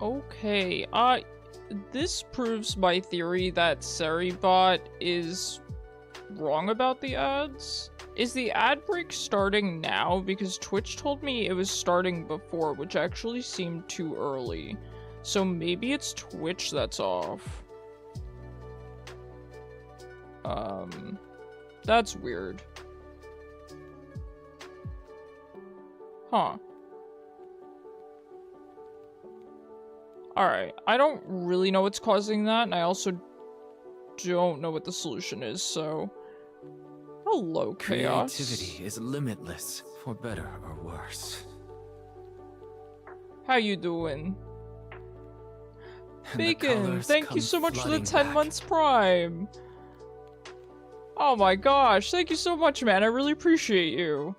Okay, this proves my theory that Seribot is wrong about the ads. Is the ad break starting now? Because Twitch told me it was starting before, which actually seemed too early. So maybe it's Twitch that's off. That's weird. Huh. Alright, I don't really know what's causing that, and I also don't know what the solution is, so... Hello, Chaos. Creativity is limitless, for better or worse. How you doing? And Bacon, thank you so much for the 10 back. months Prime! Oh my gosh, thank you so much, man, I really appreciate you.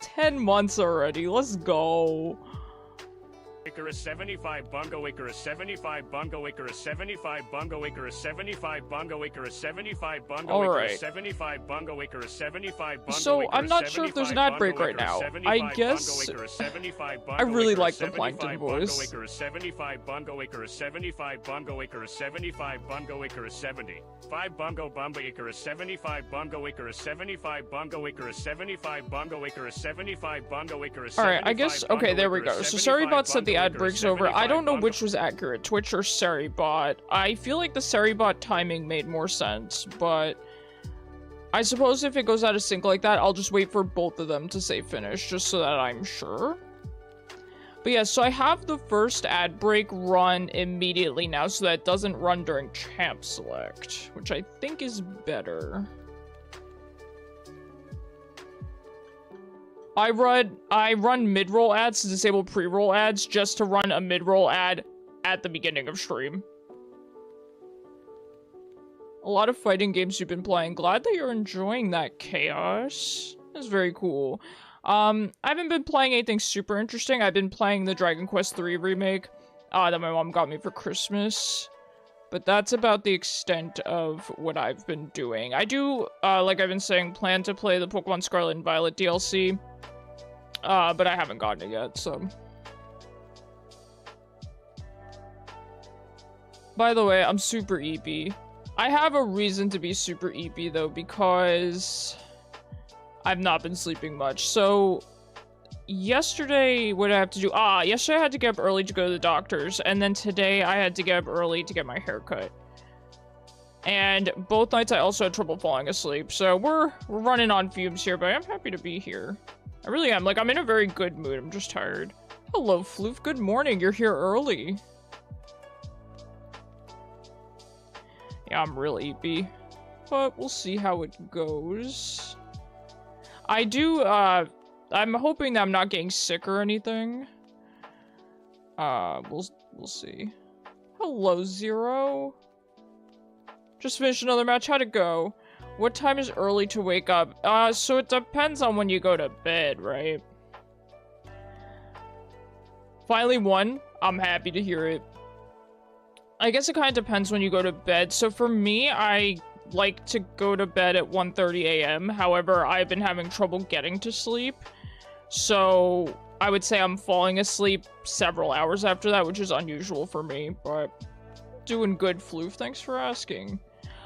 10 months already, let's go. Icarus 75 Bungo Icarus 75 Bungo Icarus 75 Bungo Icarus 75 Bungo Icarus 75 Bungo Icarus 75 Bungo Icarus 75 Bungo. So I'm not sure if there's an ad break right now. I guess I really like the Plankton voice. 75 Bungo Icarus 75 Bungo Icarus 75 Bungo Icarus 70 5 Bungo Bumba Icarus 75 Bungo Icarus 75 Bungo Icarus 75 Bungo Icarus 75 Bungo Icarus. Alright, I guess okay, there we go. So Seribot said the ad breaks over. I don't know which was accurate, Twitch or Seribot. I feel like the Seribot timing made more sense, but I suppose if it goes out of sync like that, I'll just wait for both of them to say finish, just so that I'm sure. But yeah, so I have the first ad break run immediately now, so that it doesn't run during champ select, which I think is better. I run mid-roll ads to disable pre-roll ads just to run a mid-roll ad at the beginning of stream. A lot of fighting games you've been playing. Glad that you're enjoying that, Chaos. That's very cool. I haven't been playing anything super interesting. I've been playing the Dragon Quest III remake that my mom got me for Christmas. But that's about the extent of what I've been doing. I do, like I've been saying, plan to play the Pokemon Scarlet and Violet DLC. But I haven't gotten it yet, so... By the way, I'm super EP. I have a reason to be super EP, though, because I've not been sleeping much. So, yesterday, what did I have to do? Yesterday I had to get up early to go to the doctor's, and then today I had to get up early to get my hair cut. And both nights I also had trouble falling asleep, so we're running on fumes here, but I'm happy to be here. I really am. Like, I'm in a very good mood. I'm just tired. Hello, Floof. Good morning. You're here early. Yeah, I'm real EP. But we'll see how it goes. I do, I'm hoping that I'm not getting sick or anything. We'll see. Hello, Zero. Just finished another match. How'd it go? What time is early to wake up? So it depends on when you go to bed, right? Finally won. I'm happy to hear it. I guess it kind of depends when you go to bed. So for me, I like to go to bed at 1:30 a.m. However, I've been having trouble getting to sleep. So I would say I'm falling asleep several hours after that, which is unusual for me, but doing good, Floof. Thanks for asking.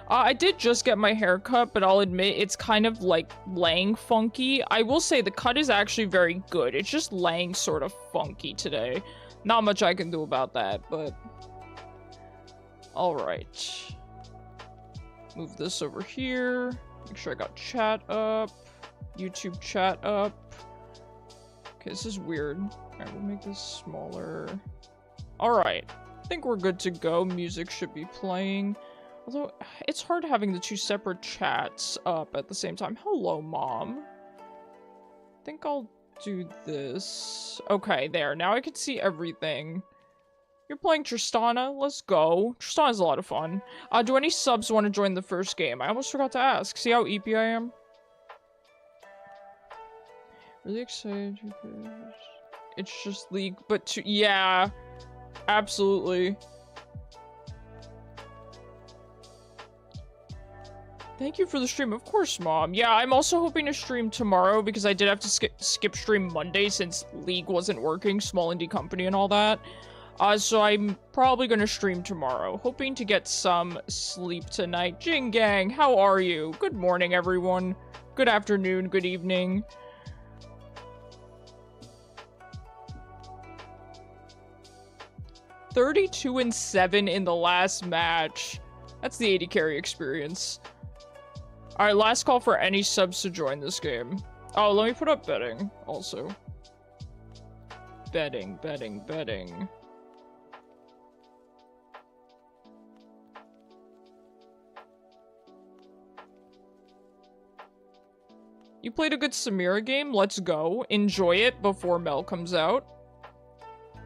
I did just get my hair cut, but I'll admit it's kind of like laying funky. I will say the cut is actually very good. It's just laying sort of funky today. Not much I can do about that, but... Alright. Move this over here. Make sure I got chat up. YouTube chat up. Okay, this is weird. Alright, we'll make this smaller. Alright. I think we're good to go. Music should be playing. Although, it's hard having the two separate chats up at the same time. Hello, Mom. I think I'll do this. Okay, there. Now I can see everything. You're playing Tristana? Let's go. Tristana's a lot of fun. Do any subs want to join the first game? I almost forgot to ask. See how EP I am? Really excited. It's just League, but yeah. Absolutely. Thank you for the stream. Of course, Mom. Yeah, I'm also hoping to stream tomorrow because I did have to skip stream Monday since League wasn't working, small indie company and all that. So I'm probably gonna stream tomorrow, hoping to get some sleep tonight. Jing Gang, how are you? Good morning, everyone. Good afternoon, good evening. $32-7 in the last match. That's the 80 carry experience. Alright, last call for any subs to join this game. Oh, let me put up betting also. Betting. You played a good Samira game? Let's go. Enjoy it before Mel comes out.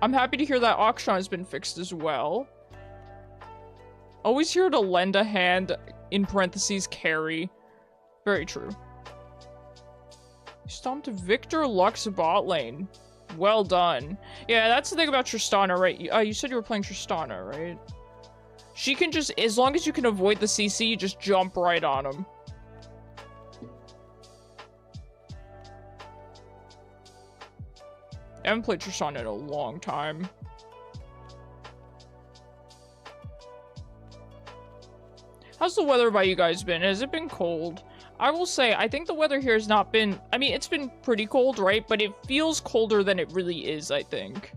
I'm happy to hear that Akshan has been fixed as well. Always here to lend a hand, in parentheses, carry. Very true. Stomped Victor Lux bot lane. Well done. Yeah, that's the thing about Tristana, right? You said you were playing Tristana, right? She can just, as long as you can avoid the CC, you just jump right on him. I haven't played Tristana in a long time. How's the weather by you guys been? Has it been cold? I will say, I think the weather here has not been... I mean, it's been pretty cold, right? But it feels colder than it really is, I think.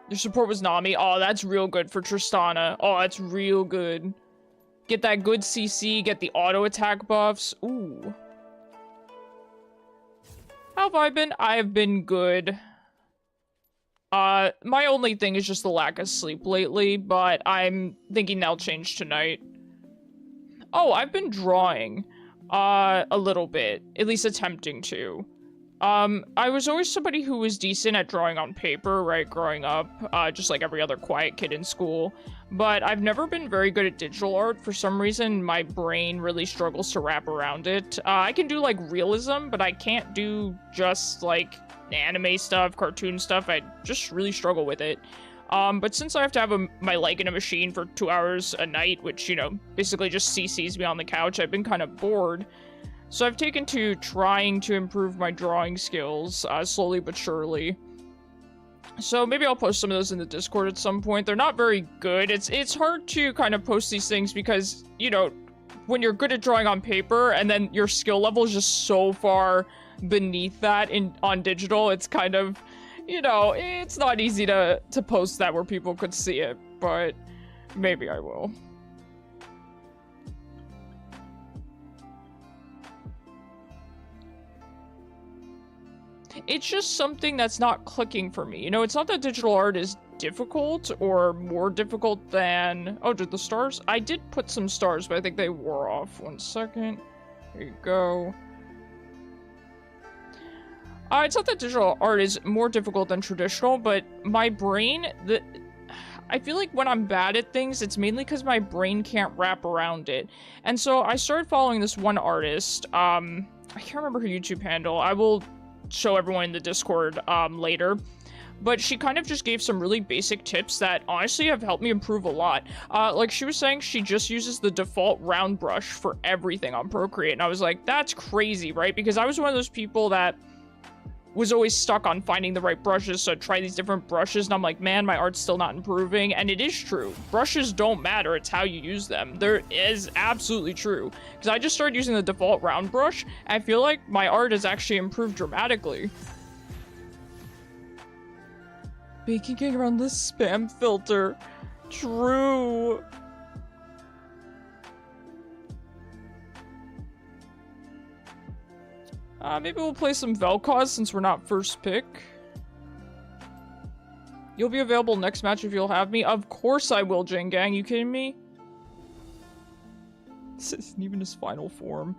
Your support was Nami. Oh, that's real good for Tristana. Oh, that's real good. Get that good CC, get the auto attack buffs. Ooh. How have I been? I've been good. My only thing is just the lack of sleep lately, but I'm thinking that'll change tonight. Oh, I've been drawing, a little bit, at least attempting to. I was always somebody who was decent at drawing on paper, right, growing up, just like every other quiet kid in school. But I've never been very good at digital art. For some reason, my brain really struggles to wrap around it. I can do, like, realism, but I can't do just, like, anime stuff, cartoon stuff. I just really struggle with it. But since I have to have my leg in a machine for 2 hours a night, which, you know, basically just CCs me on the couch, I've been kind of bored. So I've taken to trying to improve my drawing skills, slowly but surely. So maybe I'll post some of those in the Discord at some point. They're not very good. It's hard to kind of post these things because, you know, when you're good at drawing on paper and then your skill level is just so far beneath that on digital, it's kind of, you know, it's not easy to post that where people could see it, but maybe I will. It's just something that's not clicking for me. You know, it's not that digital art is difficult or more difficult than... Oh, did the stars? I did put some stars, but I think they wore off. 1 second. Here you go. It's not that digital art is more difficult than traditional, but my brain... I feel like when I'm bad at things, it's mainly because my brain can't wrap around it. And so I started following this one artist. I can't remember her YouTube handle. I will show everyone in the Discord later, but she kind of just gave some really basic tips that honestly have helped me improve a lot. Like she was saying, she just uses the default round brush for everything on Procreate, and I was like, that's crazy, right? Because I was one of those people that was always stuck on finding the right brushes, so I'd try these different brushes, and I'm like, man, my art's still not improving, and it is true. Brushes don't matter, it's how you use them. There is absolutely true. Because I just started using the default round brush, and I feel like my art has actually improved dramatically. Baking around the spam filter. True. Maybe we'll play some Vel'koz since we're not first pick. You'll be available next match if you'll have me. Of course I will, Jane Gang. You kidding me? This isn't even his final form.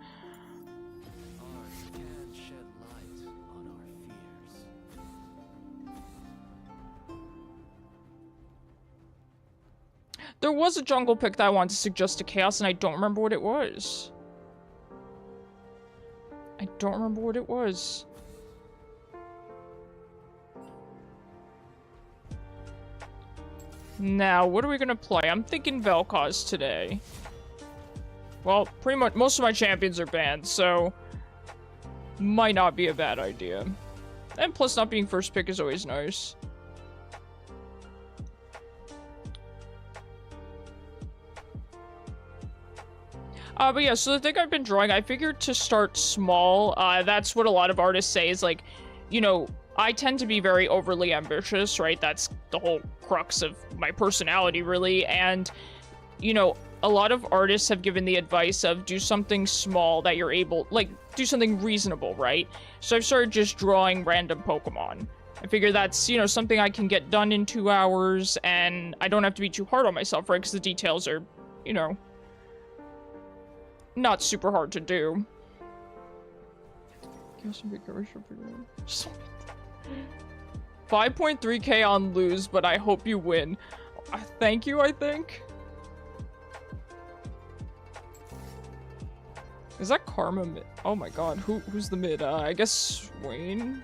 There was a jungle pick that I wanted to suggest to Chaos, and I don't remember what it was. I don't remember what it was. Now, what are we gonna play? I'm thinking Vel'koz today. Well, pretty much most of my champions are banned, so might not be a bad idea. And plus, not being first pick is always nice. But yeah, so the thing I've been drawing, I figured to start small. That's what a lot of artists say is like, you know, I tend to be very overly ambitious, right? That's the whole crux of my personality, really. And, you know, a lot of artists have given the advice of do something small that you're able, like, do something reasonable, right? So I've started just drawing random Pokemon. I figure that's, you know, something I can get done in 2 hours, and I don't have to be too hard on myself, right? Because the details are, you know, not super hard to do. 5.3k on lose, but I hope you win. Thank you, I think. Is that Karma mid? Oh my god, who's the mid? I guess Swain?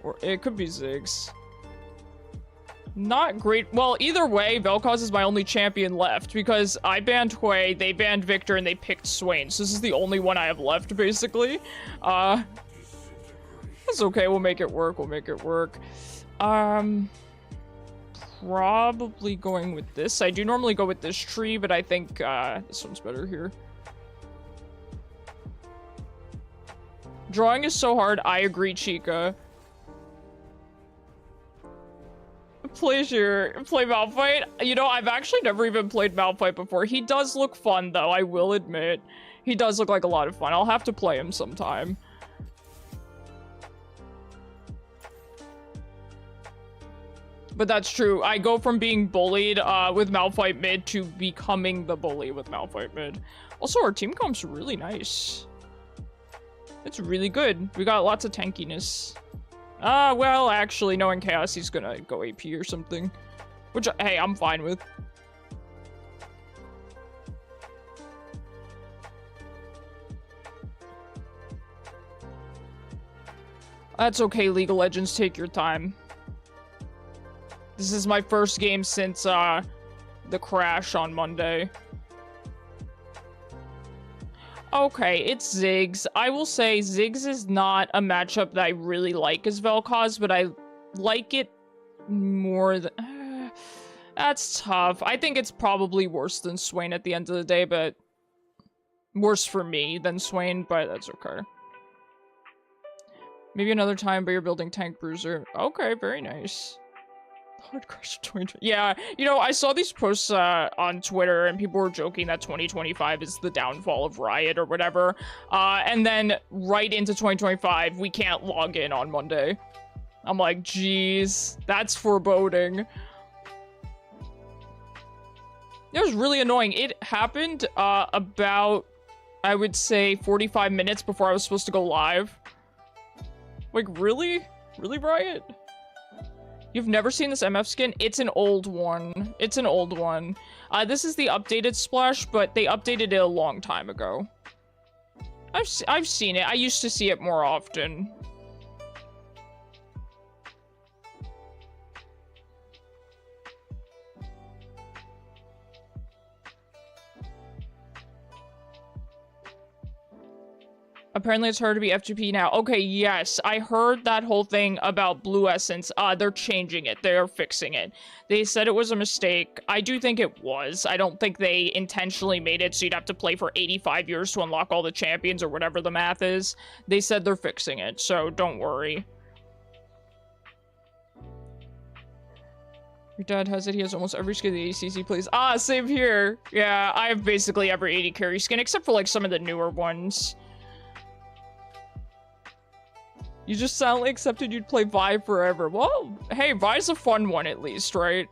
Or it could be Ziggs. Not great. Well, either way, Vel'koz is my only champion left because I banned Hui, they banned Victor, and they picked Swain. So this is the only one I have left, basically. That's okay. We'll make it work. We'll make it work. Probably going with this. I do normally go with this tree, but I think this one's better here. Drawing is so hard. I agree, Chica. Play Malphite. You know, I've actually never even played Malphite before. He does look fun, though, I will admit. He does look like a lot of fun. I'll have to play him sometime. But that's true. I go from being bullied with Malphite mid to becoming the bully with Malphite mid. Also, our team comp's really nice. It's really good. We got lots of tankiness. Well, actually, knowing Chaos, he's gonna go AP or something. Which, hey, I'm fine with. That's okay, League of Legends, take your time. This is my first game since, the crash on Monday. Okay, it's Ziggs. I will say Ziggs is not a matchup that I really like as Vel'koz, but I like it more than... that's tough. I think it's probably worse than Swain at the end of the day, but... worse for me than Swain, but that's okay. Maybe another time, but you're building Tank Bruiser. Okay, very nice. Hard Crush 2020. Yeah, you know, I saw these posts on Twitter and people were joking that 2025 is the downfall of Riot or whatever. And then right into 2025, we can't log in on Monday. I'm like, geez, that's foreboding. It was really annoying. It happened about, I would say, 45 minutes before I was supposed to go live. Like, really? Really, Riot? You've never seen this MF skin? It's an old one. It's an old one. This is the updated splash, but they updated it a long time ago. I've seen it. I used to see it more often. Apparently it's hard to be FGP now. Okay, yes, I heard that whole thing about Blue Essence. They're changing it. They're fixing it. They said it was a mistake. I do think it was. I don't think they intentionally made it so you'd have to play for 85 years to unlock all the champions or whatever the math is. They said they're fixing it, so don't worry. Your dad has it. He has almost every skin the ACC plays. Same here. Yeah, I have basically every 80 carry skin, except for like some of the newer ones. You just silently accepted you'd play Vi forever. Well, hey, Vi's a fun one at least, right?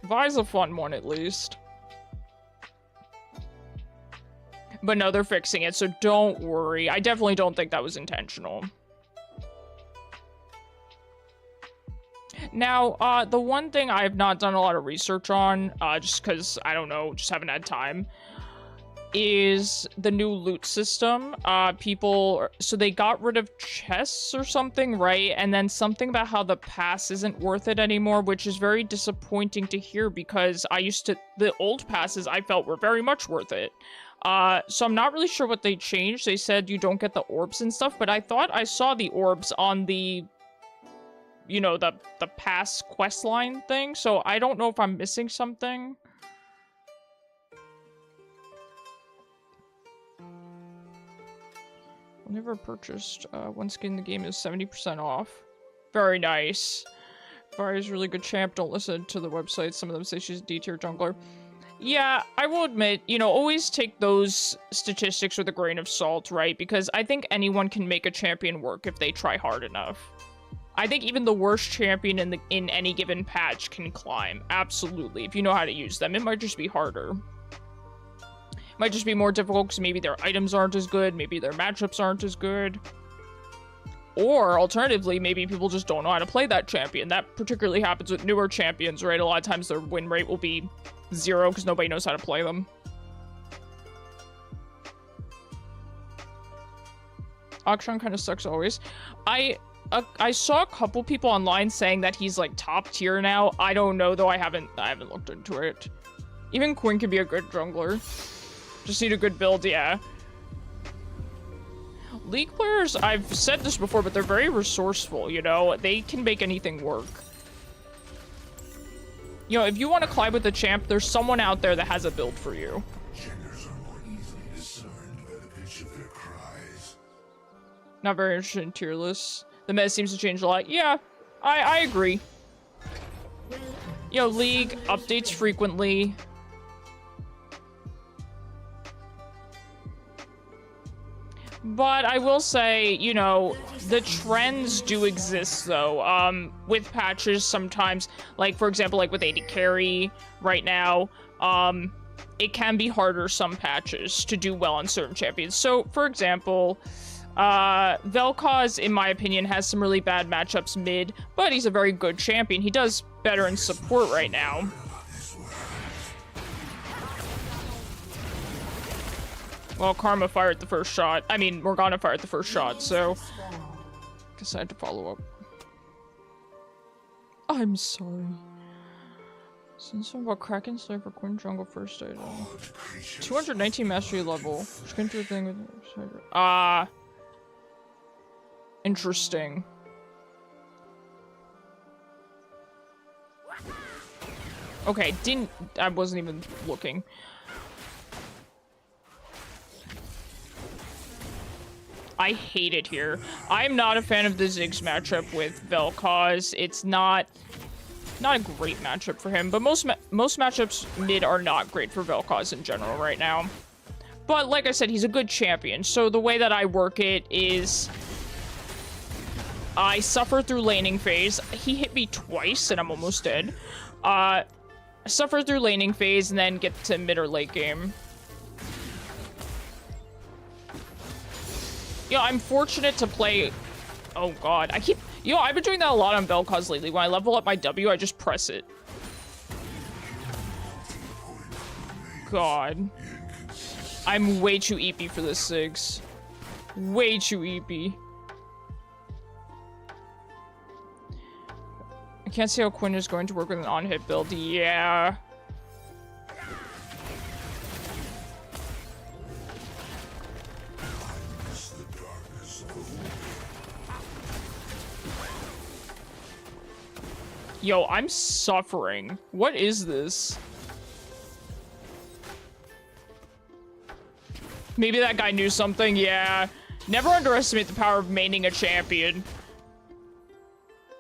Vi's a fun one at least. But no, they're fixing it, so don't worry. I definitely don't think that was intentional. Now, the one thing I have not done a lot of research on, just because, I don't know, just haven't had time. is the new loot system. So they got rid of chests or something, right? And then something about how the pass isn't worth it anymore, which is very disappointing to hear because the old passes I felt were very much worth it. So I'm not really sure what they changed. They said you don't get the orbs and stuff, but I thought I saw the orbs on the, you know, the pass quest line thing. So I don't know if I'm missing something. Never purchased. One skin in the game is 70% off. Very nice. Varya's really good champ. Don't listen to the website. Some of them say she's a D-tier jungler. Yeah, I will admit, you know, always take those statistics with a grain of salt, right? Because I think anyone can make a champion work if they try hard enough. I think even the worst champion in any given patch can climb. Absolutely. If you know how to use them. It might just be harder. Might just be more difficult because maybe their items aren't as good, maybe their matchups aren't as good. Or, alternatively, maybe people just don't know how to play that champion. That particularly happens with newer champions, right? A lot of times their win rate will be 0 because nobody knows how to play them. Akshan kind of sucks always. I saw a couple people online saying that he's like top tier now. I don't know though, I haven't looked into it. Even Quinn could be a good jungler. Just need a good build, yeah. League players, I've said this before, but they're very resourceful, you know? They can make anything work. You know, if you want to climb with a champ, there's someone out there that has a build for you. Genders are more easily discerned by the pitch of their cries. Not very interested in tier lists. The meta seems to change a lot. Yeah, I agree. You know, League updates frequently. But I will say, you know, the trends do exist, though, with patches sometimes. Like, for example, like with AD Carry right now, it can be harder some patches to do well on certain champions. So, for example, Vel'koz, in my opinion, has some really bad matchups mid, but he's a very good champion. He does better in support right now. Well, Karma fired the first shot. I mean, Morgana fired the first shot, so... Guess I had to follow up. I'm sorry. Since something about Kraken Slayer for Quinn Jungle first item. 219 mastery level. Just gonna do a thing with... Interesting. Okay, I wasn't even looking. I hate it here. I'm not a fan of the Ziggs matchup with Vel'koz. It's not a great matchup for him, but most matchups mid are not great for Vel'koz in general right now. But like I said, he's a good champion. So the way that I work it is I suffer through laning phase. He hit me twice and I'm almost dead. Suffer through laning phase and then get to mid or late game. You know, I'm fortunate to play... Oh god, You know, I've been doing that a lot on Vel'koz lately. When I level up my W, I just press it. God. I'm way too EP for this, Ziggs. Way too EP. I can't see how Quinn is going to work with an on-hit build. Yeah. Yo, I'm suffering. What is this? Maybe that guy knew something, yeah. Never underestimate the power of maining a champion.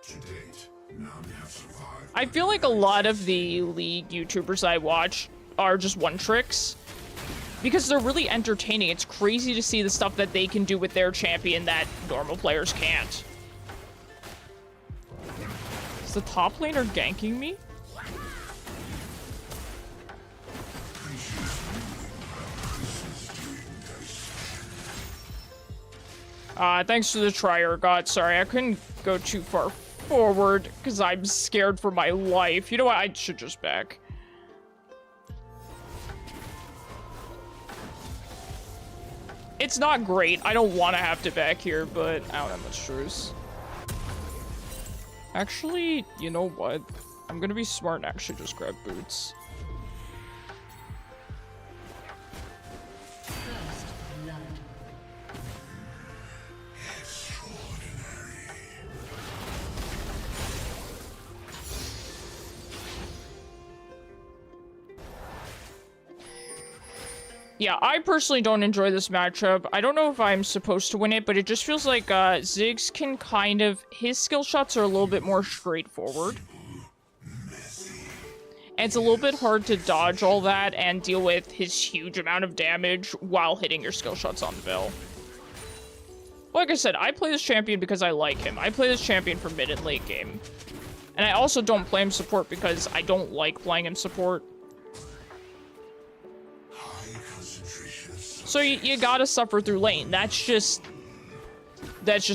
To date, Nami have survived. I feel like a lot of the League YouTubers I watch are just one-tricks. Because they're really entertaining. It's crazy to see the stuff that they can do with their champion that normal players can't. Is the top laner ganking me? Thanks to the Trier God. Sorry, I couldn't go too far forward because I'm scared for my life. You know what? I should just back. It's not great. I don't want to have to back here, but I don't have much choice. Actually, you know what? I'm gonna be smart and actually just grab boots. Yeah, I personally don't enjoy this matchup. I don't know if I'm supposed to win it, but it just feels like Ziggs can kind of... His skill shots are a little bit more straightforward. And it's a little bit hard to dodge all that and deal with his huge amount of damage while hitting your skill shots on Vel. Like I said, I play this champion because I like him. I play this champion for mid and late game. And I also don't play him support because I don't like playing him support. So you gotta suffer through lane. That's just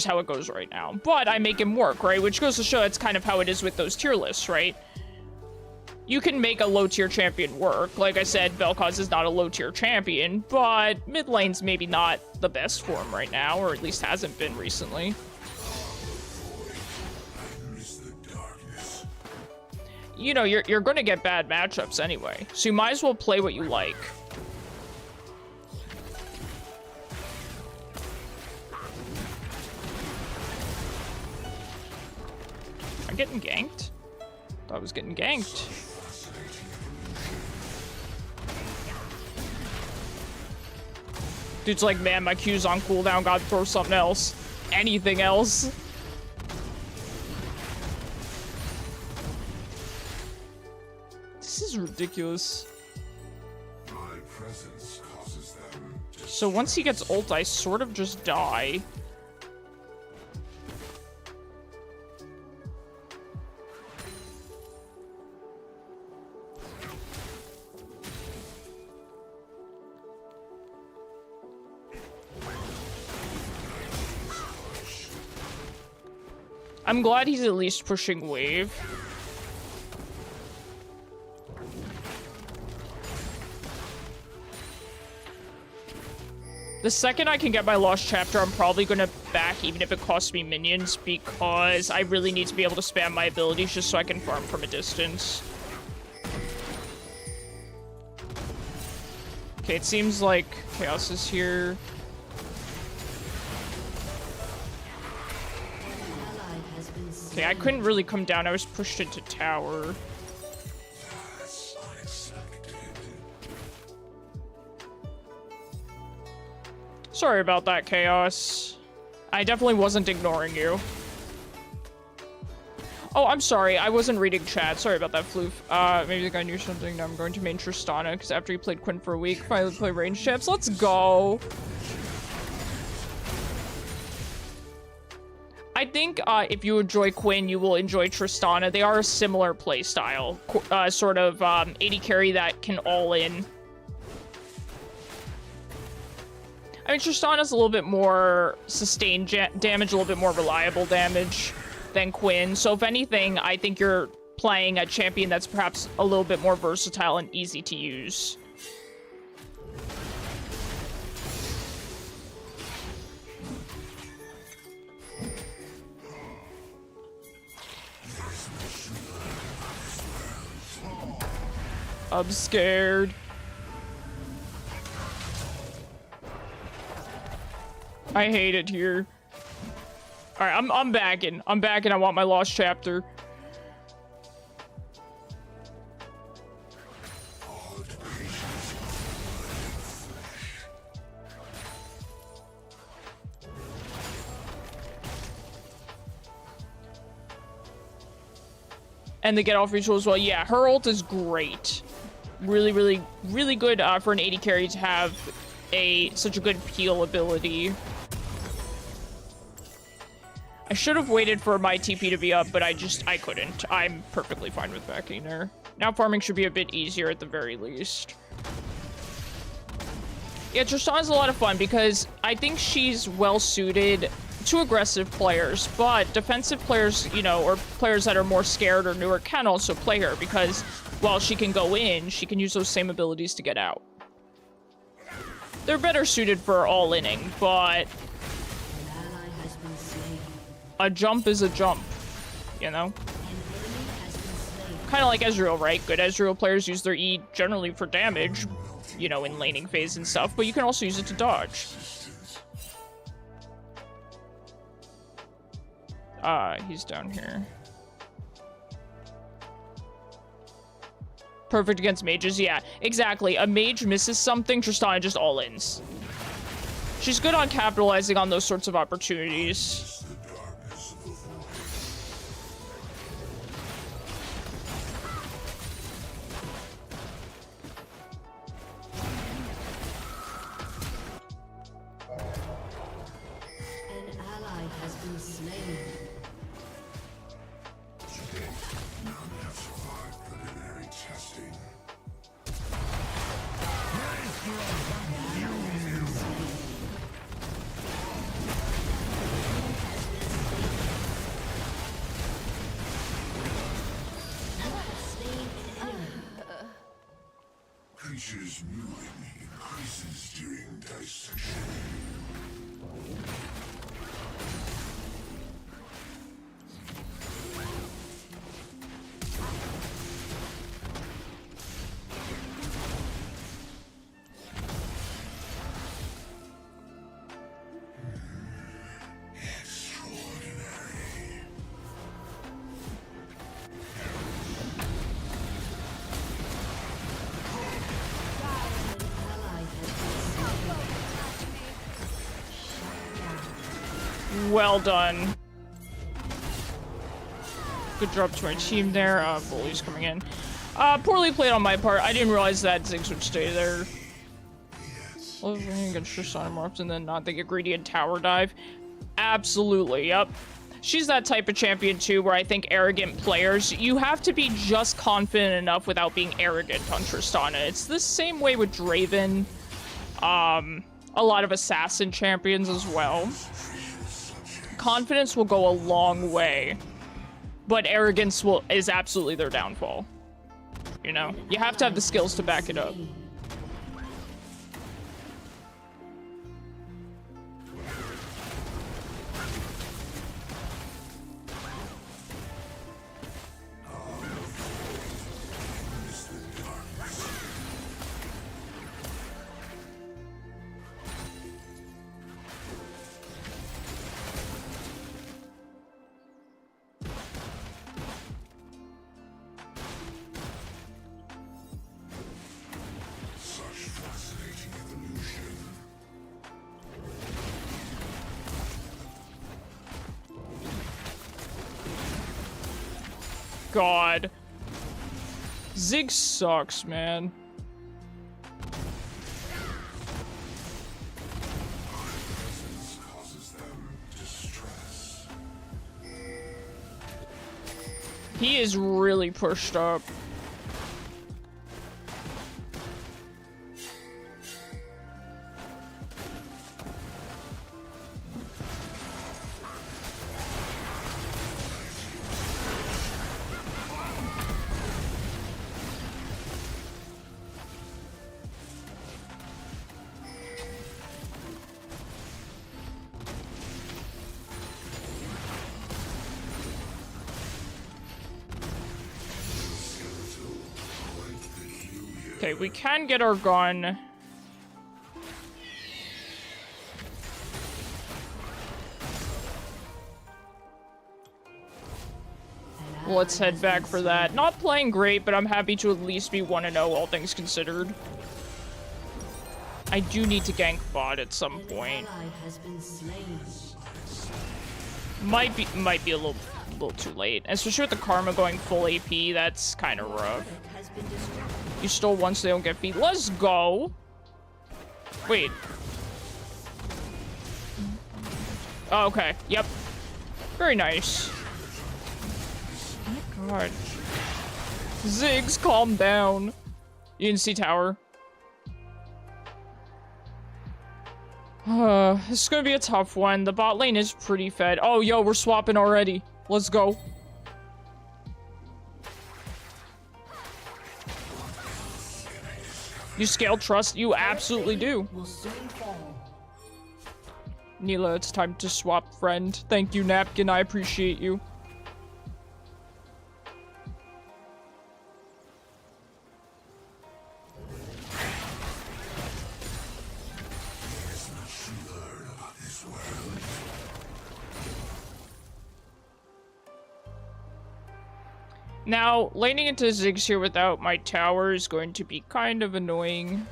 how it goes right now. But I make him work, right? Which goes to show that's kind of how it is with those tier lists, right? You can make a low-tier champion work. Like I said, Vel'koz is not a low-tier champion, but mid lane's maybe not the best for him right now, or at least hasn't been recently. You know, you're gonna get bad matchups anyway, so you might as well play what you like. I'm getting ganked? Thought I was getting ganked. Dude's like, man, my Q's on cooldown, gotta throw something else. Anything else. This is ridiculous. My presence causes them to... So once he gets ult, I sort of just die. I'm glad he's at least pushing wave. The second I can get my lost chapter, I'm probably gonna back even if it costs me minions because I really need to be able to spam my abilities just so I can farm from a distance. Okay, it seems like Chaos is here. Okay, I couldn't really come down. I was pushed into tower. That's unexpected. Sorry about that, Chaos. I definitely wasn't ignoring you. Oh, I'm sorry. I wasn't reading chat. Sorry about that, Floof. Maybe the guy knew something. Now I'm going to main Tristana, because after he played Quinn for a week, finally play range champs. Let's go! I think if you enjoy Quinn, you will enjoy Tristana. They are a similar playstyle. Sort of AD carry that can all in. I mean, Tristana's a little bit more sustained damage, a little bit more reliable damage than Quinn. So if anything, I think you're playing a champion that's perhaps a little bit more versatile and easy to use. I'm scared. I hate it here. All right, I'm backing. I'm backing. I want my lost chapter. And the get off ritual as well. Yeah, her ult is great. Really, really, really good for an AD carry to have such a good peel ability. I should have waited for my TP to be up, but I couldn't. I'm perfectly fine with backing there. Now farming should be a bit easier at the very least. Yeah, Tristana's a lot of fun because I think she's well suited to aggressive players, but defensive players, you know, or players that are more scared or newer can also play her because while she can go in, she can use those same abilities to get out. They're better suited for all-inning, but a jump is a jump, you know? Kind of like Ezreal, right? Good Ezreal players use their E generally for damage, you know, in laning phase and stuff, but you can also use it to dodge. He's down here. Perfect against mages, yeah, exactly. A mage misses something, Tristana just all-ins. She's good on capitalizing on those sorts of opportunities. Creatures moving increases during dissection. Well done. Good job to my team there. Bully's coming in. Poorly played on my part. I didn't realize that Ziggs would stay there. Well, we're gonna get Tristana morphs and then not think a greedy and tower dive. Absolutely, yep. She's that type of champion too, where I think arrogant players, you have to be just confident enough without being arrogant on Tristana. It's the same way with Draven. A lot of assassin champions as well. Confidence will go a long way, but arrogance is absolutely their downfall. You know, you have to have the skills to back it up. God. Ziggs sucks, man. He is really pushed up. Okay, we can get our gun. Let's head back for that. Not playing great, but I'm happy to at least be 1-0, all things considered. I do need to gank bot at some point. Might be a little too late. Especially with the Karma going full AP, that's kind of rough. You stole once, they don't get feet. Let's go. Wait. Oh, okay. Yep. Very nice. Oh my god. Ziggs, calm down. You can see tower. This is gonna be a tough one. The bot lane is pretty fed. Oh, yo, we're swapping already. Let's go. You scale trust? You absolutely do. Neela, it's time to swap friend. Thank you, Napkin. I appreciate you. Now, laning into Ziggs here without my tower is going to be kind of annoying.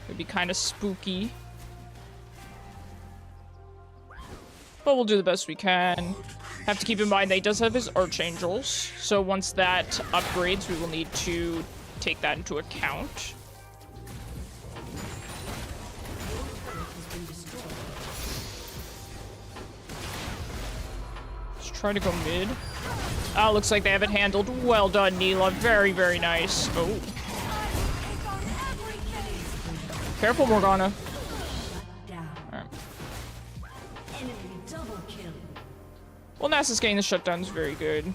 It'd be kind of spooky. But we'll do the best we can. Have to keep in mind that he does have his Archangels. So once that upgrades, we will need to take that into account. Let's try to go mid. Ah, looks like they have it handled. Well done, Neela. Very, very nice. Oh. Careful, Morgana. Alright. Well, Nasus getting the shutdown is very good.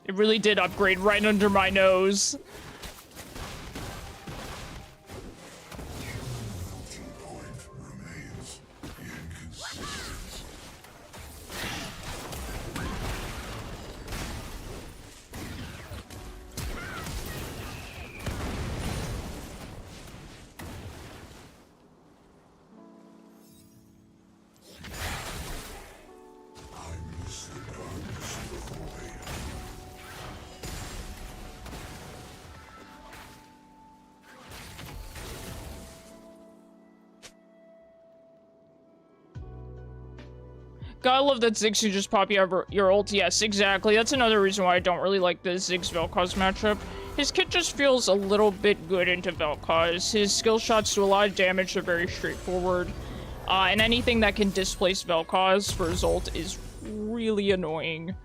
It really did upgrade right under my nose. God, I love that Ziggs can just pop you over your ult. Yes, exactly. That's another reason why I don't really like the Ziggs Vel'koz matchup. His kit just feels a little bit good into Vel'koz. His skill shots do a lot of damage. They're very straightforward. And anything that can displace Vel'koz for his ult is really annoying.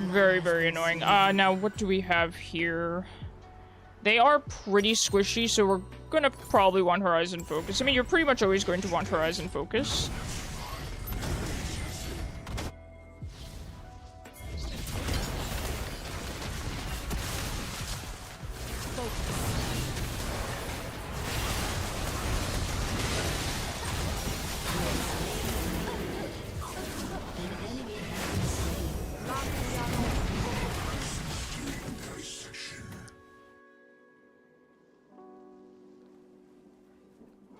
Very, very annoying. Now, what do we have here? They are pretty squishy, so we're gonna probably want Horizon Focus. I mean, you're pretty much always going to want Horizon Focus.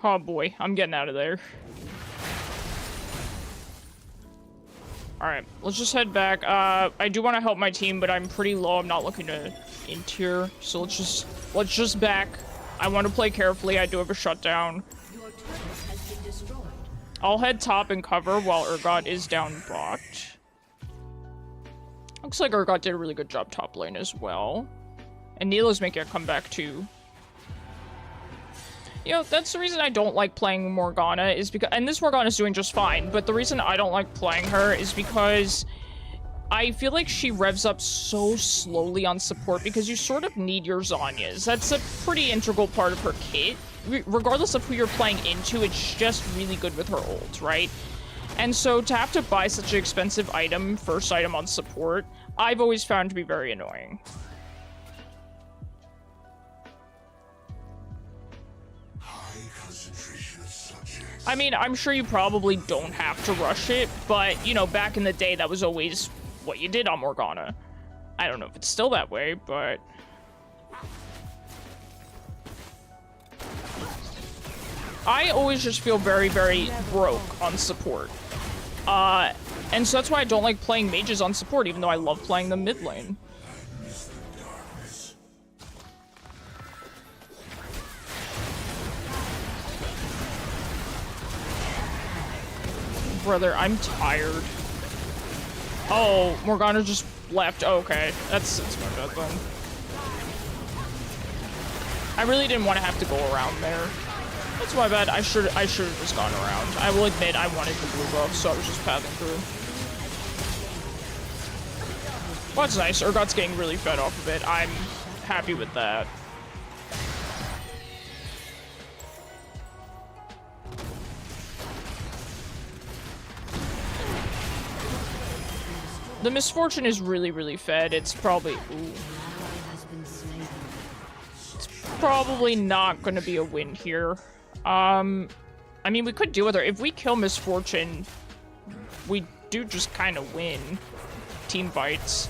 Oh boy, I'm getting out of there. Alright, let's just head back. I do want to help my team, but I'm pretty low. I'm not looking to in-tier, so let's just back. I want to play carefully. I do have a shutdown. I'll head top and cover while Urgot is down bot. Looks like Urgot did a really good job top lane as well. And Neela's making a comeback too. You know, that's the reason I don't like playing Morgana, is because, and this Morgana's doing just fine, but the reason I don't like playing her is because I feel like she revs up so slowly on support because you sort of need your Zhonya's. That's a pretty integral part of her kit. Regardless of who you're playing into, it's just really good with her ult, right? And so to have to buy such an expensive item, first item on support, I've always found to be very annoying. I mean, I'm sure you probably don't have to rush it, but, you know, back in the day, that was always what you did on Morgana. I don't know if it's still that way, but... I always just feel very, very broke on support. And so that's why I don't like playing mages on support, even though I love playing them mid lane. Brother, I'm tired. Oh, Morgana just left. Oh, okay. That's my bad then. I really didn't want to have to go around there. That's my bad. I should have just gone around. I will admit I wanted the blue buff, so I was just pathing through. Well, that's nice. Urgot's getting really fed off of it. I'm happy with that. The Misfortune is really, really fed. It's probably... Ooh. It's probably not going to be a win here. I mean, we could do other... If we kill Misfortune, we do just kind of win. Team fights.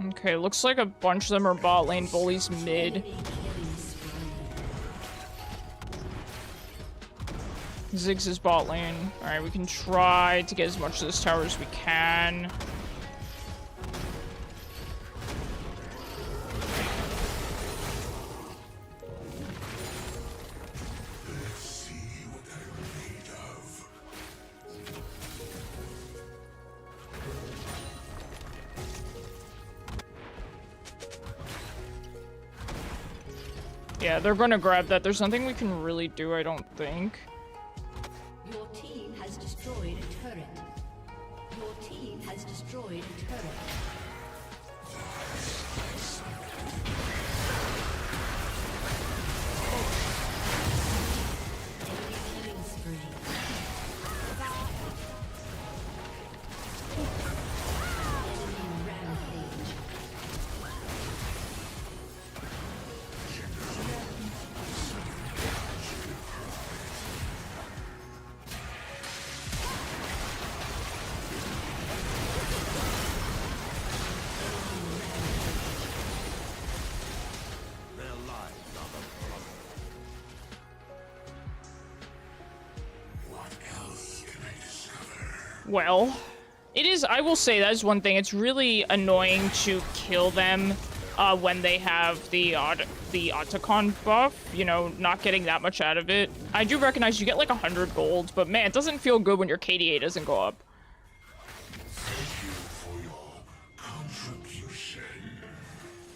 Okay, looks like a bunch of them are bot lane, Bully's mid. Ziggs is bot lane. Alright, we can try to get as much of this tower as we can. Yeah, they're gonna grab that. There's nothing we can really do, I don't think. Your team has destroyed a turret. Your team has destroyed a turret. Killing spree. Enemy rampage. Well, it is, I will say that is one thing. It's really annoying to kill them when they have the Otacon buff, you know, not getting that much out of it. I do recognize you get like 100 gold, but man, it doesn't feel good when your KDA doesn't go up. Thank you for your contribution.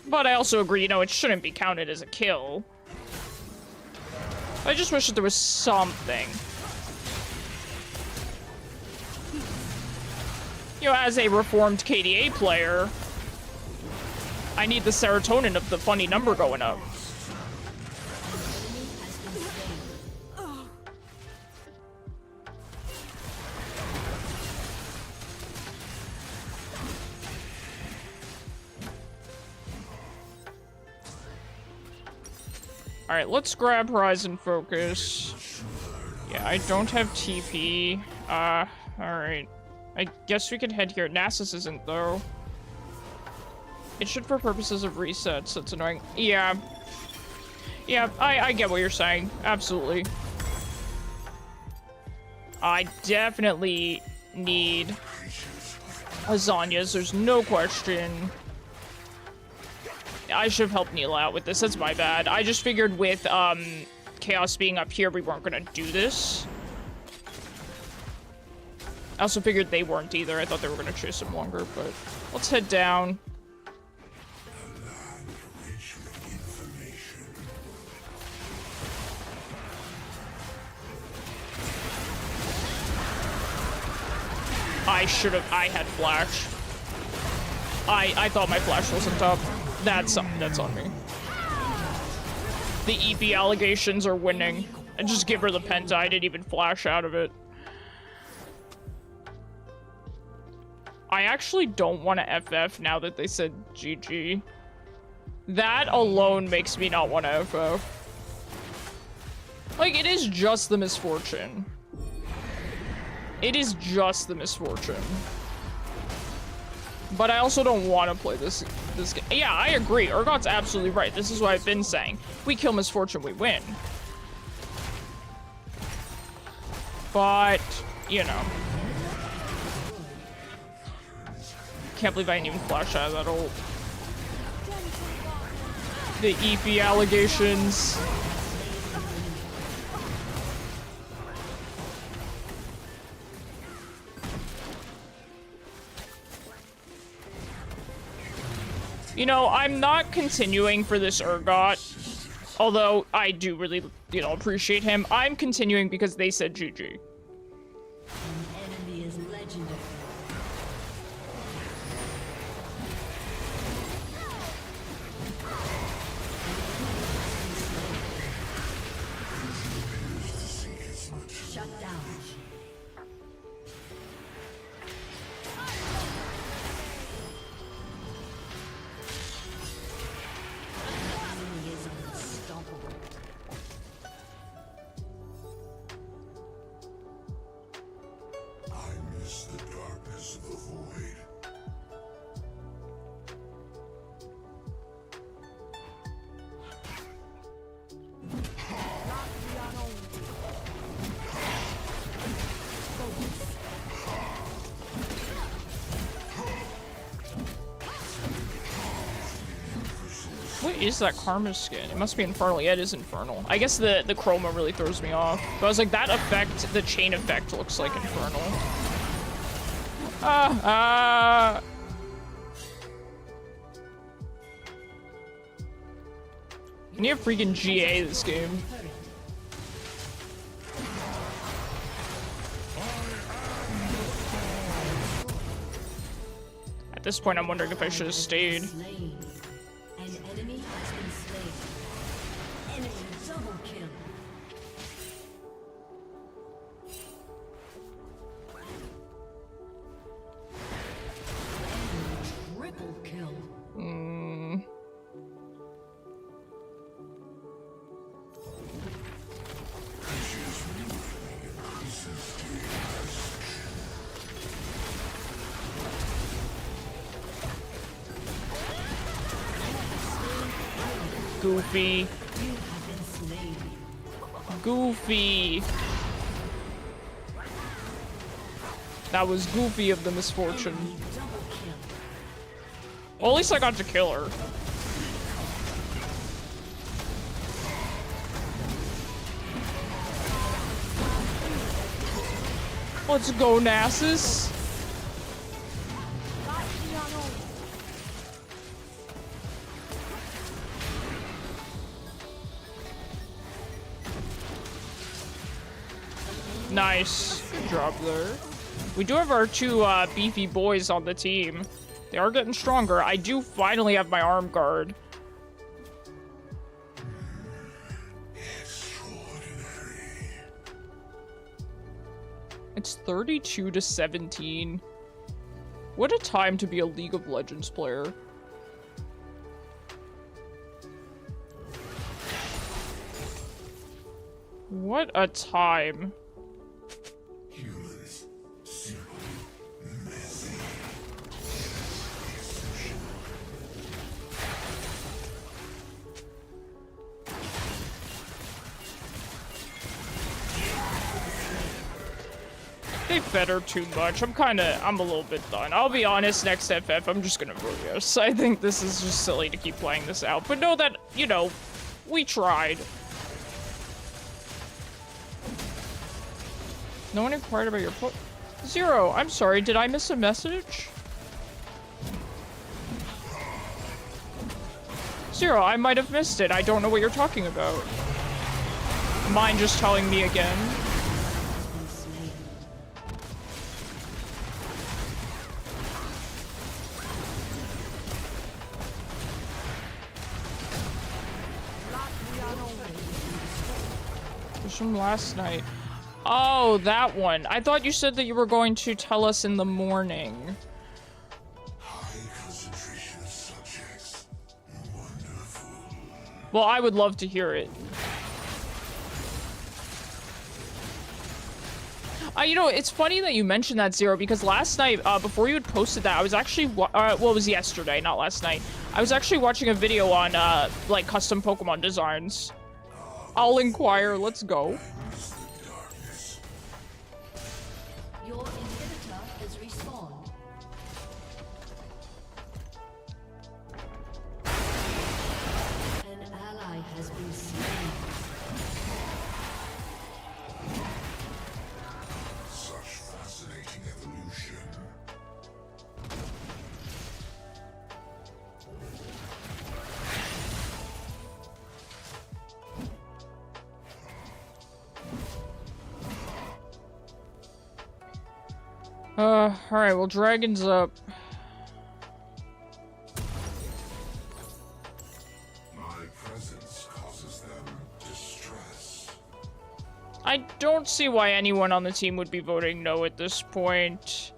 But I also agree, you know, it shouldn't be counted as a kill. I just wish that there was something. You know, as a reformed KDA player, I need the serotonin of the funny number going up. Alright, let's grab Horizon Focus. Yeah, I don't have TP. Alright. I guess we could head here. Nasus isn't, though. It should for purposes of resets. That's annoying. Yeah. Yeah, I get what you're saying. Absolutely. I definitely need lasagnas. There's no question. I should have helped Neil out with this. That's my bad. I just figured with Chaos being up here, we weren't going to do this. I also figured they weren't either. I thought they were going to chase him longer, but let's head down. I had flash. I thought my flash wasn't up. That's on me. The EP allegations are winning. And just give her the penta. I didn't even flash out of it. I actually don't want to FF now that they said GG. That alone makes me not want to FF. Like, it is just the misfortune. It is just the misfortune. But I also don't want to play this game. Yeah, I agree. Urgot's absolutely right. This is what I've been saying. We kill Misfortune, we win. But, you know. Can't believe I didn't even flash out of that ult. The EP allegations. You know, I'm not continuing for this Urgot, although I do really, you know, appreciate him. I'm continuing because they said GG. An enemy is legendary. Shut down. Enemy is unstoppable. I miss the darkness of the void. What is that Karma skin? It must be Infernal. Yeah, it is Infernal. I guess the chroma really throws me off. But I was like, that effect, the chain effect looks like Infernal. I need a freaking GA this game. At this point, I'm wondering if I should have stayed. Slain. An enemy has been slain. Enemy double kill. Enemy triple kill. Goofy. You have been slain. Goofy. That was Goofy of the Misfortune. Double kill. Well, at least I got to kill her. Let's go, Nasus. Nice. Good job there. We do have our two beefy boys on the team. They are getting stronger. I do finally have my arm guard. It's 32 to 17. What a time to be a League of Legends player. What a time. Humans, simple, messy. They fed her too much. I'm a little bit done. I'll be honest, next FF, I'm just gonna vote yes. I think this is just silly to keep playing this out. But know that, you know, we tried. No one inquired about your Zero, I'm sorry, did I miss a message? Zero, I might have missed it. I don't know what you're talking about. Mind just telling me again? It was from last night. Oh, that one. I thought you said that you were going to tell us in the morning. High concentration of subjects. Wonderful. Well, I would love to hear it. You know, it's funny that you mentioned that, Zero, because last night, before you had posted that, I was actually, well, it was yesterday, not last night. I was actually watching a video on, like, custom Pokemon designs. I'll inquire, let's go. Your inhibitor has respawned. An ally has been slain. Such fascinating evolution. Alright, well, Dragon's up. My presence causes them distress. I don't see why anyone on the team would be voting no at this point.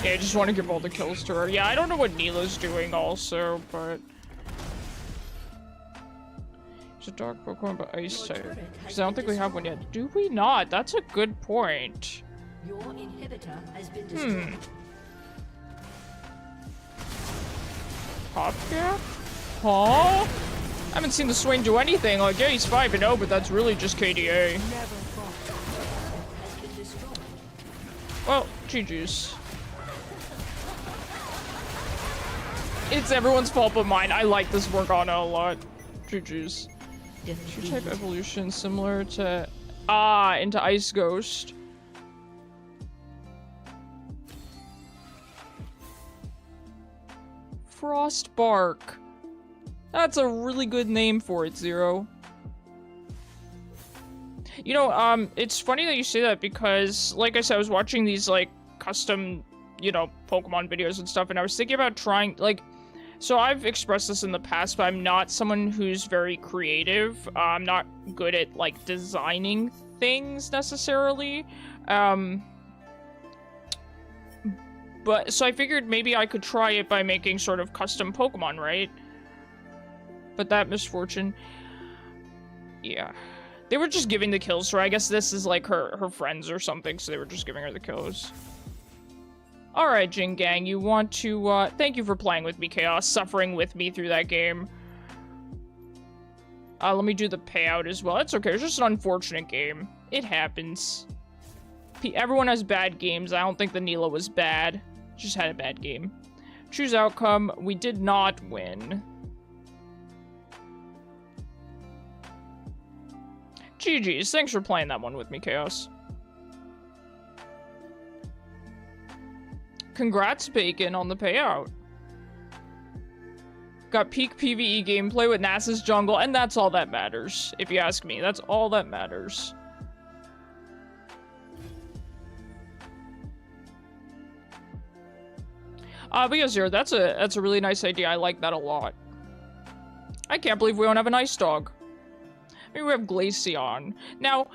Yeah, I just want to give all the kills to her. Yeah, I don't know what Neela's doing also, but... It's a dark Pokemon, but Ice type. Because I don't think we have one yet. Do we not? That's a good point. Your inhibitor has been destroyed. Pop Gap? Huh? I haven't seen the Swain do anything. Like, yeah, he's 5-0, but that's really just KDA. Well, GG's. It's everyone's fault but mine. I like this Morgana a lot. GG's. True type evolution similar to... into Ice Ghost. Frostbark. That's a really good name for it, Zero. You know, it's funny that you say that because, like I said, I was watching these, like, custom, you know, Pokemon videos and stuff, and I was thinking about trying, like, so I've expressed this in the past, but I'm not someone who's very creative. I'm not good at, like, designing things, necessarily. But, so I figured maybe I could try it by making sort of custom Pokemon, right? But that misfortune... Yeah. They were just giving the kills to her. I guess this is, like, her friends or something, so they were just giving her the kills. Alright, Jin Gang, you want to, thank you for playing with me, Chaos, suffering with me through that game. Let me do the payout as well. It's okay, it's just an unfortunate game. It happens. Everyone has bad games. I don't think the Neela was bad. Just had a bad game. Choose outcome. We did not win. GG's. Thanks for playing that one with me, Chaos. Congrats, Bacon, on the payout. Got peak PvE gameplay with NASA's jungle, and that's all that matters. If you ask me, that's all that matters. But yeah, Zero, that's a really nice idea. I like that a lot. I can't believe we don't have an ice dog. I mean, we have Glaceon. Now,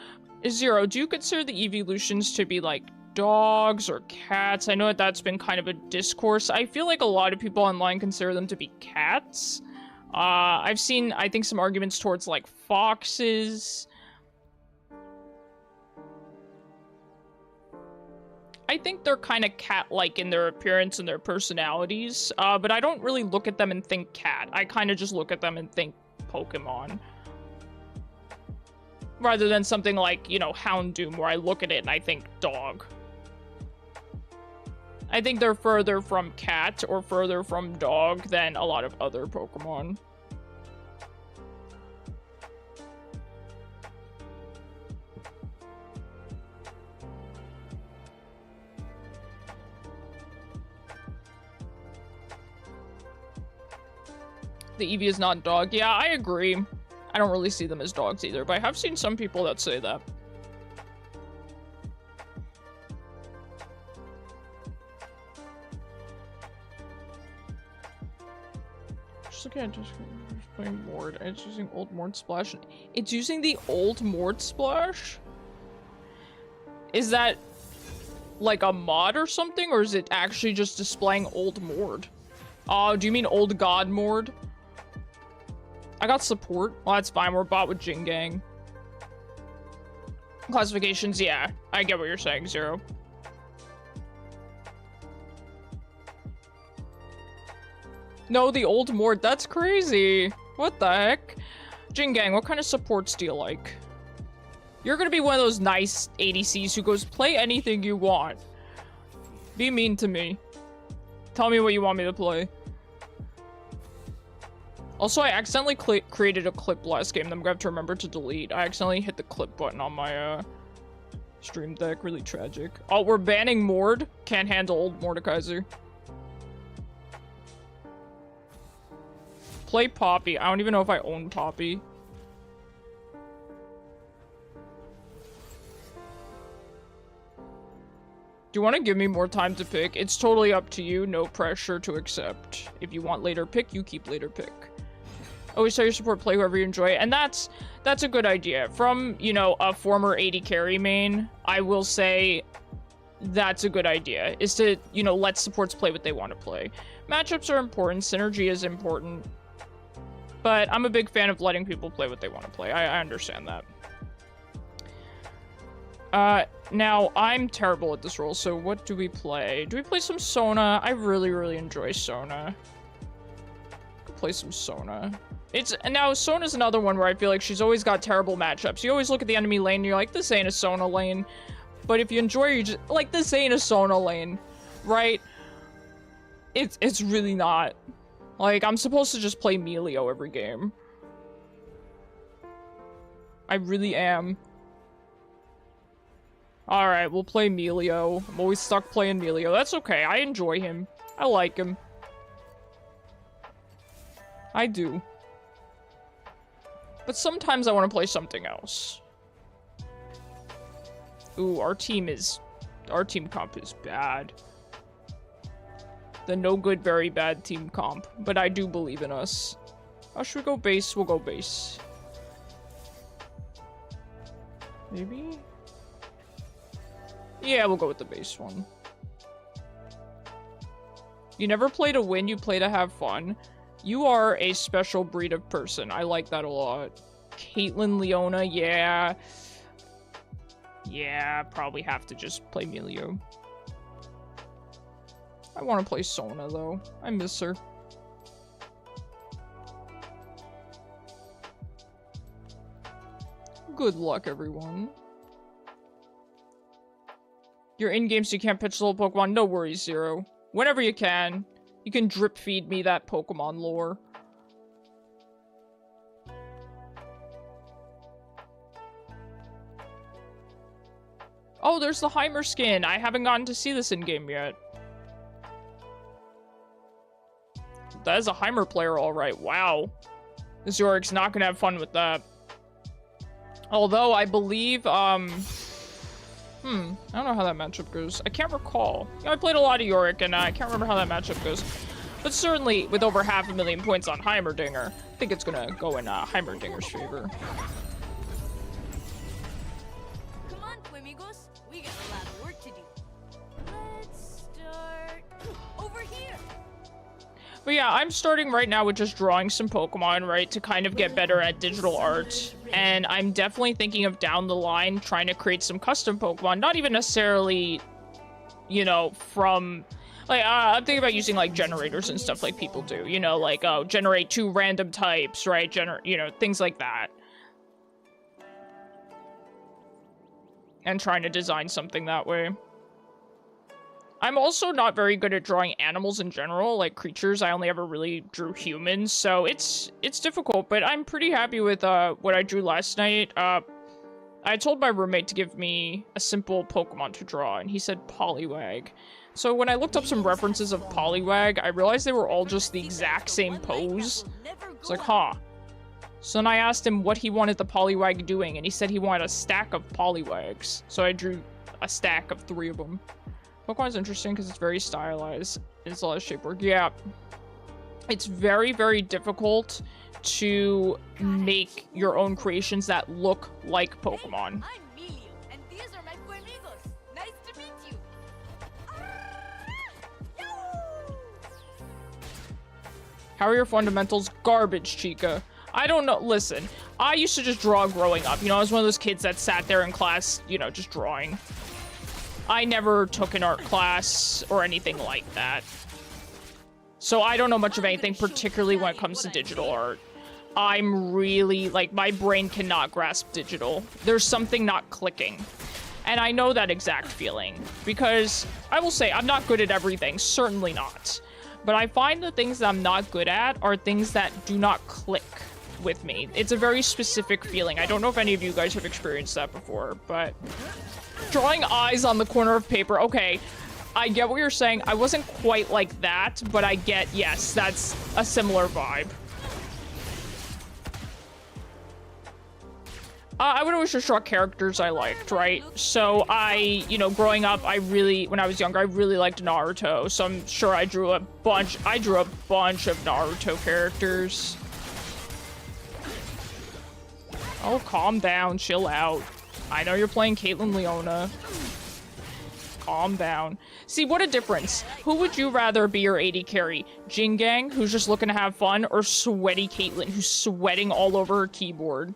Zero, do you consider the evolutions to be, like, dogs or cats? I know that that's been kind of a discourse. I feel like a lot of people online consider them to be cats. I've seen, I think, some arguments towards, like, foxes. I think they're kind of cat-like in their appearance and their personalities, but I don't really look at them and think cat. I kind of just look at them and think Pokemon. Rather than something like, you know, Houndoom, where I look at it and I think dog. I think they're further from cat or further from dog than a lot of other Pokemon. The Eevee is not dog. Yeah, I agree. I don't really see them as dogs either, but I have seen some people that say that. Just looking at just playing Mord. It's using old Mord Splash. It's using the old Mord Splash? Is that like a mod or something? Or is it actually just displaying old Mord? Oh, do you mean old God Mord? I got support. Well, that's fine. We're bot with Jin Gang. Classifications, yeah. I get what you're saying, Zero. No, the old Mord. That's crazy. What the heck? Jin Gang, what kind of supports do you like? You're gonna be one of those nice ADCs who goes, play anything you want. Be mean to me. Tell me what you want me to play. Also, I accidentally created a clip last game that I'm gonna have to remember to delete. I accidentally hit the clip button on my stream deck. Really tragic. Oh, we're banning Mord. Can't handle old Mordekaiser. Play Poppy. I don't even know if I own Poppy. Do you want to give me more time to pick? It's totally up to you. No pressure to accept. If you want later pick, you keep later pick. Always tell your support, play whoever you enjoy. And that's a good idea. From, you know, a former AD carry main, I will say that's a good idea. Is to, you know, let supports play what they want to play. Matchups are important. Synergy is important. But I'm a big fan of letting people play what they want to play. I understand that. Now, I'm terrible at this role, so what do we play? Do we play some Sona? I really, really enjoy Sona. Could play some Sona. Now, Sona's another one where I feel like she's always got terrible matchups. You always look at the enemy lane and you're like, this ain't a Sona lane. But if you enjoy it, you just, like, this ain't a Sona lane, right? It's really not. Like, I'm supposed to just play Milio every game. I really am. Alright, we'll play Milio. I'm always stuck playing Milio. That's okay. I enjoy him. I like him. I do. But sometimes I want to play something else. Ooh, our team comp is bad. The no good, very bad team comp. But I do believe in us. Oh, should we go base? We'll go base. Maybe? Yeah, we'll go with the base one. You never play to win, you play to have fun. You are a special breed of person. I like that a lot. Caitlyn, Leona, yeah. Yeah, probably have to just play Milio. I want to play Sona, though. I miss her. Good luck, everyone. You're in-game so you can't pitch the whole Pokemon. No worries, Zero. Whenever you can drip feed me that Pokemon lore. Oh, there's the Heimer skin. I haven't gotten to see this in-game yet. That is a Heimer player, alright. Wow. This Yorik's not gonna have fun with that. Although, I believe, I don't know how that matchup goes. I can't recall. You know, I played a lot of Yorick, and I can't remember how that matchup goes. But certainly, with over 500,000 points on Heimerdinger, I think it's gonna go in Heimerdinger's favor. Come on, Fuimigos. We got a lot of work to do. Let's start over here. But yeah, I'm starting right now with just drawing some Pokemon, right, to kind of get better at digital art. And I'm definitely thinking of down the line trying to create some custom Pokemon. Not even necessarily, you know, from... Like, I'm thinking about using, like, generators and stuff like people do. You know, like, oh, generate 2 random types, right? You know, things like that. And trying to design something that way. I'm also not very good at drawing animals in general, like creatures. I only ever really drew humans, so it's difficult, but I'm pretty happy with what I drew last night. I told my roommate to give me a simple Pokemon to draw, and he said Poliwag. So when I looked up some references of Poliwag, I realized they were all just the exact same pose. It's like, huh. So then I asked him what he wanted the Poliwag doing, and he said he wanted a stack of Poliwags. So I drew a stack of 3 of them. Pokemon's interesting because it's very stylized. It's a lot of shape work. Yeah. it's very, very difficult to make your own creations that look like Pokemon. I'm Milio, and these are my Fuemigos. Nice to meet you. How are your fundamentals? Garbage, Chica. I don't know. Listen, I used to just draw growing up. You know, I was one of those kids that sat there in class, you know, just drawing. I never took an art class or anything like that. So I don't know much of anything, particularly when it comes to digital art. I'm really, like, my brain cannot grasp digital. There's something not clicking. And I know that exact feeling. Because, I will say, I'm not good at everything. Certainly not. But I find the things that I'm not good at are things that do not click with me. It's a very specific feeling. I don't know if any of you guys have experienced that before, but... Drawing eyes on the corner of paper, okay. I get what you're saying. I wasn't quite like that, but I get, yes, that's a similar vibe. I would always just draw characters I liked, right? So you know, growing up, when I was younger, I really liked Naruto. So I'm sure I drew a bunch of Naruto characters. Oh, calm down, chill out. I know you're playing Caitlyn Leona. Calm down. See, what a difference. Who would you rather be your AD carry? Jingang, who's just looking to have fun, or sweaty Caitlyn, who's sweating all over her keyboard?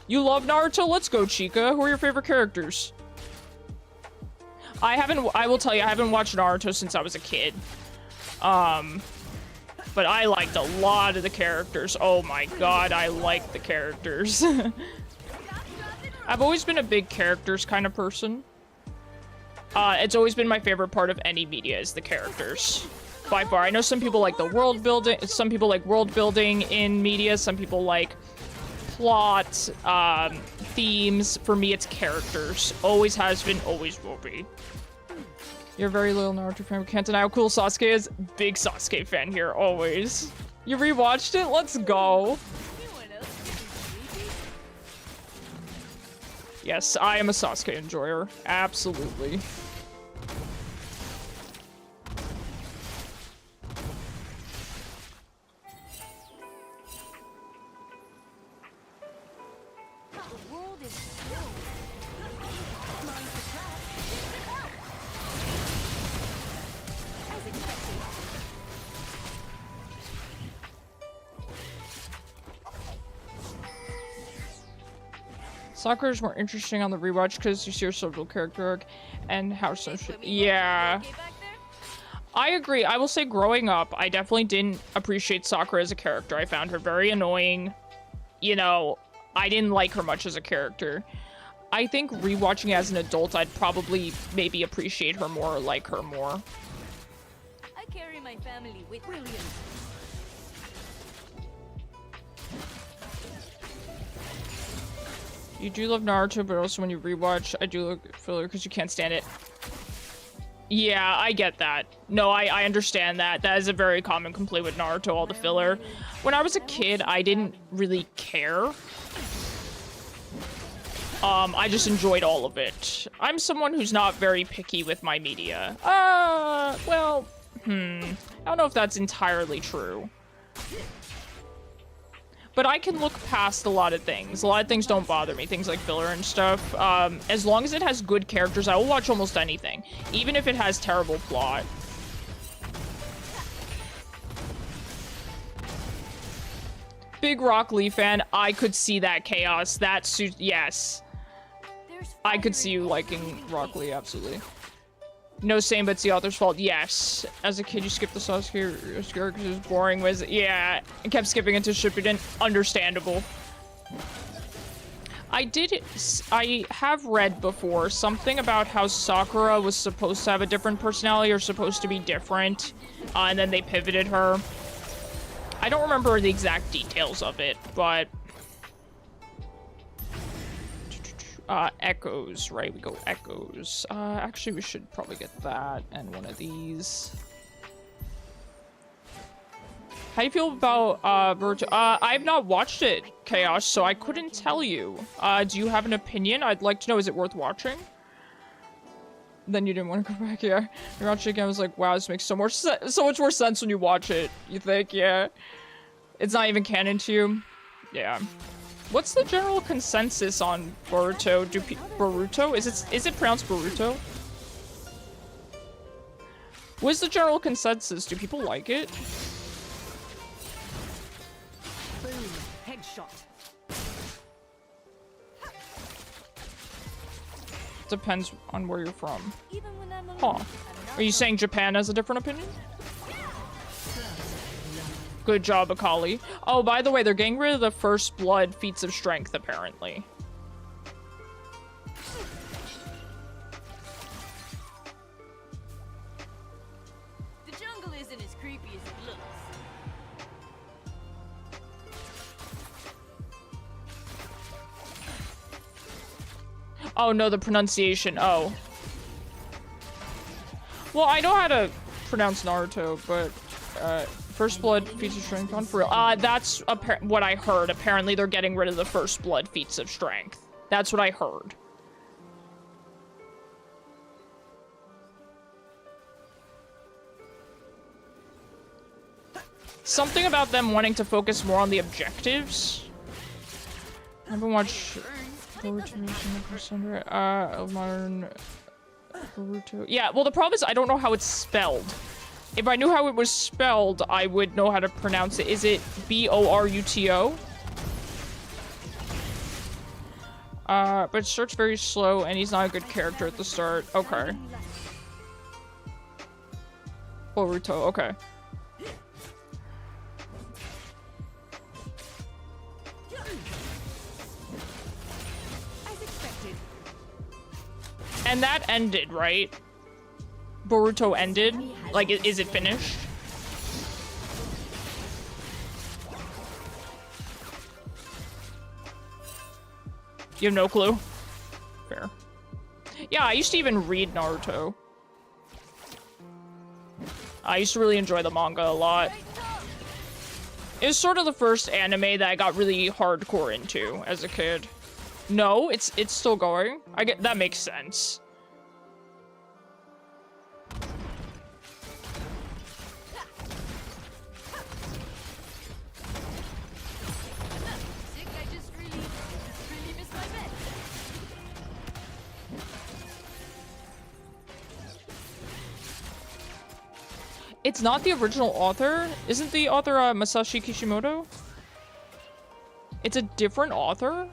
You love Naruto? Let's go, Chica. Who are your favorite characters? I will tell you, I haven't watched Naruto since I was a kid. But I liked a lot of the characters. Oh my god, I like the characters. I've always been a big characters kind of person. It's always been my favorite part of any media is the characters. By far. I know some people like the world building, some people like world building in media, some people like plot, themes. For me, it's characters. Always has been, always will be. You're a very loyal Naruto fan. Can't deny how cool Sasuke is. Big Sasuke fan here, always. You rewatched it? Let's go. Yes, I am a Sasuke enjoyer. Absolutely. Sakura is more interesting on the rewatch because you see her social character arc and how social. Yeah. I agree. I will say growing up, I definitely didn't appreciate Sakura as a character. I found her very annoying. You know, I didn't like her much as a character. I think rewatching as an adult, I'd probably maybe appreciate her more or like her more. I carry my family with brilliance. You do love Naruto, but also when you rewatch, I do look filler because you can't stand it. Yeah, I get that. No, I understand that. That is a very common complaint with Naruto, all the filler. When I was a kid, I didn't really care. I just enjoyed all of it. I'm someone who's not very picky with my media. Well, I don't know if that's entirely true. But I can look past a lot of things. A lot of things don't bother me, things like filler and stuff. As long as it has good characters, I will watch almost anything, even if it has terrible plot. Big Rock Lee fan, I could see that chaos. That suit, yes. I could see you liking Rock Lee, absolutely. No saying, but it's the author's fault. Yes. As a kid, you skipped the Sasuke because it was boring. Yeah, I kept skipping into Shippuden. Understandable. I have read before something about how Sakura was supposed to have a different personality or supposed to be different, and then they pivoted her. I don't remember the exact details of it, but... Echoes, right? We go Echoes. Actually, we should probably get that and one of these. How do you feel about, I've not watched it, Chaos, so I couldn't tell you. Do you have an opinion? I'd like to know, is it worth watching? Then you didn't want to go back, yeah. You watched it again, I was like, wow, this makes so much more sense when you watch it. You think, yeah. It's not even canon to you. Yeah. What's the general consensus on Boruto? Boruto? Is it pronounced Boruto? What's the general consensus? Do people like it? Boom. Headshot. Depends on where you're from. Even when I'm alone, Huh. I'm not Are you saying Japan has a different opinion? Good job, Akali. Oh, by the way, they're getting rid of the first blood feats of strength, apparently. The jungle isn't as creepy as it looks. Oh, no, the pronunciation. Oh. Well, I know how to pronounce Naruto, but, first blood feats of strength on for real. That's what I heard. Apparently, they're getting rid of the first blood feats of strength. That's what I heard. Something about them wanting to focus more on the objectives. I haven't watched Boruto of modern Boruto. Yeah, well, the problem is I don't know how it's spelled. If I knew how it was spelled, I would know how to pronounce it. Is it B-O-R-U-T-O? But it starts very slow, and he's not a good character at the start. Okay. Boruto, okay. As expected. And that ended, right? Boruto ended? Like, is it finished? You have no clue? Fair. Yeah, I used to even read Naruto. I used to really enjoy the manga a lot. It was sort of the first anime that I got really hardcore into as a kid. No, it's still going. That makes sense. Sick, I just really missed my bet. It's not the original author? Isn't the author Masashi Kishimoto? It's a different author?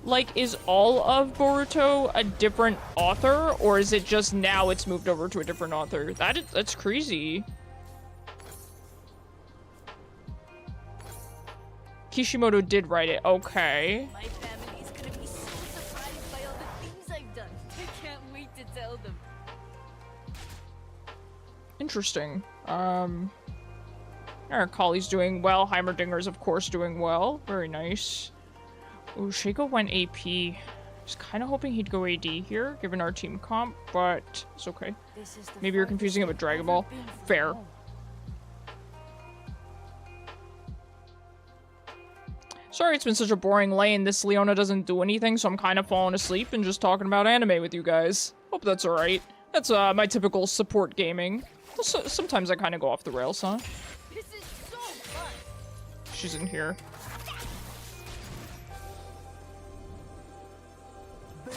Like, is all of Boruto a different author? Or is it just now it's moved over to a different author? That's crazy. Kishimoto did write it. Okay. My family is gonna be so surprised by all the things I've done. I can't wait to tell them. Interesting. Our Kali's doing well. Heimerdinger's, of course, doing well. Very nice. Ooh, Shaco went AP. Just kind of hoping he'd go AD here, given our team comp, but it's okay. Maybe you're confusing it with Dragon Ball. Fair. Sorry it's been such a boring lane. This Leona doesn't do anything, so I'm kind of falling asleep and just talking about anime with you guys. Hope that's alright. That's my typical support gaming. Also, sometimes I kind of go off the rails, huh? This is so fun. She's in here. Boom.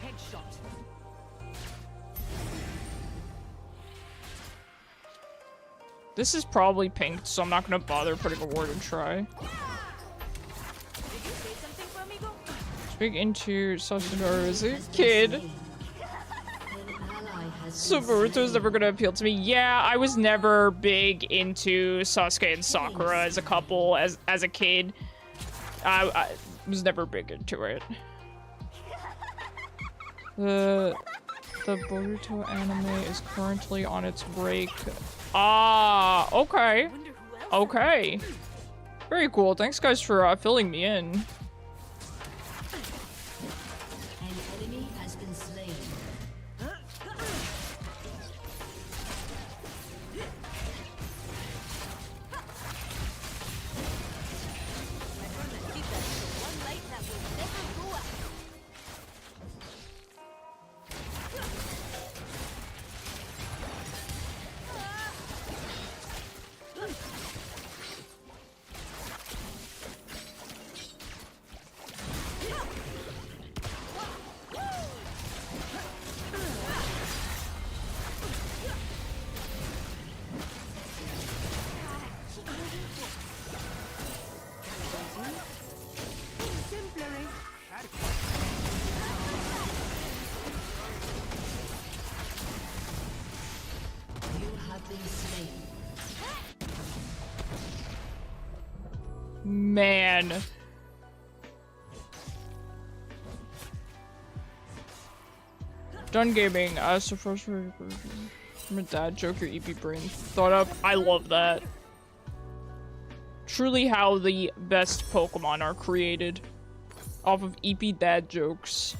Headshot. This is probably pinked, so I'm not gonna bother putting a ward and try. Did you say something, Flamingo? Speak into Sasuke as a kid. So Boruto's never gonna appeal to me. Yeah, I was never big into Sasuke and Sakura as a couple as a kid. I was never big into it. The Boruto anime is currently on its break. Ah, okay. Okay. Very cool. Thanks guys for filling me in. An enemy has been slain. have been slain. Man. Done gaming. So first from a dad joke your EP brain thought up. I love that. Truly how the best Pokemon are created. Off of EP dad jokes.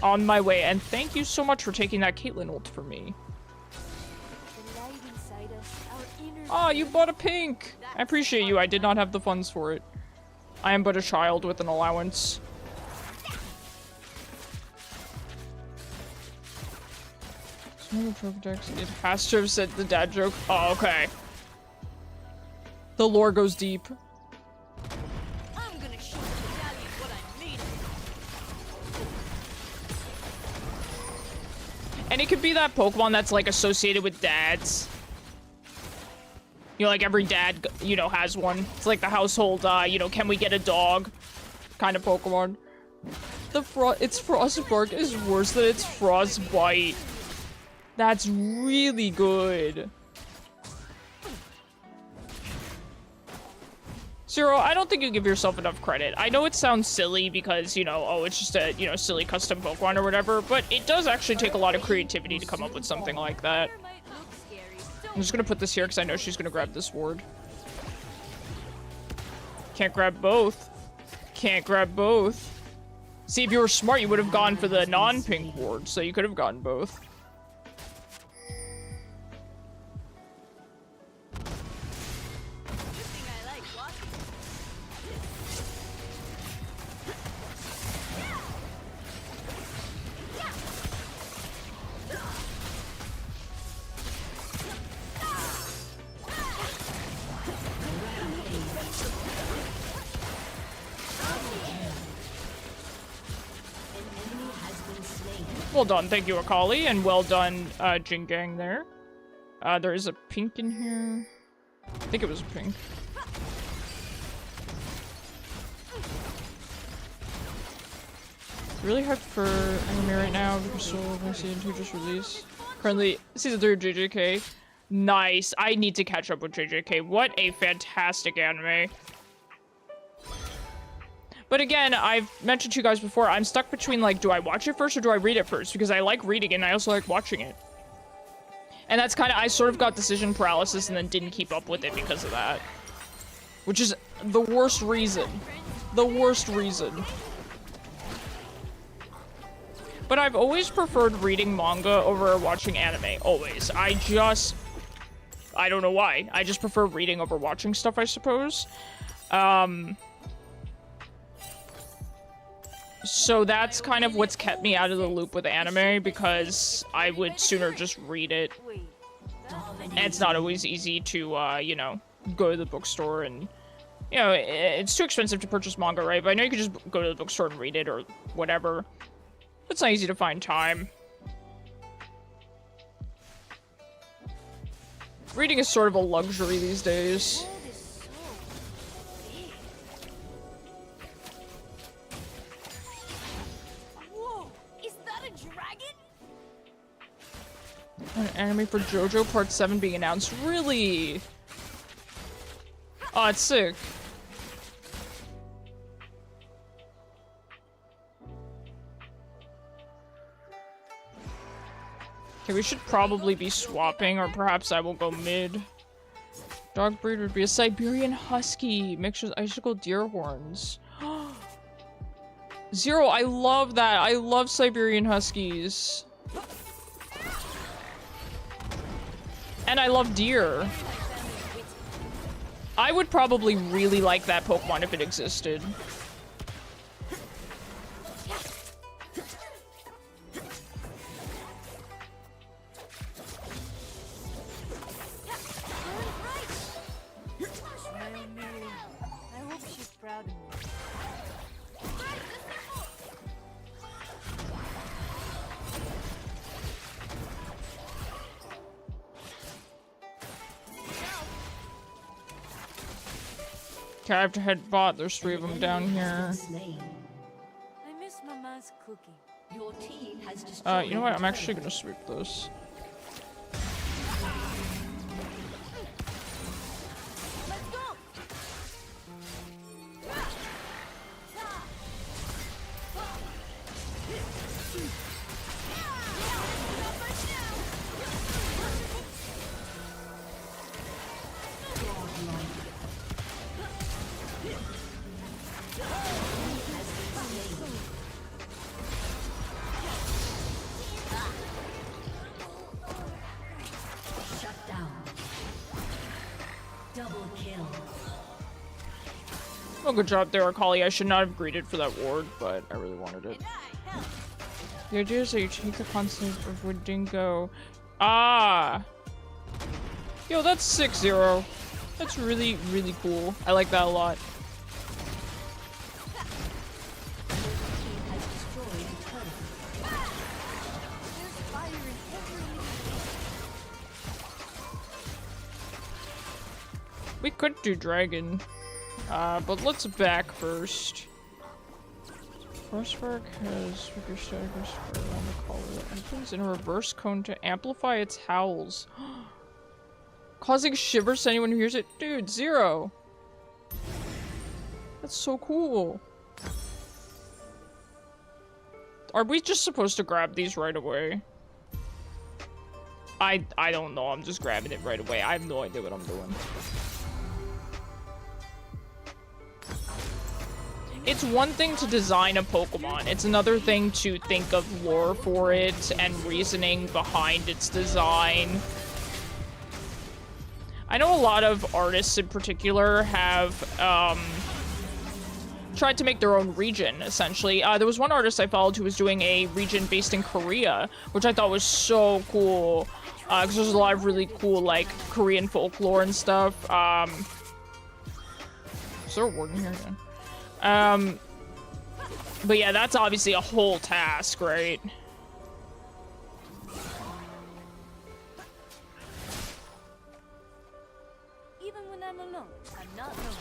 On my way, and thank you so much for taking that Caitlyn ult for me. Oh, you bought a pink! I appreciate you, I did not have the funds for it. I am but a child with an allowance. It has to have said the dad joke. Oh, okay. The lore goes deep. I'm gonna show the Italian what I'm made of. And it could be that Pokemon that's like associated with dads. You know, like every dad, you know, has one. It's like the household, you know, can we get a dog kind of Pokemon. Its Frostbark is worse than its Frostbite. That's really good. Zero, I don't think you give yourself enough credit. I know it sounds silly because, you know, oh, it's just a, you know, silly custom Pokemon or whatever, but it does actually take a lot of creativity to come up with something like that. I'm just gonna put this here because I know she's gonna grab this ward. Can't grab both. Can't grab both. See, if you were smart, you would have gone for the non-pink ward, so you could have gotten both. Well done, thank you, Akali, and well done, Jingang there. There is a pink in here. I think it was a pink. It's really hard for anime right now because season 2 just released. Currently, season 3 of JJK. Nice. I need to catch up with JJK. What a fantastic anime. But again, I've mentioned to you guys before, I'm stuck between, like, do I watch it first or do I read it first? Because I like reading it and I also like watching it. And that's kind of, I sort of got decision paralysis and then didn't keep up with it because of that. Which is the worst reason. The worst reason. But I've always preferred reading manga over watching anime. Always. I don't know why. I just prefer reading over watching stuff, I suppose. So that's kind of what's kept me out of the loop with anime, because I would sooner just read it. And it's not always easy to, you know, go to the bookstore and, you know, it's too expensive to purchase manga, right? But I know you could just go to the bookstore and read it or whatever. It's not easy to find time. Reading is sort of a luxury these days. An anime for JoJo Part 7 being announced. Really? Oh, it's sick. Okay, we should probably be swapping, or perhaps I will go mid. Dog breed would be a Siberian Husky mixed with icicle deer horns. Zero, I love that. I love Siberian Huskies. And I love deer. I would probably really like that Pokemon if it existed. I hope she's proud of me. Okay, I have to head bot. There's 3 of them down here. I miss Mama's cooking. Your team has destroyed. You know what? I'm actually gonna sweep this. Let's go. Shut down. Double kill. Oh, good job there, Akali. I should not have greeted for that ward, but I really wanted it. The idea is that you take the constant of Woodingo. Ah! Yo, that's 6-0. That's really, really cool. I like that a lot. We could do dragon, but let's back first. Frostbark has figure staggers for around the collar. Opens in a reverse cone to amplify its howls. Causing shivers to anyone who hears it. Dude, 0. That's so cool. Are we just supposed to grab these right away? I don't know. I'm just grabbing it right away. I have no idea what I'm doing. It's one thing to design a Pokemon. It's another thing to think of lore for it and reasoning behind its design. I know a lot of artists in particular have tried to make their own region, essentially. There was one artist I followed who was doing a region based in Korea, which I thought was so cool. Because there's a lot of really cool, like, Korean folklore and stuff. Is there a warden here again? But yeah, that's obviously a whole task, right? Even when I'm alone, I'm not lonely.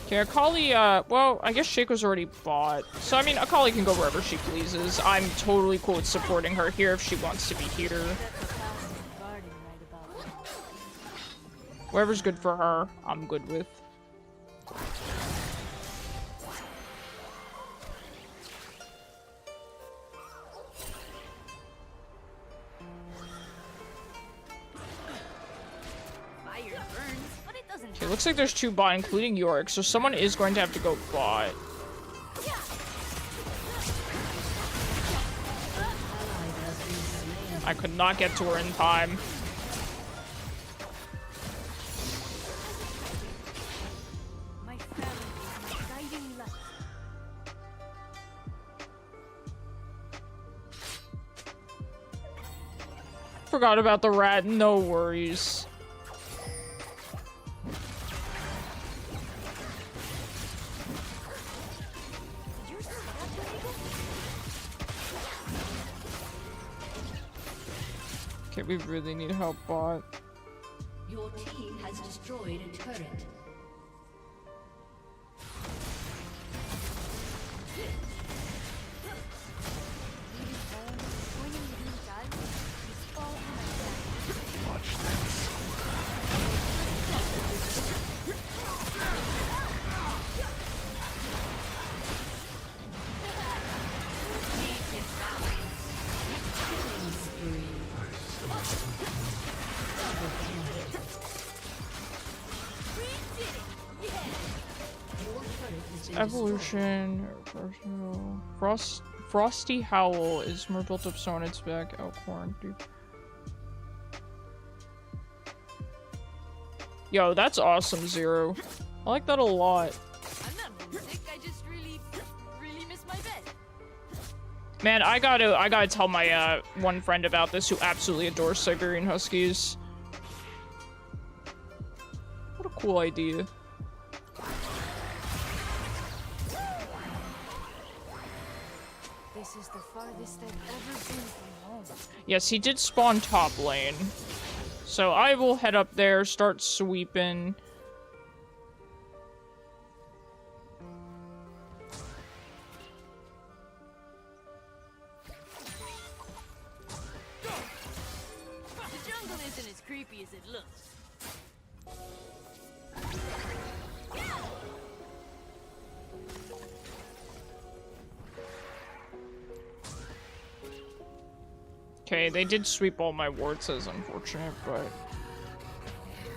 Okay, Akali, well, I guess Shaco's already bought. So, I mean, Akali can go wherever she pleases. I'm totally cool with supporting her here if she wants to be here. Whatever's good for her, I'm good with. Okay, looks like there's 2 bot, including Yorick, so someone is going to have to go bot. I could not get to her in time. Forgot about the rat, no worries. Okay, we really need help, bot. Your team has destroyed a turret. Evolution, Frosty Howl is more built up so on its back. Elkhorn, dude. Yo, that's awesome, Zero. I like that a lot. I'm not homesick, I just really miss my bed. Man, I gotta tell my one friend about this who absolutely adores Siberian Huskies. What a cool idea. This is the farthest I've ever been from home. Yes, he did spawn top lane. So I will head up there, start sweeping. as it looks. Okay, they did sweep all my wards, as unfortunate, but...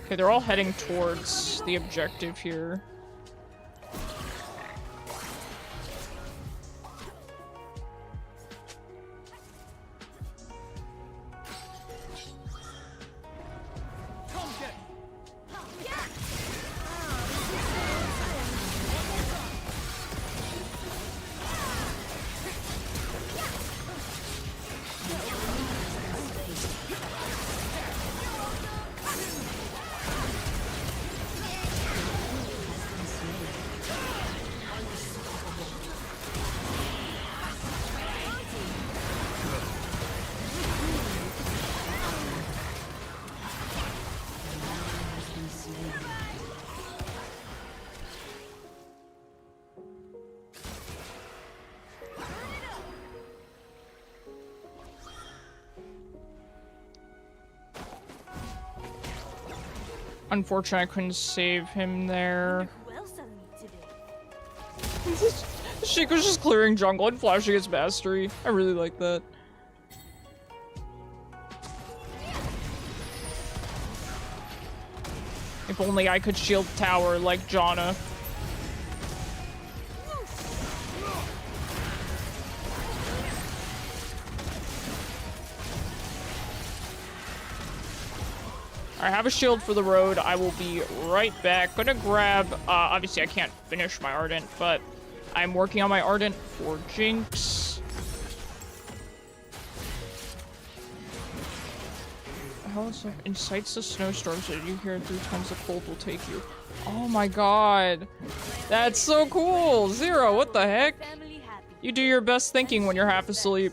Okay, they're all heading towards the objective here. Unfortunately, I couldn't save him there. Who else I'll meet today? Shiko's just clearing jungle and flashing his mastery. I really like that. If only I could shield tower like Janna. I have a shield for the road. I will be right back. Gonna grab, obviously I can't finish my Ardent, but I'm working on my Ardent for Jinx. How is that? Incites the snowstorms. Did you hear 3 times the cold will take you? Oh my god. That's so cool. Zero, what the heck? Family happy. You do your best thinking when you're half asleep.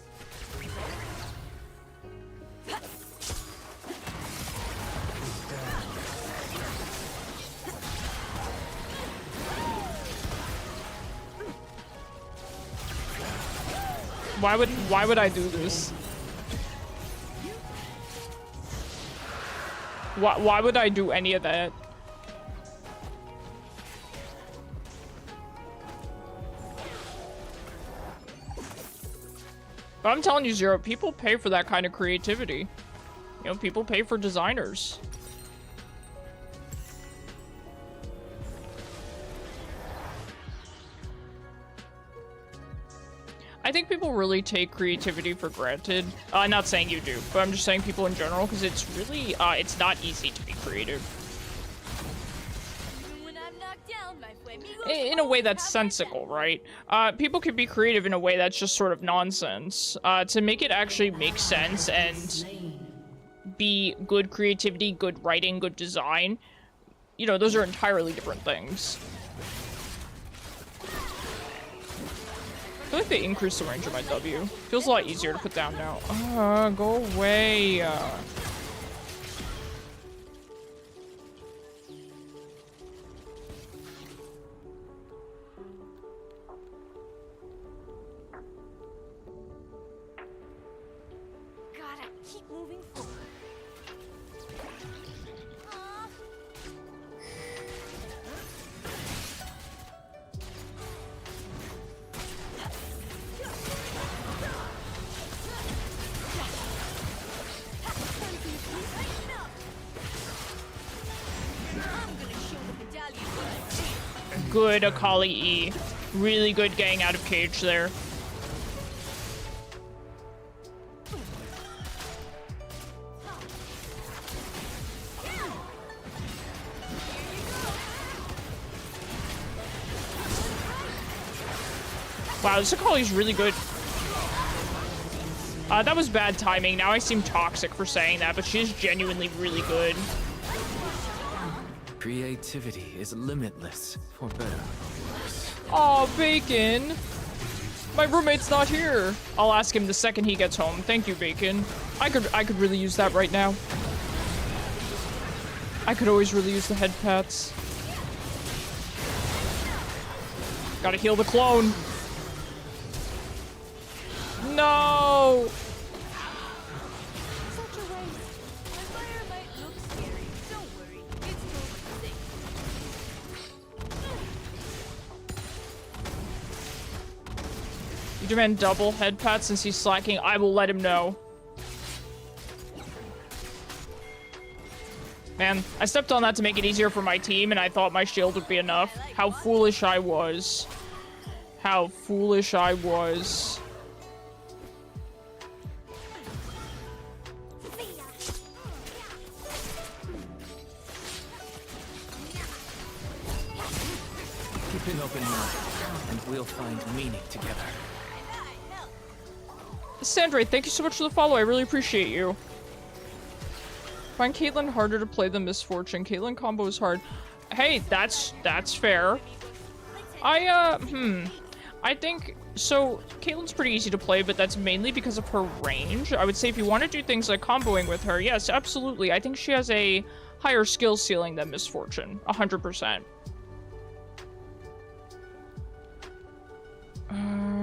Why would I do this? Why would I do any of that? But I'm telling you, Zero, people pay for that kind of creativity. You know, people pay for designers. I think people really take creativity for granted. Not saying you do, but I'm just saying people in general, because it's really, it's not easy to be creative. Even when I'm knocked down, my Fuemigos In a way that's always have my sensical, right? People can be creative in a way that's just sort of nonsense. To make it actually make sense and be good creativity, good writing, good design, you know, those are entirely different things. I feel like they increased the range of my W. Feels a lot easier to put down now. Go away. Gotta keep moving forward. Aw. I'm gonna show the medallion what I did. Good Akali E. Really good getting out of cage there. Wow, this Akali's really good. That was bad timing. Now I seem toxic for saying that, but she's genuinely really good. Creativity is limitless, for better or worse. Aw, Bacon! My roommate's not here. I'll ask him the second he gets home. Thank you, Bacon. I could really use that right now. I could always really use the head pats. Gotta heal the clone. No! Such a waste. My fire might look scary, You demand double head pat since he's slacking. I will let him know. Man, I stepped on that to make it easier for my team, and I thought my shield would be enough. How foolish I was. How foolish I was. Keep an open mind, and we'll find meaning together. Sandra, thank you so much for the follow. I really appreciate you. Find Caitlyn harder to play than Misfortune. Caitlyn combo is hard. Hey, that's fair. I think, so Caitlyn's pretty easy to play, but that's mainly because of her range. I would say if you want to do things like comboing with her, yes, absolutely. I think she has a higher skill ceiling than Misfortune, 100%.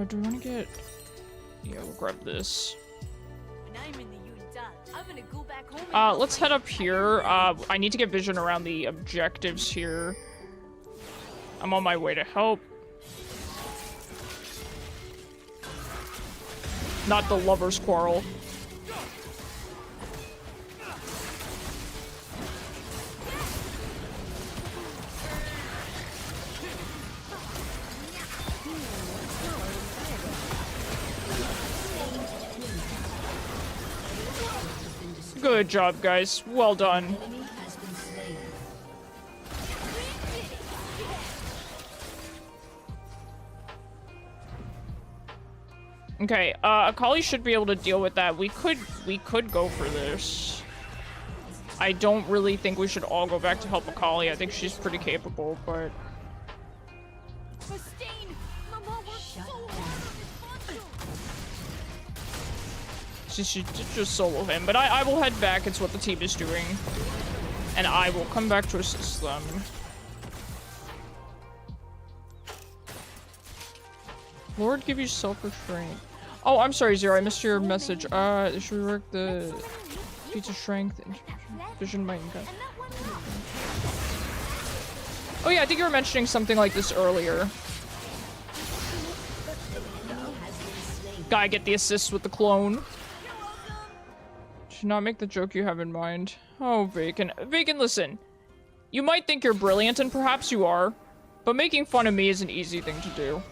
Do I want to get... Yeah, we'll grab this. Let's head up here. I need to get vision around the objectives here. I'm on my way to help. Not the lover's quarrel. Good job, guys. Well done. Okay, Akali should be able to deal with that. We could go for this. I don't really think we should all go back to help Akali. I think she's pretty capable, but... She should just solo him, but I will head back. It's what the team is doing. And I will come back to assist them. Lord give you self-restraint. Oh, I'm sorry, Zero. I missed your message. Should we work the pizza strength and vision might and gut? Oh yeah, I think you were mentioning something like this earlier. Gotta get the assist with the clone. Should not make the joke you have in mind. Oh, Bacon. Bacon, listen. You might think you're brilliant, and perhaps you are, but making fun of me is an easy thing to do.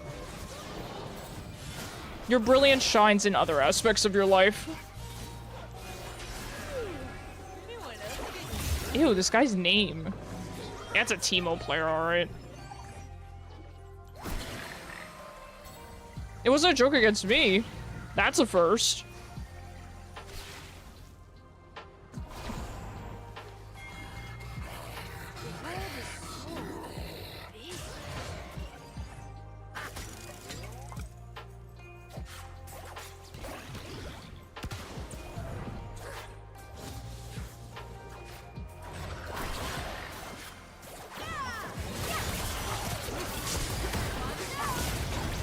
Your brilliance shines in other aspects of your life. Ew, this guy's name. That's a Teemo player, alright. It wasn't a joke against me. That's a first.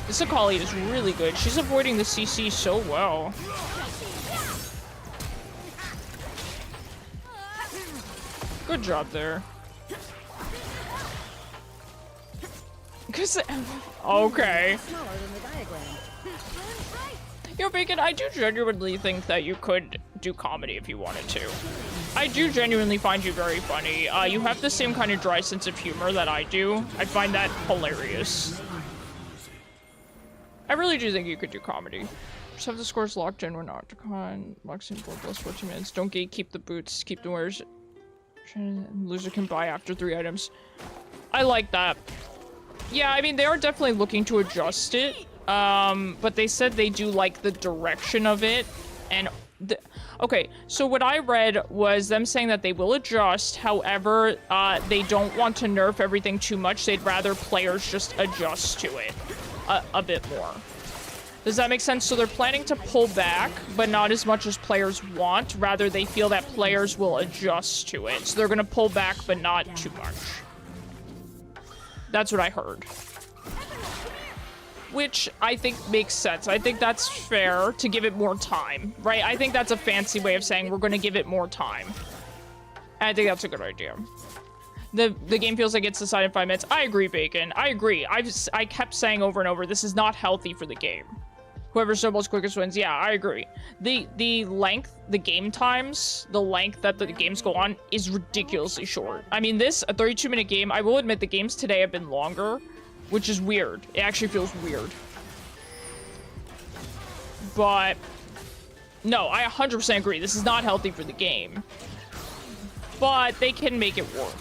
This Akali is really good. She's avoiding the CC so well. Good job there. Okay. Yo, Bacon, I do genuinely think that you could do comedy if you wanted to. I do genuinely find you very funny. You have the same kind of dry sense of humor that I do. I find that hilarious. I really do think you could do comedy. Just have the scores locked in when Octocon locks in 4 plus 14 minutes. Don't gatekeep the boots. Keep the wearers. Loser can buy after 3 items. I like that. Yeah, I mean, they are definitely looking to adjust it. But they said they do like the direction of it. And okay, so what I read was them saying that they will adjust. However, they don't want to nerf everything too much. They'd rather players just adjust to it a bit more. Does that make sense? So they're planning to pull back, but not as much as players want. Rather, they feel that players will adjust to it. So they're going to pull back, but not too much. That's what I heard. Which I think makes sense. I think that's fair to give it more time, right? I think that's a fancy way of saying we're going to give it more time. And I think that's a good idea. The game feels like it's decided in 5 minutes. I agree, Bacon. I agree. I kept saying over and over, this is not healthy for the game. Whoever snowballs quickest wins. Yeah, I agree. The length, the game times, the length that the games go on is ridiculously short. I mean, a 32-minute game, I will admit the games today have been longer, which is weird. It actually feels weird. But, no, I 100% agree. This is not healthy for the game. But they can make it work.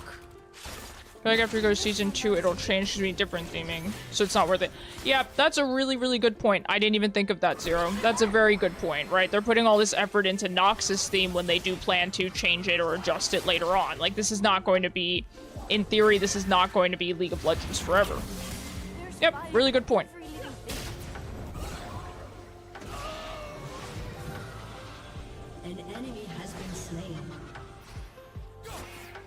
I feel like after we go to season 2, it'll change to be different theming, so it's not worth it. Yeah, that's a really, really good point. I didn't even think of that, Zero. That's a very good point, right? They're putting all this effort into Nox's theme when they do plan to change it or adjust it later on. Like, this is not going to be, in theory, this is not going to be League of Legends forever. Yep, really good point. An enemy has been slain.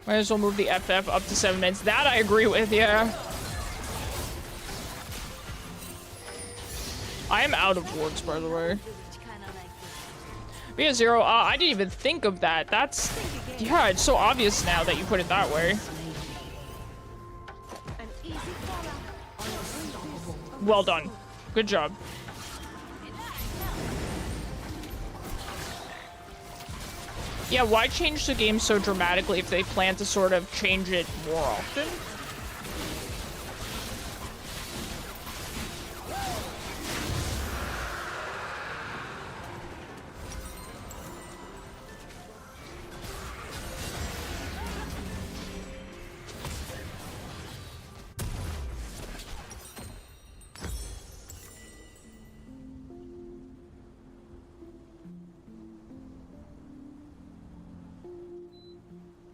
Might as well move the FF up to 7 minutes. That I agree with, yeah. I am out of wards, by the way. But yeah, Zero, I didn't even think of that. That's... Yeah, it's so obvious now that you put it that way. Well done. Good job. Yeah, why change the game so dramatically if they plan to sort of change it more often?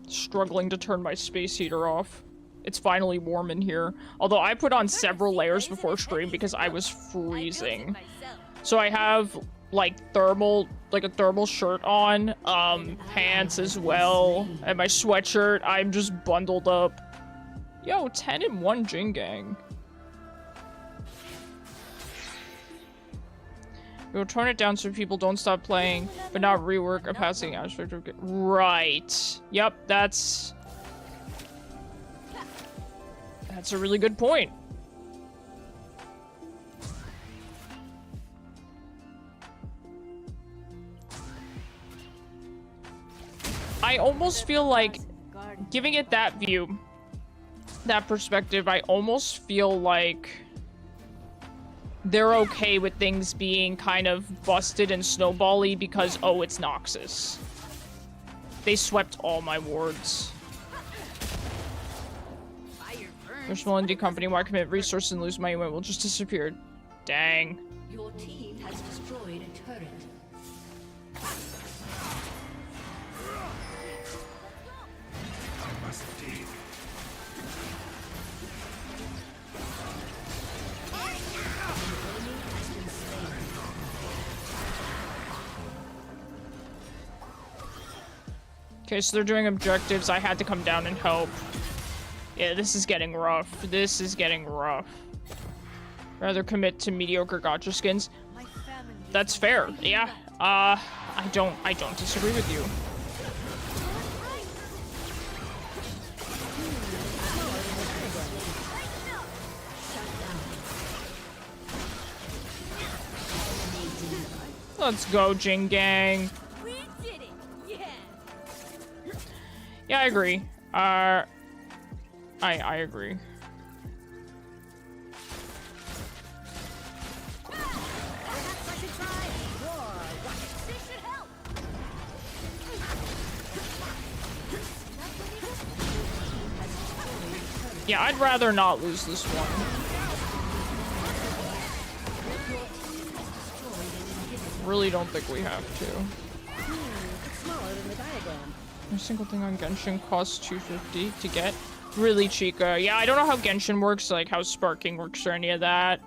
Struggling to turn my space heater off. It's finally warm in here. Although I put on several layers before stream because I was freezing. So I have like a thermal shirt on, pants as well, and my sweatshirt. I'm just bundled up. Yo, 10 and 1 Jin Gang. We'll turn it down so people don't stop playing, but not rework a passing aspect of it. Right. Yep, that's a really good point. I almost feel like giving it that view, that perspective, I almost feel like they're okay with things being kind of busted and snowbally because, oh, it's Noxus. They swept all my wards. They're a small indie company. Why commit resources and lose money when it will just disappear? Dang. Your team has destroyed a turret. Okay, so they're doing objectives. I had to come down and help. Yeah, this is getting rough. This is getting rough. Rather commit to mediocre gacha skins. That's fair. Yeah. I don't disagree with you. Let's go, Jin Gang. Yeah, I agree. I agree. Yeah, I'd rather not lose this one. Really don't think we have to. It's smaller than the diagram. Every single thing on Genshin costs $250 to get. Really, Chica. Yeah, I don't know how Genshin works, like how sparking works or any of that.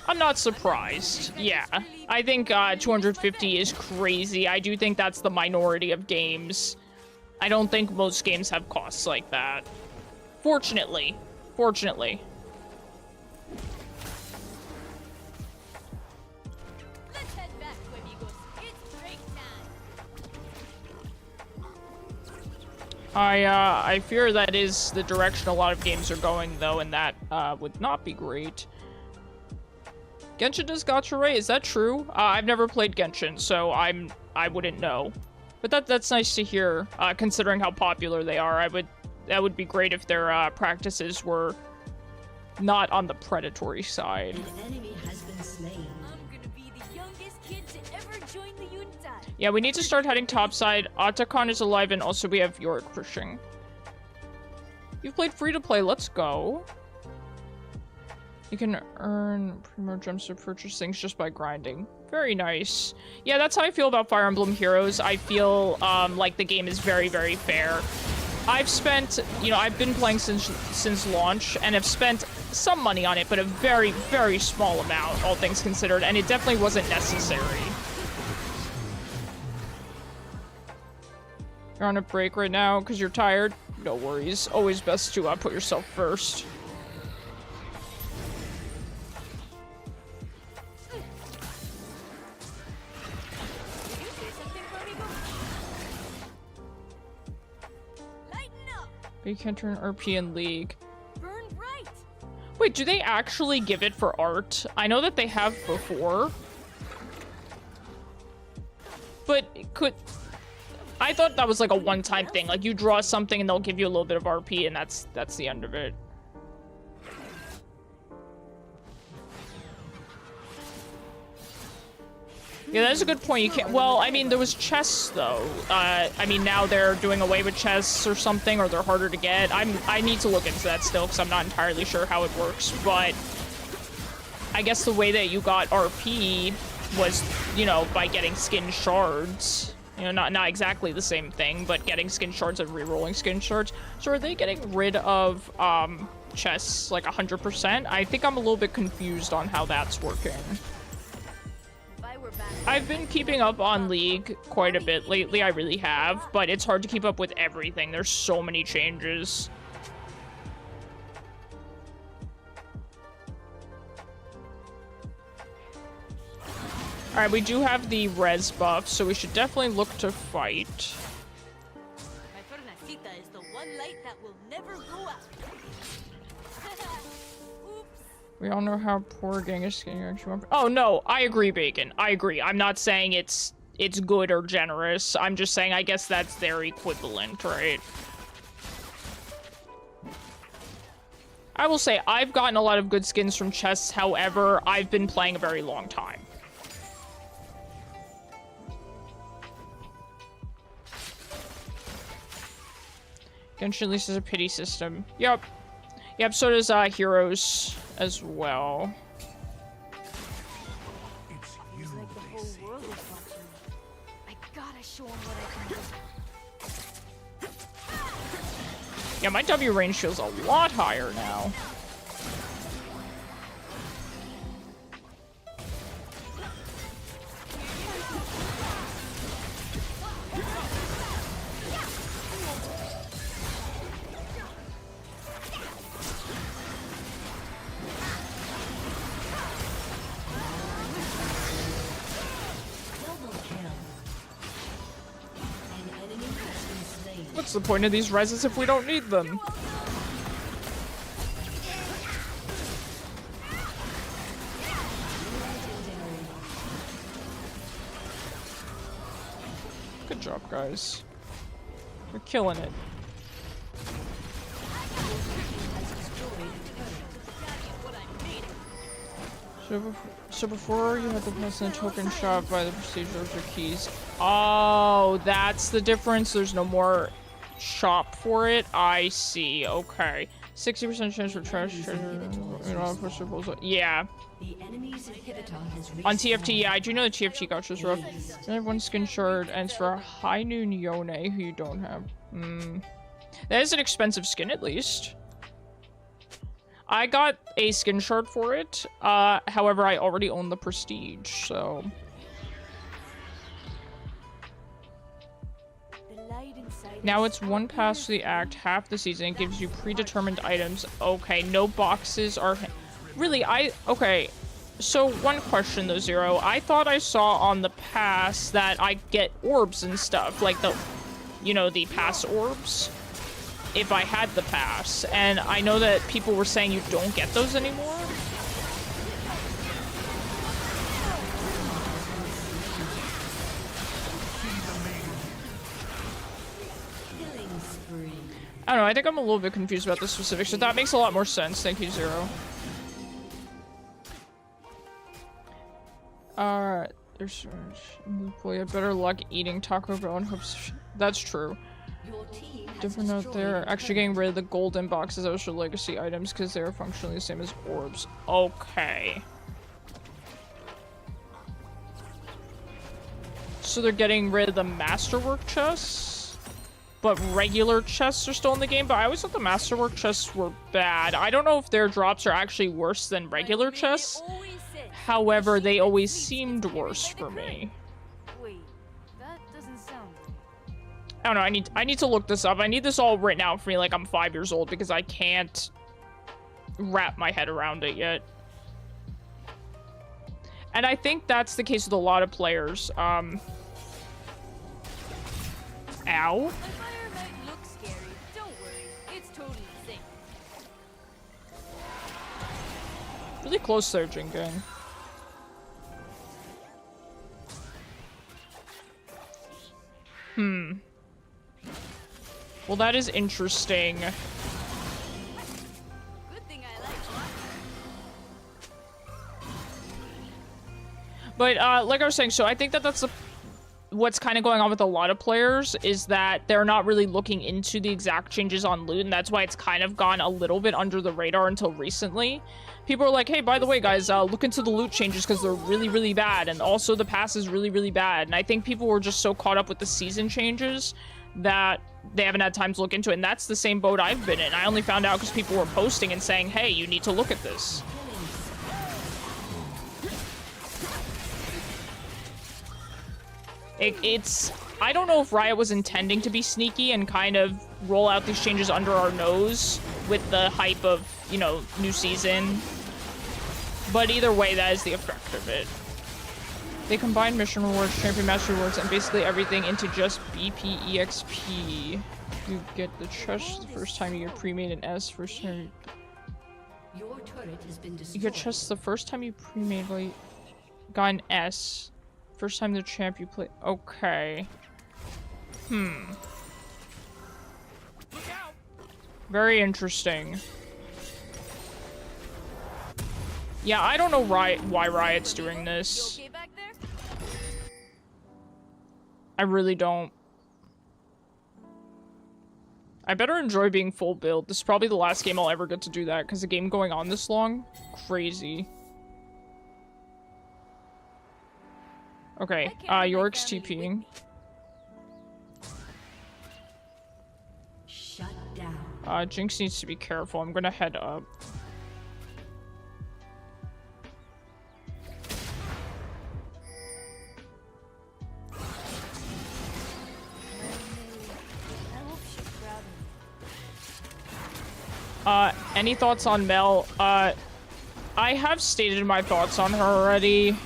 I'm not surprised. Yeah, I think 250 is crazy. I do think that's the minority of games. I don't think most games have costs like that. Fortunately. Fortunately. Let's head back, amigos. It's break time. I fear that is the direction a lot of games are going, though, and that would not be great. Genshin does gacha Ray. Is that true? I've never played Genshin, so I wouldn't know. But that's nice to hear, considering how popular they are. That would be great if their practices were not on the predatory side. An enemy has been slain. I'm gonna be the youngest kid to ever join the Yuntai. Yeah, we need to start heading topside. Otacon is alive, and also we have Yorick pushing. You've played free-to-play. Let's go. You can earn Primo Gems to purchase things just by grinding. Very nice. Yeah, that's how I feel about Fire Emblem Heroes. I feel like the game is very, very fair. I've spent, you know, I've been playing since launch, and have spent some money on it, but a very, very small amount, all things considered, and it definitely wasn't necessary. You're on a break right now because you're tired? No worries. Always best to put yourself first. But you can't turn RP in League. Burn bright. Wait, do they actually give it for art? I know that they have before. But I thought that was like a one-time thing. Like you draw something and they'll give you a little bit of RP and that's the end of it. Yeah, that's a good point. You can't. Well, I mean, there was chests though. I mean, now they're doing away with chests or something, or they're harder to get. I need to look into that still because I'm not entirely sure how it works. But I guess the way that you got RP was, you know, by getting skin shards. You know, not exactly the same thing, but getting skin shards and re-rolling skin shards. So are they getting rid of chests like 100%? I think I'm a little bit confused on how that's working. I've been keeping up on League quite a bit lately, I really have, but it's hard to keep up with everything. There's so many changes. Alright, we do have the res buff, so we should definitely look to fight. My Fernacita is the one light that will never go out. We all know how poor Genghis King actually went. Oh no, I agree, Bacon. I agree. I'm not saying it's good or generous. I'm just saying I guess that's their equivalent, right? I will say I've gotten a lot of good skins from chests. However, I've been playing a very long time. Genshin at least has a pity system. Yep. Yep, so does Heroes as well. It's like the whole world is watching me. I gotta show 'em what I can do. Yeah, my W range feels a lot higher now. What's the point of these reses if we don't need them? Good job, guys. We're killing it. So before you had to place in a token shop by the procedures or keys. Oh, that's the difference. There's no more shop for it. I see. Okay. 60% chance for trash treasure. Yeah. The enemy's inhibitor has On TFT, yeah, I do know the TFT gacha's rough. I have one skin shard, and it's for a high noon Yone who you don't have. That is an expensive skin, at least. I got a skin shard for it. However, I already own the prestige, so. Now it's one pass to the act, half the season. It gives you predetermined items. Okay, no boxes are... Really, okay. So, one question though, Zero. I thought I saw on the pass that I get orbs and stuff. Like the, you know, the pass orbs. If I had the pass. And I know that people were saying you don't get those anymore. I don't know, I think I'm a little bit confused about the specifics, so that makes a lot more sense. Thank you, Zero. There's boy, better luck eating Taco Bell and hopes. That's true. Your team has Different note destroyed there. a Actually getting rid of the golden boxes, those are legacy items because they're functionally the same as orbs. Okay. So they're getting rid of the masterwork chests, but regular chests are still in the game. But I always thought the masterwork chests were bad. I don't know if their drops are actually worse than regular chests. However, they always seemed worse for me. Wait, that doesn't sound good. I don't know, I need to look this up. I need this all written out for me like I'm 5 years old because I can't wrap my head around it yet. And I think that's the case with a lot of players. Ow. My fire might look scary. Don't worry, it's totally safe. Really close there, Jin Gang. Well, that is interesting. Good thing I like it. But, like I was saying, so I think that that's what's kind of going on with a lot of players is that they're not really looking into the exact changes on loot, and that's why it's kind of gone a little bit under the radar until recently. People are like, hey, by the way, guys, look into the loot changes because they're really, really bad, and also the pass is really, really bad. And I think people were just so caught up with the season changes that they haven't had time to look into it, and that's the same boat I've been in. I only found out because people were posting and saying, hey, you need to look at this. I don't know if Riot was intending to be sneaky and kind of roll out these changes under our nose with the hype of, you know, new season. But either way, that is the effect of it. They combine mission rewards, champion match rewards, and basically everything into just BPEXP. You get the chest the first time you get pre-made an S, first time Your turret has been destroyed. you get chest the first time you pre-made like got an S. First time the champ you play. Okay. Very interesting. Yeah, I don't know why Riot's doing this. You okay back there? I really don't. I better enjoy being full build. This is probably the last game I'll ever get to do that because the game going on this long, crazy. Okay, York's TPing. Shut down. Jinx needs to be careful. I'm gonna head up. Any thoughts on Mel? I have stated my thoughts on her already.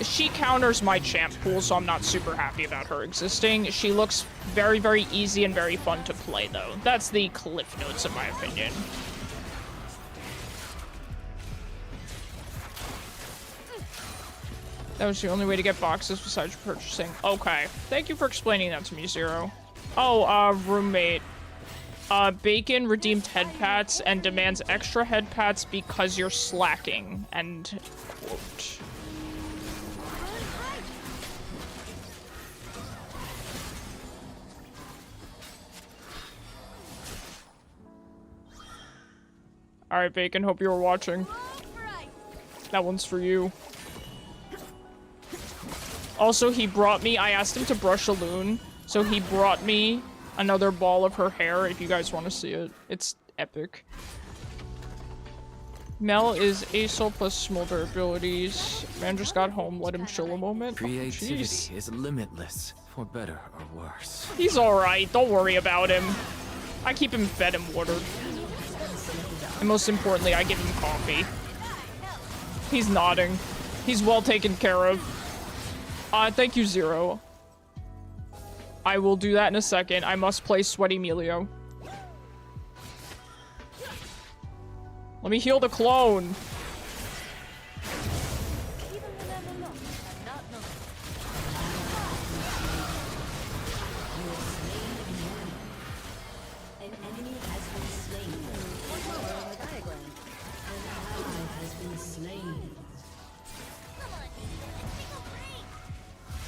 She counters my champ pool, so I'm not super happy about her existing. She looks very, very easy and very fun to play, though. That's the cliff notes, in my opinion. That was the only way to get boxes besides purchasing. Okay. Thank you for explaining that to me, Zero. Oh, roommate. Bacon redeemed head pats and demands extra head pats because you're slacking. End quote. Alright, Bacon, hope you were watching. That one's for you. Also, he brought me, I asked him to brush a loon, so he brought me another ball of her hair, if you guys want to see it. It's epic. Mel is ASOL plus smolder abilities. Man just got home, let him chill a moment. Creativity Jeez. is limitless, for better or worse. He's alright, don't worry about him. I keep him fed and watered. And most importantly, I give him coffee. He's nodding. He's well taken care of. Thank you, Zero. I will do that in a second. I must play Sweaty Milio. Let me heal the clone.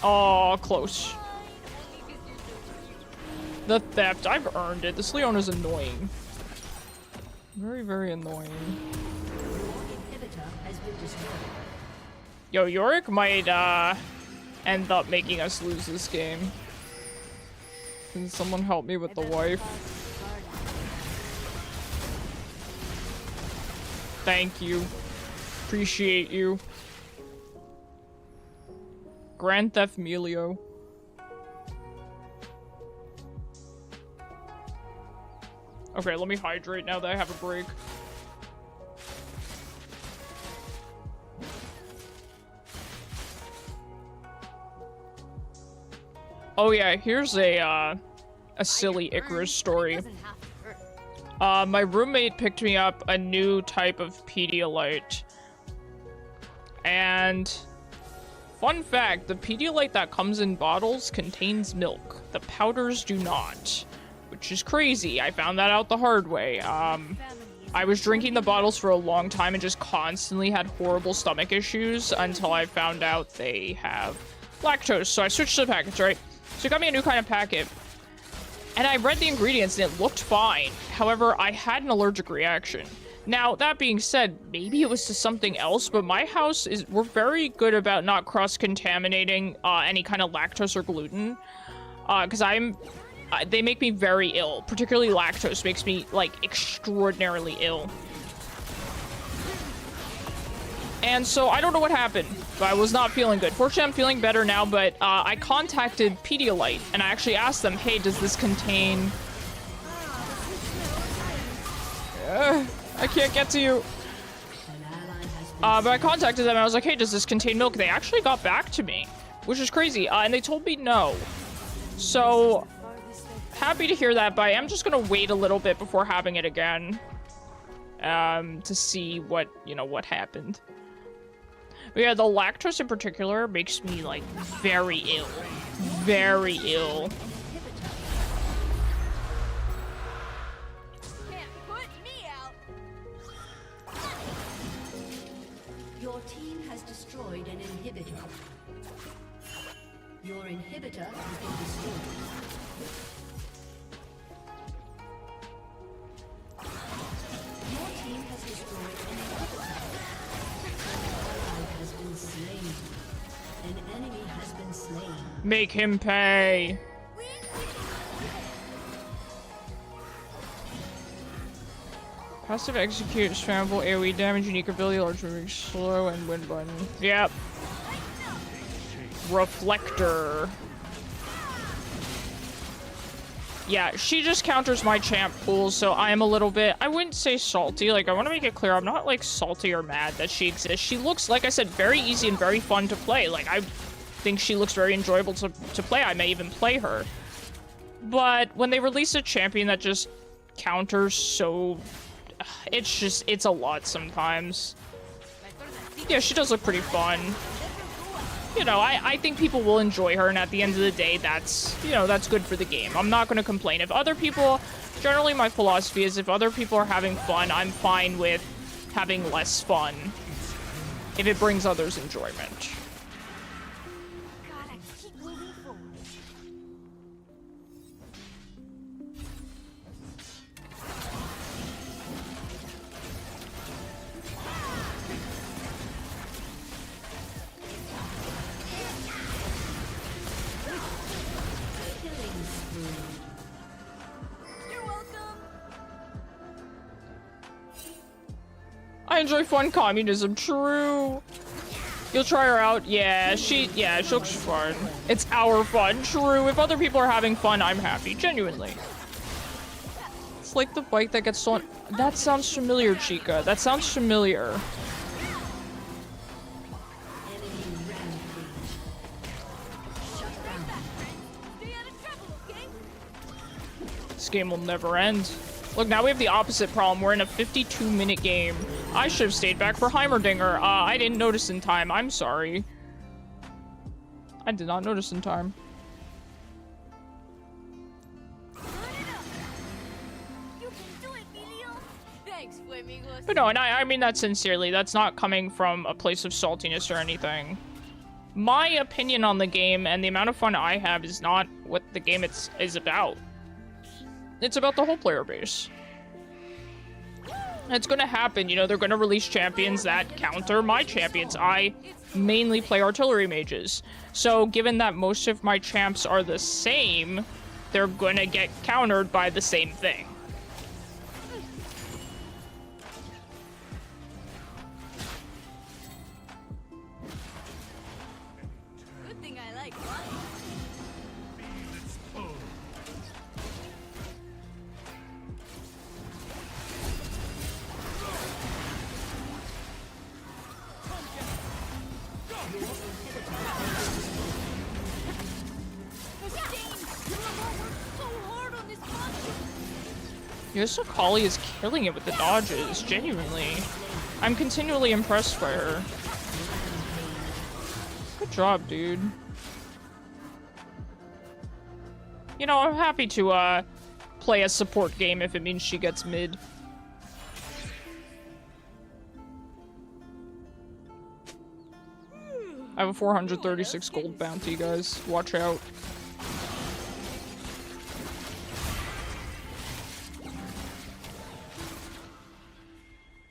Oh, close. The theft. I've earned it. This Leona's annoying. Very, very annoying. Yo, Yorick might, end up making us lose this game. Can someone help me with the wife? Thank you. Appreciate you. Grand Theft Milio. Okay, let me hydrate now that I have a break. Oh yeah, here's a silly Icarus story. My roommate picked me up a new type of Pedialyte. And fun fact, the Pedialyte that comes in bottles contains milk. The powders do not. Which is crazy. I found that out the hard way. I was drinking the bottles for a long time and just constantly had horrible stomach issues until I found out they have lactose. So I switched to the packets, right? So he got me a new kind of packet. And I read the ingredients and it looked fine. However, I had an allergic reaction. Now, that being said, maybe it was to something else, but my house we're very good about not cross-contaminating any kind of lactose or gluten. Because they make me very ill. Particularly lactose makes me, like, extraordinarily ill. And so, I don't know what happened, but I was not feeling good. Fortunately, I'm feeling better now, but I contacted Pedialyte, and I actually asked them, hey, does this contain... I can't get to you. But I contacted them, and I was like, hey, does this contain milk? They actually got back to me, which is crazy, and they told me no. So, happy to hear that, but I am just gonna wait a little bit before having it again. To see what, what happened. But yeah, the lactose in particular makes me, like, very ill. Very ill. Can't put me out. Your team has destroyed an inhibitor. Your inhibitor has been destroyed. Your team has destroyed an inhibitor. An ally has been slain. An enemy has been slain. Make him pay. Passive execute, scramble, AoE damage, unique ability, large moving, slow, and win button. Yep. Reflector. Yeah, she just counters my champ pool, so I am a little bit, I wouldn't say salty. Like, I want to make it clear, I'm not, like, salty or mad that she exists. She looks, like I said, very easy and very fun to play. Like, I think she looks very enjoyable to play. I may even play her. But when they release a champion that just counters so... it's a lot sometimes. Yeah, she does look pretty fun. I think people will enjoy her, and at the end of the day, that's, that's good for the game. I'm not going to complain. If other people, generally my philosophy is if other people are having fun, I'm fine with having less fun if it brings others enjoyment. Gotta keep moving forward. You're welcome. I enjoy fun communism. True. You'll try her out. Yeah, she looks fun. It's our fun. True. If other people are having fun, I'm happy. Genuinely. It's like the bike that gets stolen. That sounds familiar, Chica. That sounds familiar. Stay out of trouble, okay? This game will never end. Look, now we have the opposite problem. We're in a 52-minute game. I should have stayed back for Heimerdinger. I didn't notice in time. I'm sorry. I did not notice in time. You can do it, Milio. Thanks, Fuemigos. But no, and I mean that sincerely. That's not coming from a place of saltiness or anything. my opinion on the game and the amount of fun I have is not what the game is about. It's about the whole player base. It's gonna happen, you know, they're gonna release champions that counter my champions. I mainly play artillery mages. So given that most of my champs are the same, they're gonna get countered by the same thing. Good thing I like Yes, Akali is killing it with the dodges, genuinely. I'm continually impressed by her. Good job, dude. You know, I'm happy to, play a support game if it means she gets mid. I have a 436 gold bounty, guys. Watch out.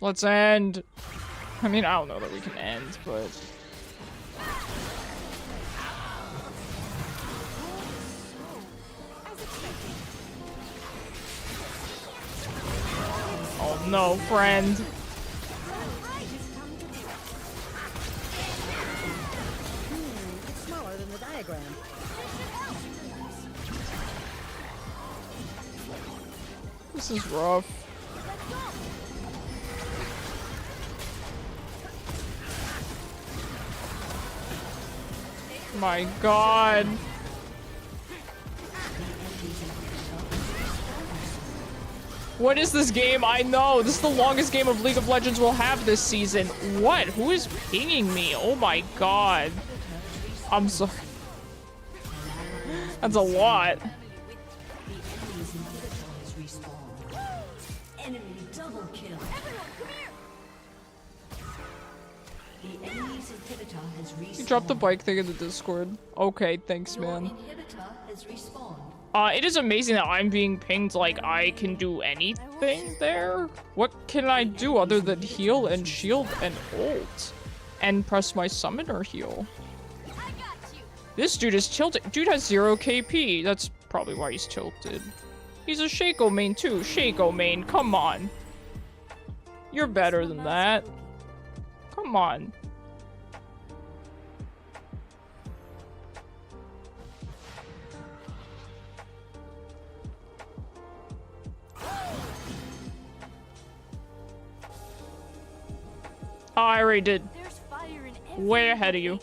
Let's end. I mean, I don't know that we can end, but... Oh no, friend. It's smaller than the diagram. This is rough. My god. What is this game? I know. This is the longest game of League of Legends we'll have this season. What? Who is pinging me? Oh my god. I'm sorry. That's a lot. Enemy double kill. The enemy's inhibitor has respawned. You dropped the bike thing in the Discord. Okay, thanks, man. Your inhibitor has respawned. It is amazing that I'm being pinged like I can do anything there. What can I do other than heal and shield and ult? And press my summon or heal? This dude is tilted. Dude has 0 KP. That's probably why he's tilted. He's a Shaco main too. Shaco main, come on. You're better than that. Come on. Oh, I already did. Way ahead of you.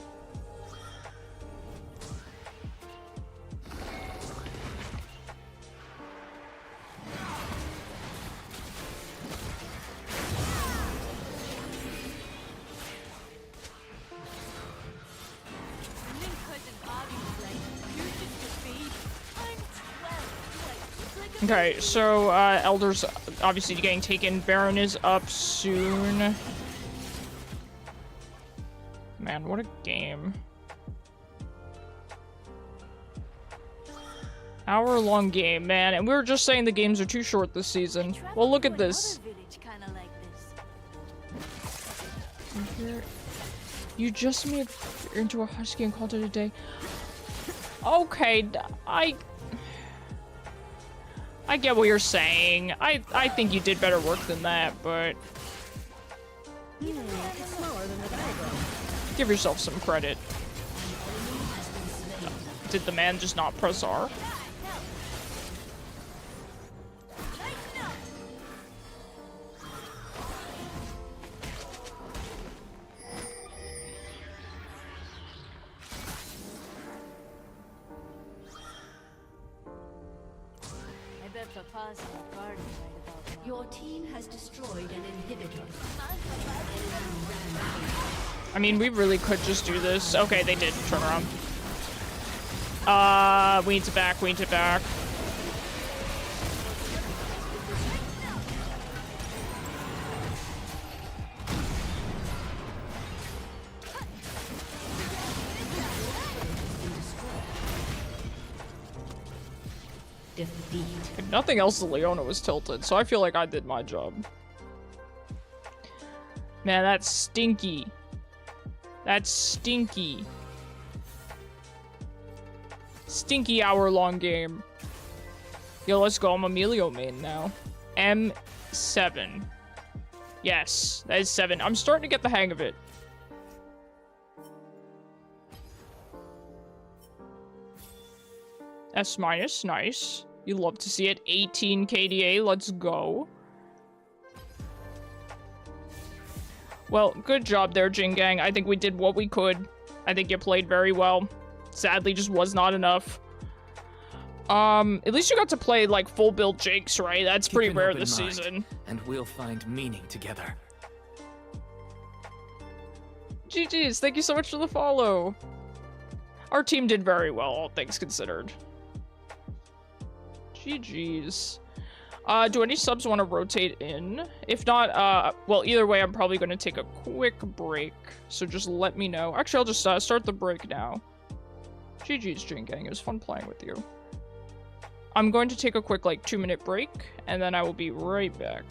Okay, so, Elder's obviously getting taken. Baron is up soon. Man, what a game. Hour-long game, man. And we were just saying the games are too short this season. Well, look at this. You just made into a husky and called it a day. Okay, I get what you're saying. I think you did better work than that, but... It's smaller than the diagram. Give yourself some credit. Did the man just not press R? Your team has destroyed an inhibitor. I mean, we really could just do this. Okay, they did turn around. We need to back, we need to back. defeat. If nothing else, the Leona was tilted, so I feel like I did my job. Man, that's stinky. That's stinky. Stinky hour-long game. Yo, let's go. I'm a Milio main now. M7. Yes, that is 7. I'm starting to get the hang of it. S-, nice. You love to see it. 18 KDA, let's go. Well, good job there, Jin Gang. I think we did what we could. I think you played very well. Sadly, just was not enough. At least you got to play, like, full build Jakes, right? That's pretty rare this season. And we'll find meaning together. GG's, thank you so much for the follow. Our team did very well, all things considered. GG's. Do any subs want to rotate in? If not, well, either way, I'm probably going to take a quick break. So just let me know. Actually, I'll just start the break now. GG's, Jin Gang. It was fun playing with you. I'm going to take a quick, like, 2-minute break, and then I will be right back.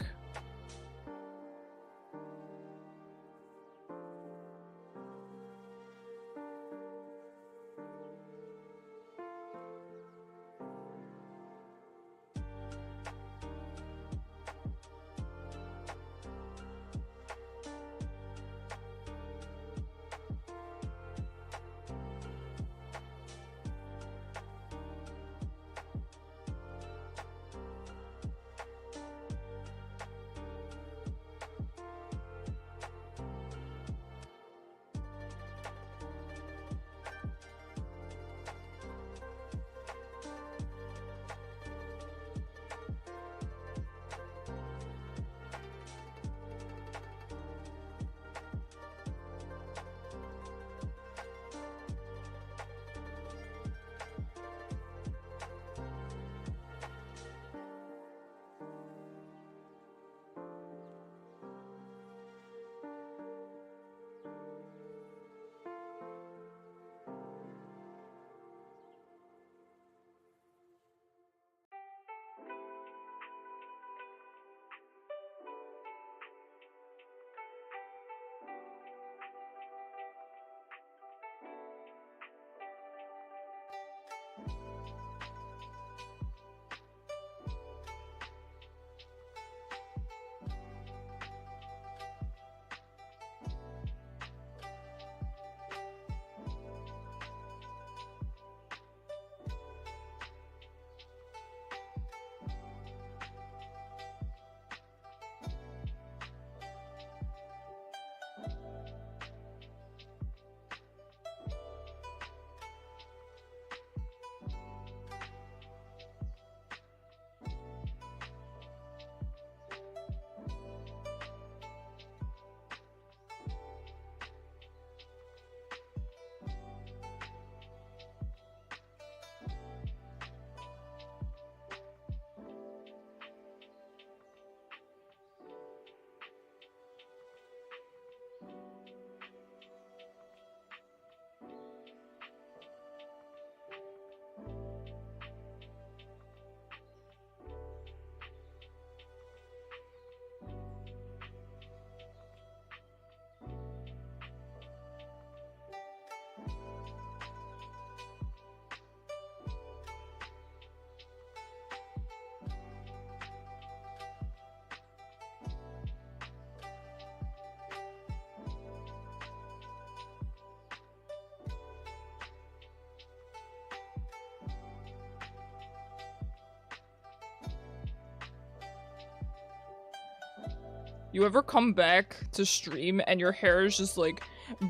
You ever come back to stream and your hair is just like,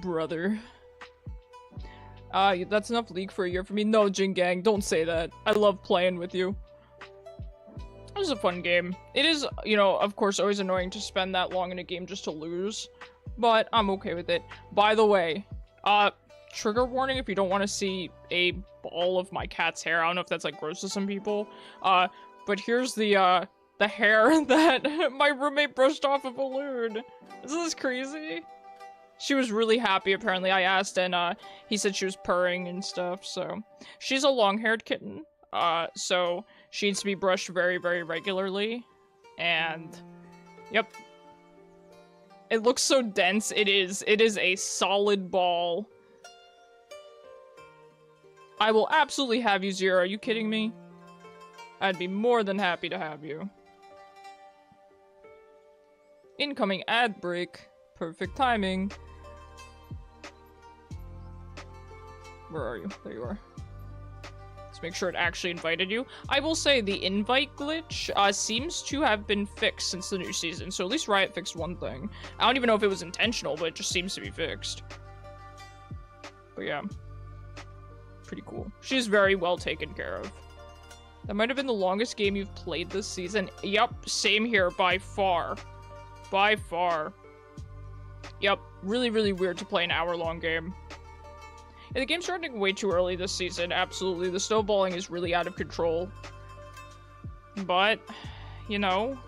brother? That's enough League for a year for me. No, Jin Gang, don't say that. I love playing with you. It was a fun game. It is, you know, of course, always annoying to spend that long in a game just to lose. But I'm okay with it. By the way, trigger warning if you don't want to see a ball of my cat's hair. I don't know if that's, like, gross to some people. But here's the hair that my roommate brushed off a balloon. Isn't this crazy? She was really happy, apparently. I asked, and he said she was purring and stuff, so. She's a long-haired kitten, so She needs to be brushed very, very regularly. And, yep. It looks so dense. It is. It is a solid ball. I will absolutely have you, Zero. Are you kidding me? I'd be more than happy to have you. Incoming ad break. Perfect timing. Where are you? There you are. Let's make sure it actually invited you. I will say the invite glitch seems to have been fixed since the new season. So at least Riot fixed one thing. I don't even know if it was intentional, but it just seems to be fixed. But yeah. Pretty cool. She's very well taken care of. That might have been the longest game you've played this season. Yep, same here, by far. By far. Yep, really, really weird to play an hour-long game. Yeah, the game's starting way too early this season, absolutely. The snowballing is really out of control. But, you know...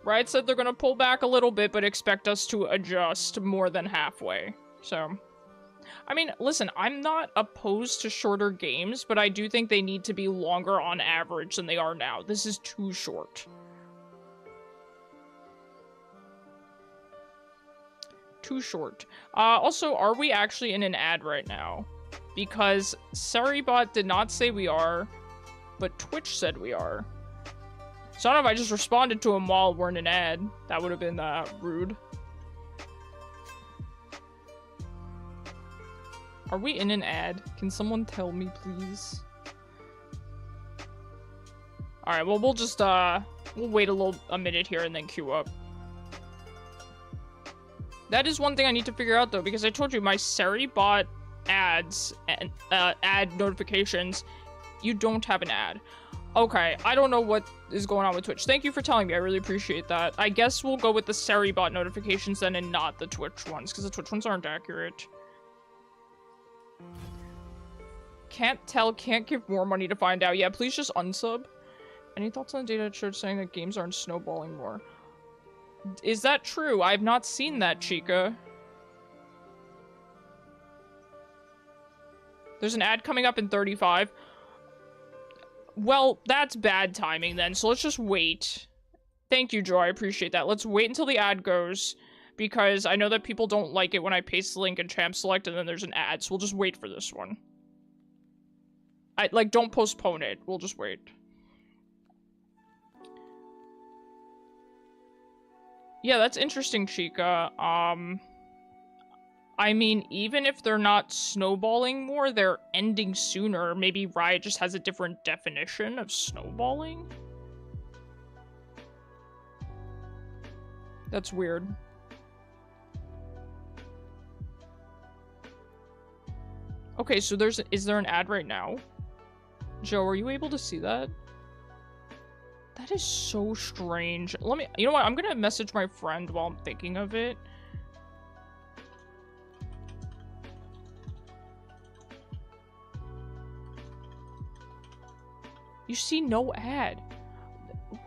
Riot said they're gonna pull back a little bit, but expect us to adjust more than halfway. So... I mean, listen, I'm not opposed to shorter games, but I do think they need to be longer on average than they are now. This is too short. Too short. Also, are we actually in an ad right now? Because Saribot did not say we are, but Twitch said we are. So I don't know if I just responded to him while we're in an ad. That would have been rude. Are we in an ad? Can someone tell me, please? Alright, well, we'll just, we'll wait a minute here and then queue up. That is one thing I need to figure out, though, because I told you, my Saribot ads and, ad notifications, you don't have an ad. Okay, I don't know what is going on with Twitch. Thank you for telling me, I really appreciate that. I guess we'll go with the Saribot notifications then and not the Twitch ones, because the Twitch ones aren't accurate. Can't tell, can't give more money to find out. Yeah, please just unsub. Any thoughts on the data it showed saying that games aren't snowballing more? Is that true? I've not seen that, Chica. There's an ad coming up in 35. Well, that's bad timing then, so let's just wait. Thank you, Joy, I appreciate that. Let's wait until the ad goes, because I know that people don't like it when I paste the link in Champ Select and then there's an ad, so we'll just wait for this one. Don't postpone it. We'll just wait. Yeah, that's interesting, Chica. I mean, even if they're not snowballing more, they're ending sooner. Maybe Riot just has a different definition of snowballing? That's weird. Okay, so is there an ad right now? Joe, are you able to see that? That is so strange. You know what? I'm gonna message my friend while I'm thinking of it. You see no ad.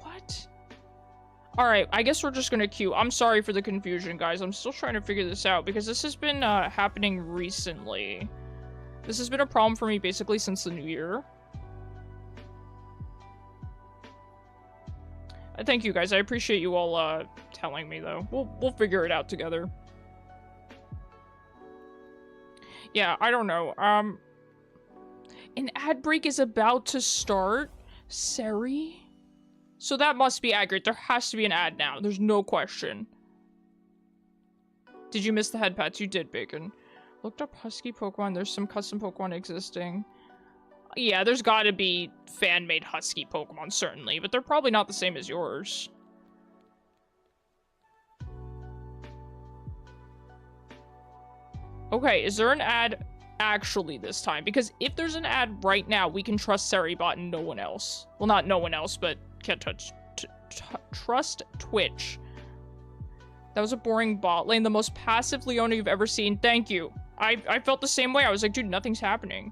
What? Alright, I guess we're just gonna queue. I'm sorry for the confusion, guys. I'm still trying to figure this out because this has been happening recently. This has been a problem for me basically since the new year. Thank you, guys. I appreciate you all telling me, though. We'll figure it out together. Yeah, I don't know. An ad break is about to start? Sari? So that must be accurate. There has to be an ad now. There's no question. Did you miss the head pats? You did, Bacon. Looked up Husky Pokemon. There's some custom Pokemon existing. Yeah, there's gotta be fan-made Husky Pokemon, certainly, but they're probably not the same as yours. Okay, is there an ad actually this time? Because if there's an ad right now, we can trust Saribot and no one else. Well, not no one else, but can't trust Twitch. That was a boring bot lane. The most passive Leona you've ever seen. Thank you. I felt the same way. I was like, dude, nothing's happening.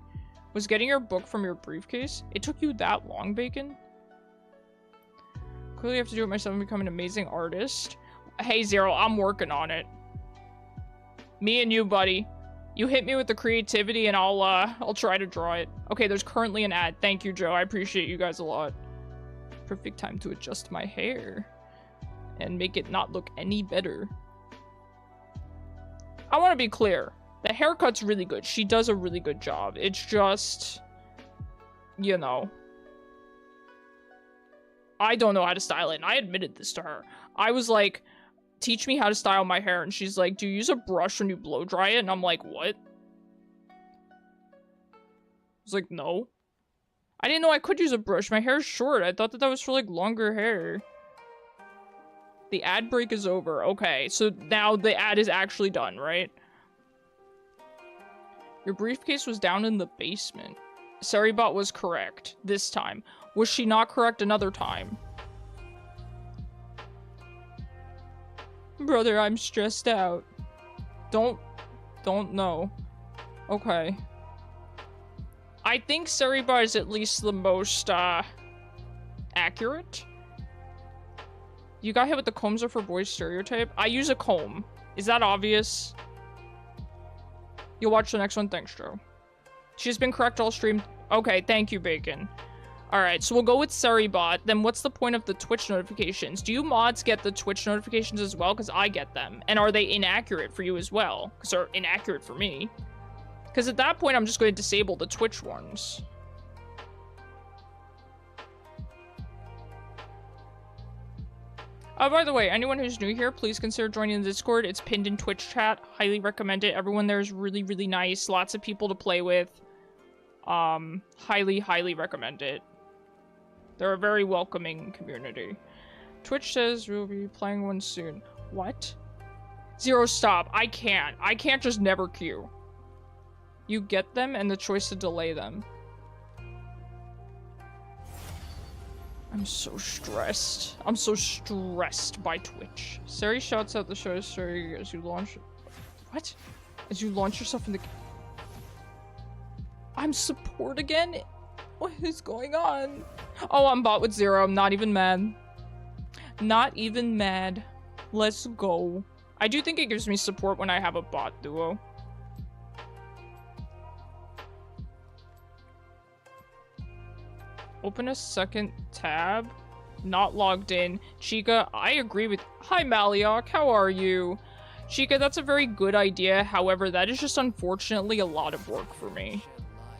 Was getting your book from your briefcase? It took you that long, Bacon? Clearly I have to do it myself and become an amazing artist. Hey, Zero, I'm working on it. Me and you, buddy. You hit me with the creativity and I'll try to draw it. Okay, there's currently an ad. Thank you, Joe. I appreciate you guys a lot. Perfect time to adjust my hair and make it not look any better. I want to be clear. The haircut's really good. She does a really good job. It's just, you know, I don't know how to style it. And I admitted this to her. I was like, teach me how to style my hair. And she's like, do you use a brush when you blow dry it? And I'm like, what? I was like, no. I didn't know I could use a brush. My hair's short. I thought that that was for like longer hair. The ad break is over. Okay, so now the ad is actually done, right? Your briefcase was down in the basement. Saribot was correct this time. Was she not correct another time? Brother, I'm stressed out. Don't know. Okay. I think Saribot is at least the most, accurate. You got hit with the combs are for boys stereotype? I use a comb. Is that obvious? You'll watch the next one. Thanks, Joe. She's been correct all stream. Okay, thank you, Bacon. Alright, so we'll go with Saribot. Then what's the point of the Twitch notifications? Do you mods get the Twitch notifications as well? Because I get them. And are they inaccurate for you as well? Because they're inaccurate for me. Because at that point, I'm just going to disable the Twitch ones. By the way, anyone who's new here, please consider joining the Discord. It's pinned in Twitch chat. Highly recommend it. Everyone there is really, really nice. Lots of people to play with. Highly, highly recommend it. They're a very welcoming community. Twitch says we'll be playing one soon. What? Zero, stop. I can't. I can't just never queue. You get them and the choice to delay them. I'm so stressed. I'm so stressed by Twitch. Sari shouts out the show story as you launch... What? As you launch yourself in the... I'm support again? What is going on? Oh, I'm bot with Zero. I'm not even mad. Not even mad. Let's go. I do think it gives me support when I have a bot duo. Open a second tab. Not logged in. Chica, I agree with... Hi, Maliok. How are you? Chica, that's a very good idea. However, that is just unfortunately a lot of work for me.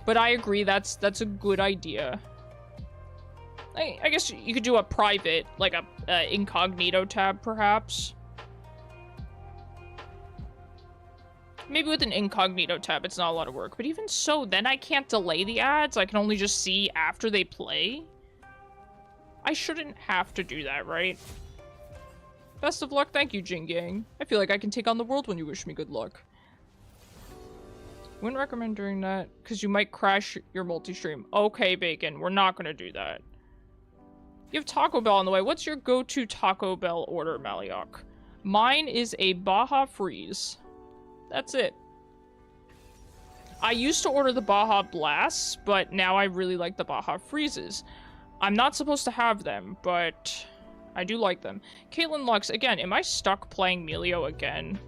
But I agree, that's a good idea. I guess you could do a private, like a incognito tab, perhaps. Maybe with an incognito tab, it's not a lot of work. But even so, then I can't delay the ads. I can only just see after they play. I shouldn't have to do that, right? Best of luck. Thank you, Jingang. I feel like I can take on the world when you wish me good luck. Wouldn't recommend doing that, because you might crash your multi-stream. Okay, Bacon, we're not going to do that. You have Taco Bell on the way. What's your go-to Taco Bell order, Maliok? Mine is a Baja Freeze. That's it. I used to order the Baja Blasts, but now I really like the Baja Freezes. I'm not supposed to have them, but I do like them. Caitlin Lux, again, am I stuck playing Milio again?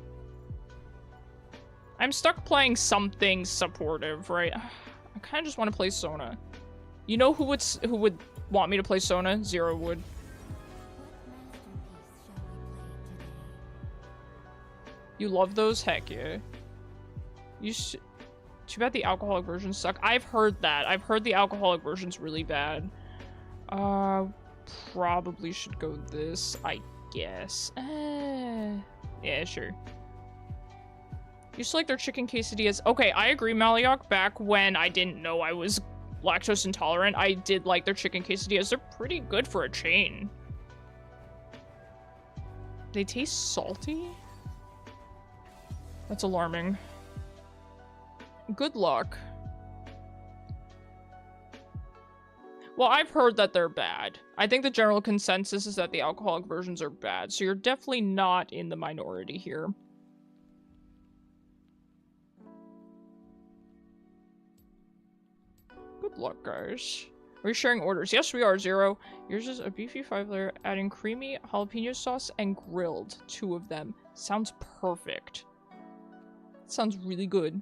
I'm stuck playing something supportive, right? I kind of just want to play Sona. You know who would want me to play Sona? Zero would. You love those? Heck yeah. You should... Too bad the alcoholic versions suck. I've heard that. I've heard the alcoholic version's really bad. Probably should go this, I guess. Yeah, sure. Used to like their chicken quesadillas. Okay, I agree, Maliok. Back when I didn't know I was lactose intolerant, I did like their chicken quesadillas. They're pretty good for a chain. They taste salty? That's alarming. Good luck. Well, I've heard that they're bad. I think the general consensus is that the alcoholic versions are bad, so you're definitely not in the minority here. Good luck, guys. Are we sharing orders? Yes, we are, Zero. Yours is a beefy 5-layer, adding creamy jalapeno sauce and grilled. 2 of them. Sounds perfect. Sounds really good.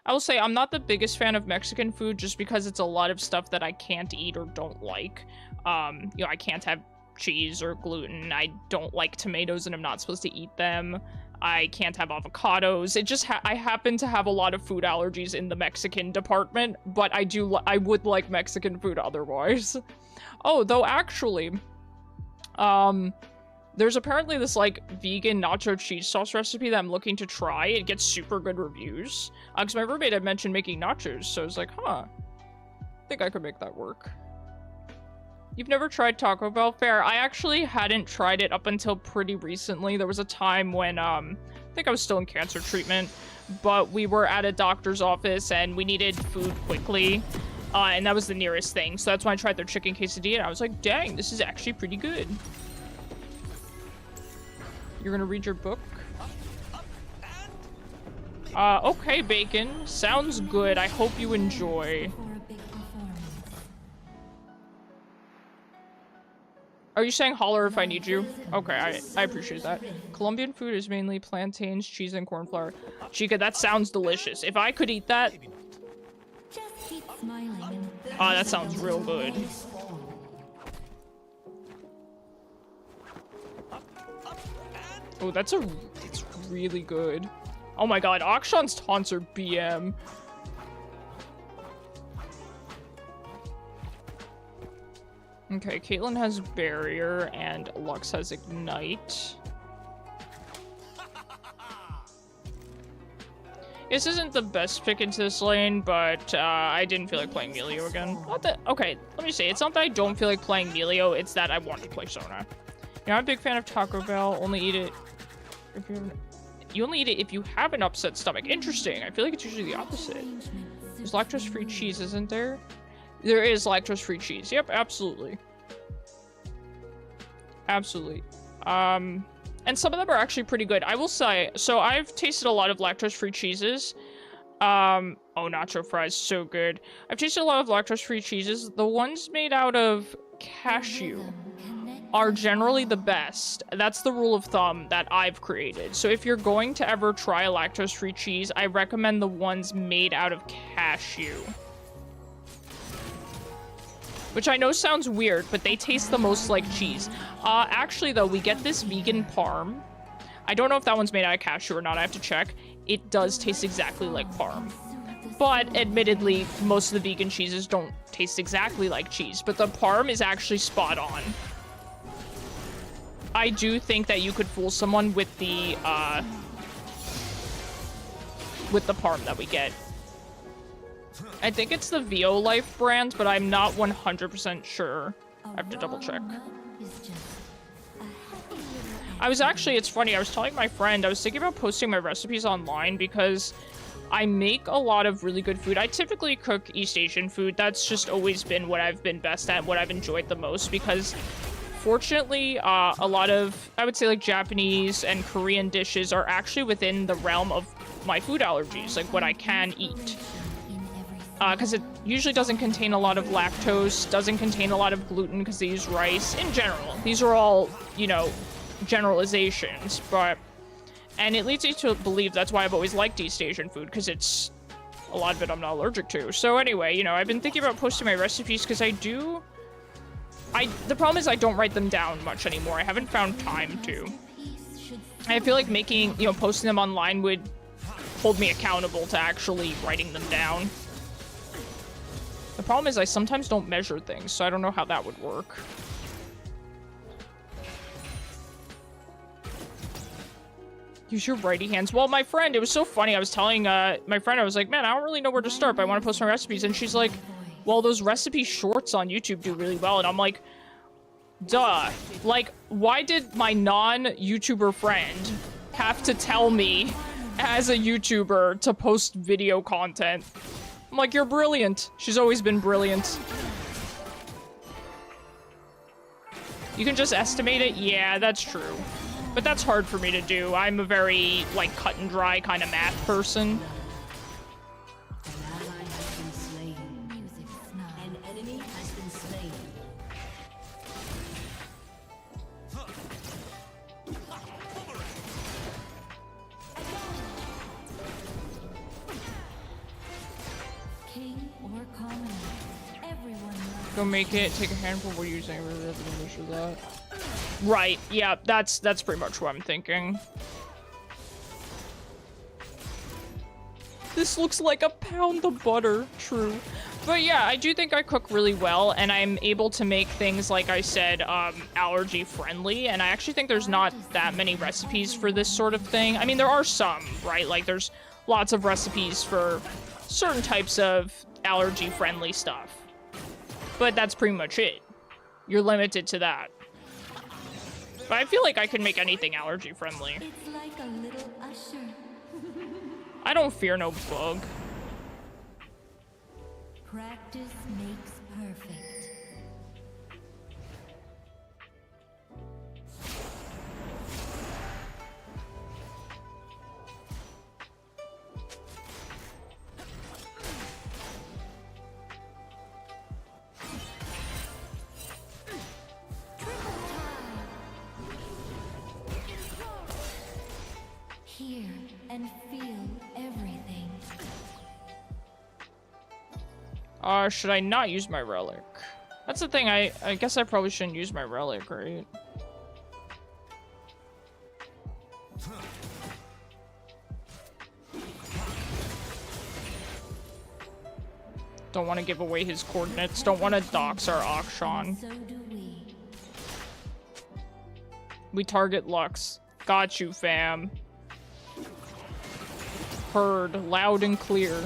I will say I'm not the biggest fan of Mexican food just because it's a lot of stuff that I can't eat or don't like. You know, I can't have cheese or gluten. I don't like tomatoes and I'm not supposed to eat them. I can't have avocados. It just I happen to have a lot of food allergies in the Mexican department, but I would like Mexican food otherwise. Oh, though actually, there's apparently this like vegan nacho cheese sauce recipe that I'm looking to try. It gets super good reviews. Because my roommate had mentioned making nachos, so I was like, huh, I think I could make that work. You've never tried Taco Bell? Fair. I actually hadn't tried it up until pretty recently. There was a time when, I think I was still in cancer treatment, but we were at a doctor's office and we needed food quickly, and that was the nearest thing. So that's when I tried their chicken quesadilla, and I was like, dang, this is actually pretty good. You're gonna read your book? Okay, Bacon. Sounds good. I hope you enjoy. Are you saying holler if I need you? Okay, I appreciate that. Colombian food is mainly plantains, cheese, and corn flour. Chica, that sounds delicious. If I could eat that... Oh, that sounds real good. Oh, it's really good. Oh my god, Akshan's taunts are BM. Okay, Caitlyn has Barrier and Lux has Ignite. This isn't the best pick into this lane, but I didn't feel like playing Milio again. Not that, okay, let me say, it's not that I don't feel like playing Milio, it's that I want to play Sona. You know, I'm a big fan of Taco Bell, only eat it if you only eat it if you have an upset stomach. Interesting, I feel like it's usually the opposite. There's lactose-free cheese, isn't there? There is lactose-free cheese. Yep, absolutely. Absolutely. And some of them are actually pretty good. I will say, so I've tasted a lot of lactose-free cheeses. Oh, nacho fries, so good. I've tasted a lot of lactose-free cheeses. The ones made out of cashew are generally the best. That's the rule of thumb that I've created. So if you're going to ever try a lactose-free cheese, I recommend the ones made out of cashew. Which I know sounds weird, but they taste the most like cheese. Actually, though, we get this vegan parm. I don't know if that one's made out of cashew or not. I have to check. It does taste exactly like parm. But, admittedly, most of the vegan cheeses don't taste exactly like cheese. But the parm is actually spot on. I do think that you could fool someone with the parm that we get. I think it's the VO Life brand, but I'm not 100% sure. I have to double check. I was actually, it's funny, I was telling my friend, I was thinking about posting my recipes online because I make a lot of really good food. I typically cook East Asian food. That's just always been what I've been best at, what I've enjoyed the most, because fortunately, a lot of, I would say, like, Japanese and Korean dishes are actually within the realm of my food allergies, like what I can eat. Because it usually doesn't contain a lot of lactose, doesn't contain a lot of gluten because they use rice. In general, these are all, you know, generalizations, but... And it leads me to believe that's why I've always liked East Asian food, because it's... a lot of it I'm not allergic to. So anyway, you know, I've been thinking about posting my recipes because I do... the problem is I don't write them down much anymore. I haven't found time to. I feel like making, you know, posting them online would hold me accountable to actually writing them down. The problem is I sometimes don't measure things, so I don't know how that would work. Use your righty hands. Well, my friend, it was so funny. I was telling my friend, I was like, man, I don't really know where to start, but I want to post my recipes. And she's like, well, those recipe shorts on YouTube do really well. And I'm like, duh. Like, why did my non-YouTuber friend have to tell me as a YouTuber to post video content? I'm like, you're brilliant. She's always been brilliant. You can just estimate it? Yeah, that's true. But that's hard for me to do. I'm a very, like, cut and dry kind of math person. An ally has been slain. An enemy has been slain. Go make it. Take a handful. We're using that. Right. Yeah. That's pretty much what I'm thinking. This looks like a pound of butter. True. But yeah, I do think I cook really well, and I'm able to make things, like I said, allergy friendly, and I actually think there's not that many recipes for this sort of thing. I mean, there are some, right? Like, there's lots of recipes for certain types of allergy friendly stuff. But that's pretty much it. You're limited to that. But I feel like I can make anything allergy friendly. It's like a little usher. I don't fear no bug. Practice makes perfect. Hear and feel everything. Should I not use my relic? That's the thing, I guess I probably shouldn't use my relic, right? Don't want to give away his coordinates. Don't want to dox our Akshan. So do we. We target Lux. Got you, fam. Heard loud and clear.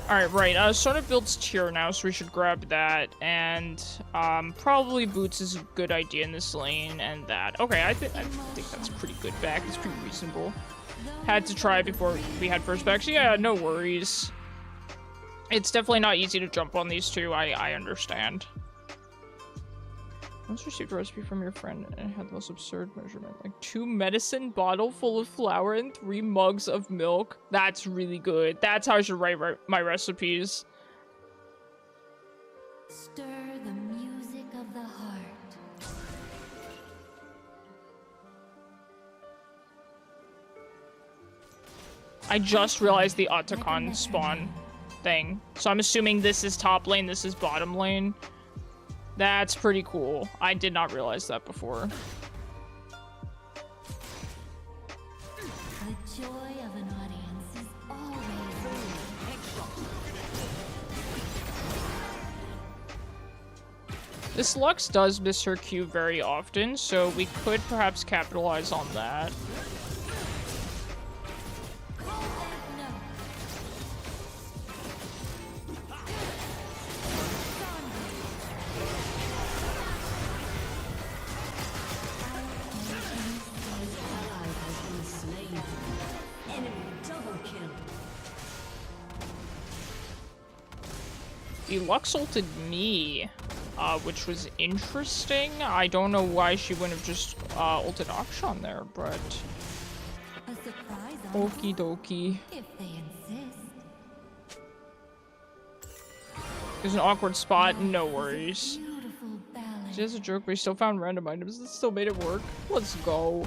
Alright, right. Sona builds tier now, so we should grab that. And, probably Boots is a good idea in this lane, and that. Okay, I think that's pretty good back. It's pretty reasonable. Had to try before we had first back, so yeah, no worries. It's definitely not easy to jump on these two, I understand. Once received a recipe from your friend and it had the most absurd measurement. Like 2 medicine bottle full of flour and 3 mugs of milk. That's really good. That's how I should write my recipes. Stir the music of the heart. I just realized the Otacon spawn thing. So I'm assuming this is top lane, this is bottom lane. That's pretty cool. I did not realize that before. The joy of an audience is always This Lux does miss her Q very often, so we could perhaps capitalize on that. The Lux ulted me, which was interesting. I don't know why she wouldn't have just ulted Akshan there, but a surprise on okie dokie. if they insist. There's an awkward spot, no worries. Beautiful balance. She has a joke, but we still found random items that still made it work. Let's go.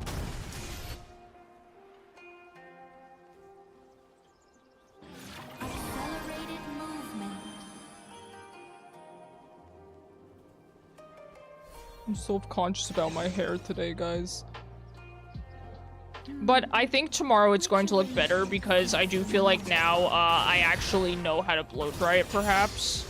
Accelerated movement. I'm self-conscious about my hair today, guys. But I think tomorrow it's going to look better because I do feel like now I actually know how to blow dry it, perhaps.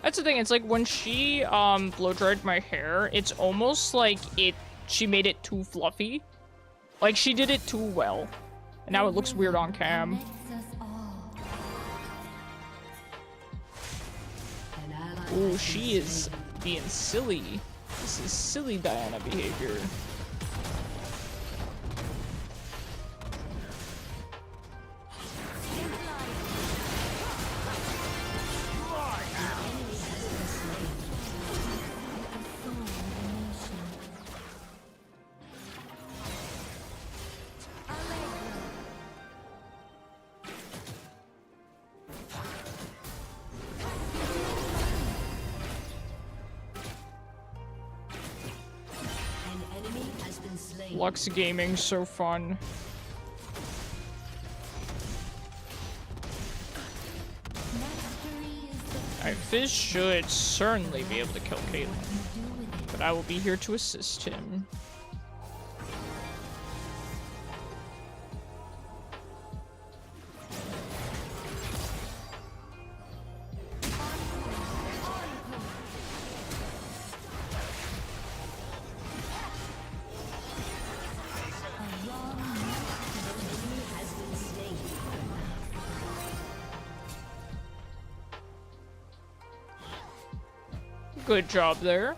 That's the thing, it's like when she blow dried my hair, it's almost like she made it too fluffy. Like she did it too well. And now it looks weird on cam. Ooh, she is being silly. This is silly Diana behavior. Lux Gaming, so fun. Alright, Fizz should certainly be able to kill Caitlyn, but I will be here to assist him. Good job there.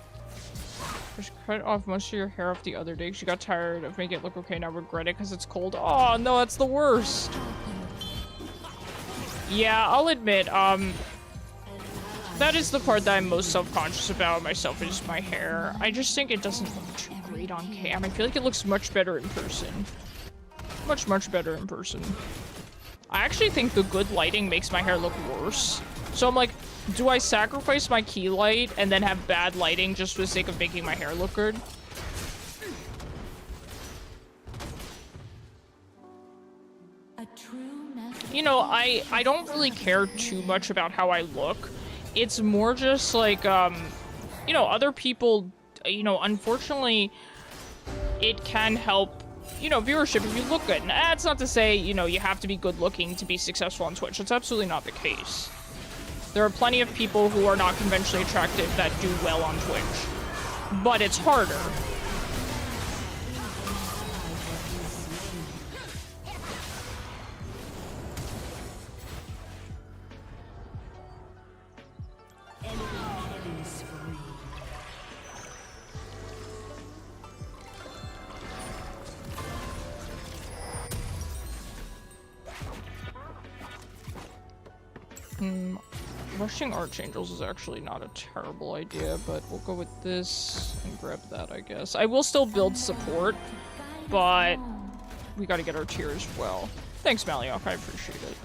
Just cut off most of your hair off the other day. She got tired of making it look okay, now regret it because it's cold. Oh no, that's the worst. Yeah, I'll admit, that is the part that I'm most self-conscious about myself, is my hair. I just think it doesn't look too great on cam. I feel like it looks much better in person. Much better in person. I actually think the good lighting makes my hair look worse. So I'm like, do I sacrifice my key light and then have bad lighting just for the sake of making my hair look good? You know, I don't really care too much about how I look. It's more just like, you know, other people, you know, unfortunately, it can help, you know, viewership if you look good. And that's not to say, you know, you have to be good looking to be successful on Twitch. That's absolutely not the case. There are plenty of people who are not conventionally attractive that do well on Twitch. But it's harder. Rushing Archangels is actually not a terrible idea, but we'll go with this and grab that, I guess. I will still build support, but we gotta get our tier as well. Thanks, Milio. I appreciate it.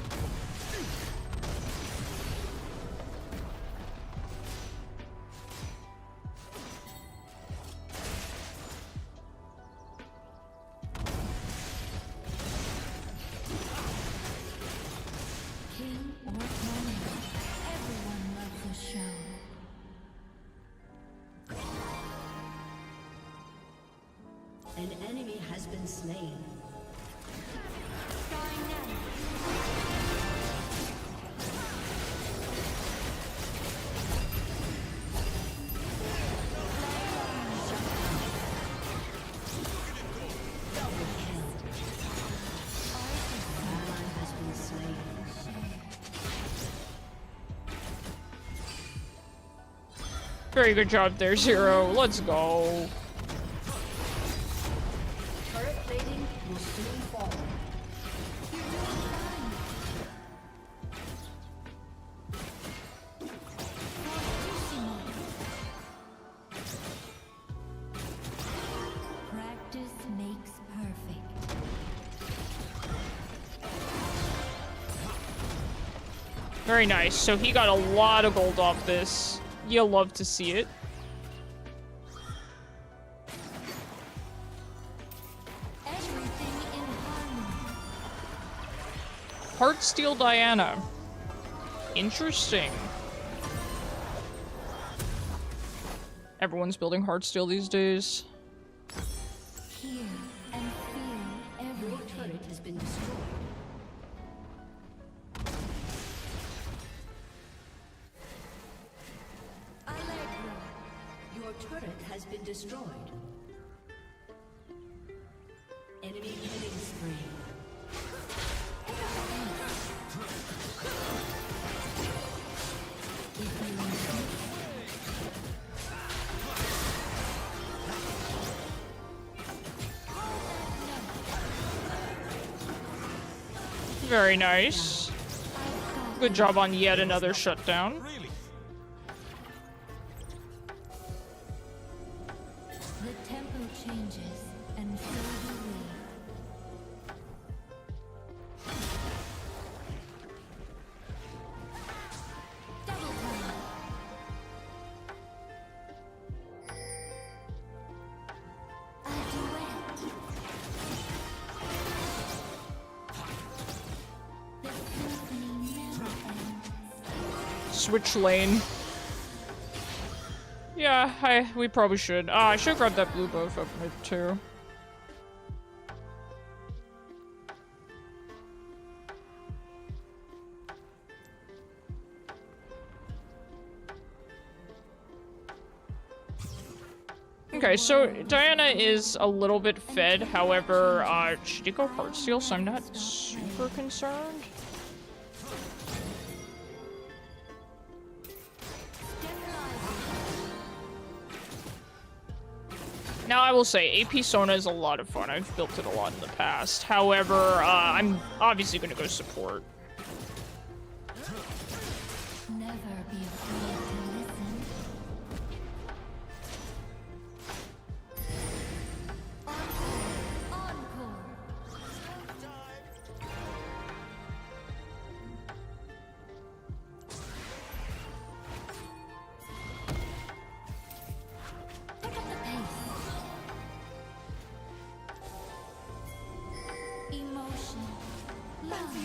An enemy has been slain. Very good job there, Zero. Let's go. Turret plating will soon fall. Practice makes perfect. Very nice. So he got a lot of gold off this. You'll love to see it. Everything in harmony. Heartsteel Diana. Interesting. Everyone's building Heartsteel these days. Hear and feel Your everything. turret has been destroyed. turret has been destroyed. Enemy killing spree. Very nice. Good job on yet another shutdown. The tempo changes, and so do we. Double time. A duet. The symphony never ends. Switch lane. Yeah, we probably should. I should grab that blue buff up mid too. Okay, so Diana is a little bit fed, however, she did go Heartsteel, so I'm not super concerned. Now, I will say, AP Sona is a lot of fun. I've built it a lot in the past. However, I'm obviously going to go support. Never be afraid to listen. Encore. Pick up the pace. Emotion. Love.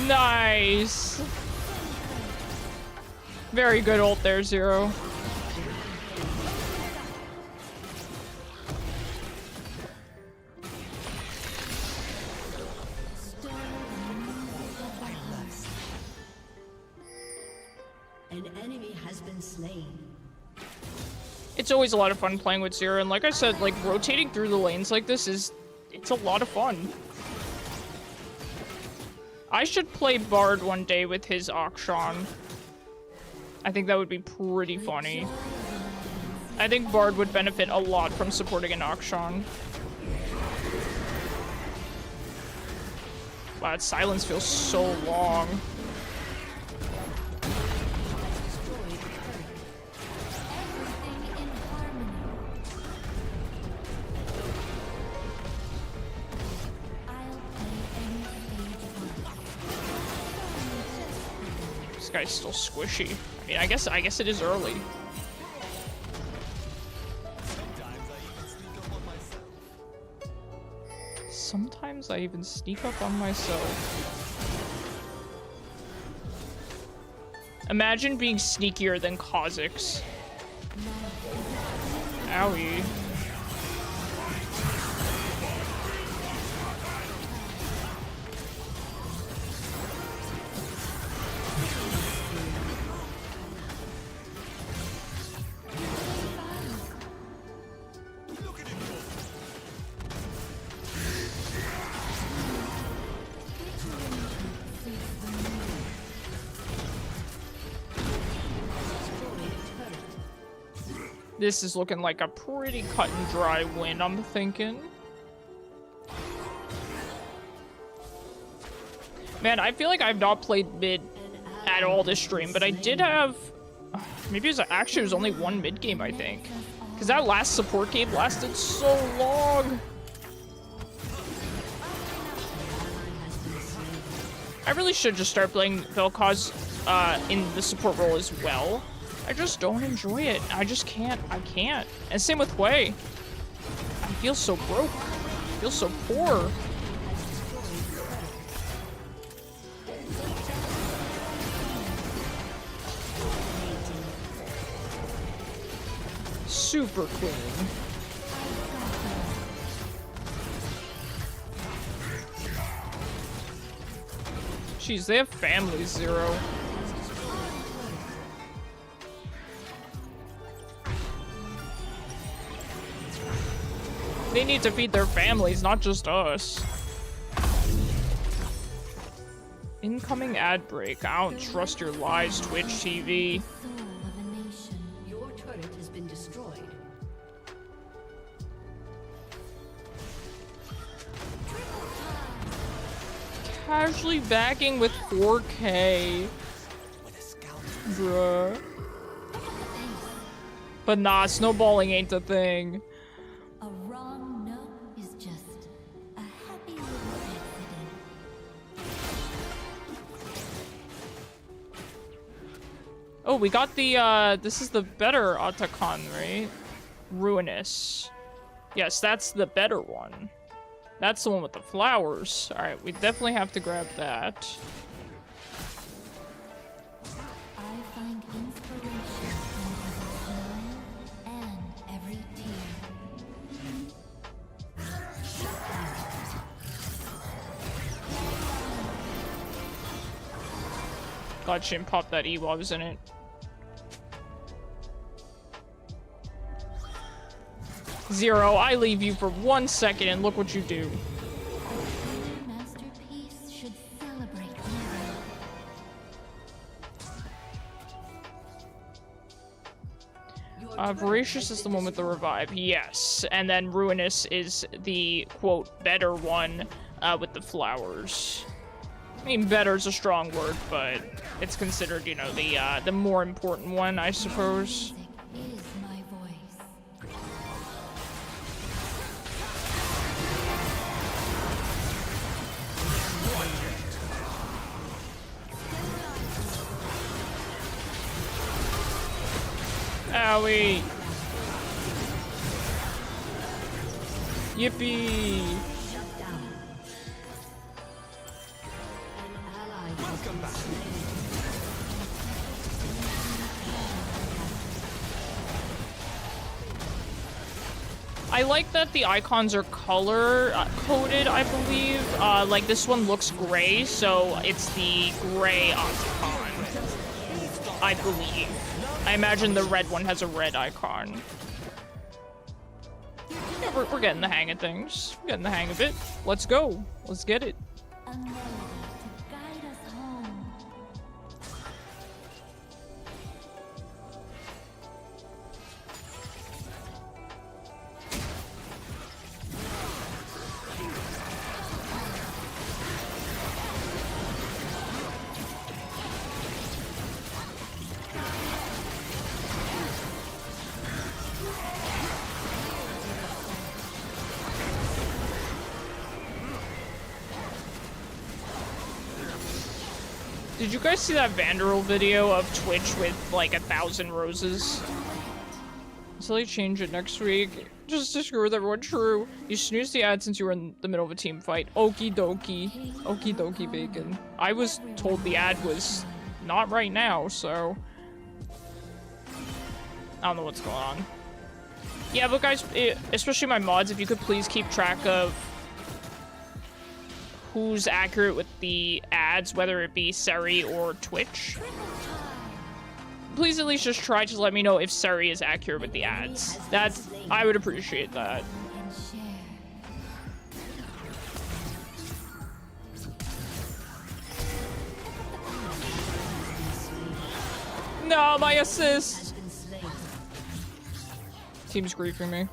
Nice! Very good ult there, Zero. An enemy has been slain. It's always a lot of fun playing with Zero, and like I said, like, rotating through the lanes like this it's a lot of fun. I should play Bard one day with his Akshan. I think that would be pretty funny. I think Bard would benefit a lot from supporting an Akshan. Wow, that silence feels so long. Everything in harmony. I'll play any stage one. This guy's still squishy. I mean, I guess it is early. Sometimes I even sneak up on myself. Imagine being sneakier than Kha'Zix. Owie. This is looking like a pretty cut and dry win, I'm thinking. Man, I feel like I've not played mid at all this stream, but I did have... Maybe it was only one mid game, I think. Because that last support game lasted so long. I really should just start playing Vel'koz in the support role as well. I just don't enjoy it. I just can't. I can't. And same with Wei. I feel so broke. I feel so poor. Super clean. Jeez, they have families, Zero. They need to feed their families, not just us. Incoming ad break. I don't trust your lies, Twitch TV. Your turret has been destroyed. Casually backing with 4K. Bruh. But nah, snowballing ain't the thing. A wrong no is just a happy little accident. Oh, we got the, this is the better Otacon, right? Ruinous. Yes, that's the better one. That's the one with the flowers. Alright, we definitely have to grab that. I find inspiration in every smile and every tear. God, she didn't pop that E while I was in it. Zero, I leave you for 1 second and look what you do. A true masterpiece should celebrate never. Voracious is the one with the revive, yes. And then Ruinous is the, quote, better one with the flowers. I mean, better is a strong word, but it's considered, you know, the more important one, I suppose. Music is my voice. Owie! Yippee! I like that the icons are color coded, I believe. Like this one looks gray, so it's the gray icon, I believe. I imagine the red one has a red icon. Yeah, we're getting the hang of things. We're getting the hang of it. Let's go. Let's get it. A melody to guide us home. Did you guys see that Vanderbilt video of Twitch with like 1,000 roses? So they change it next week. Just to screw with everyone. True. You snoozed the ad since you were in the middle of a team fight. Okie dokie. Okie dokie bacon. I was told the ad was not right now, so I don't know what's going on. Yeah, but guys, especially my mods, if you could please keep track of who's accurate with the ads, whether it be Seri or Twitch. Please at least just try to let me know if Seri is accurate with the ads. I would appreciate that. And share. No, my assist! Team's griefing me.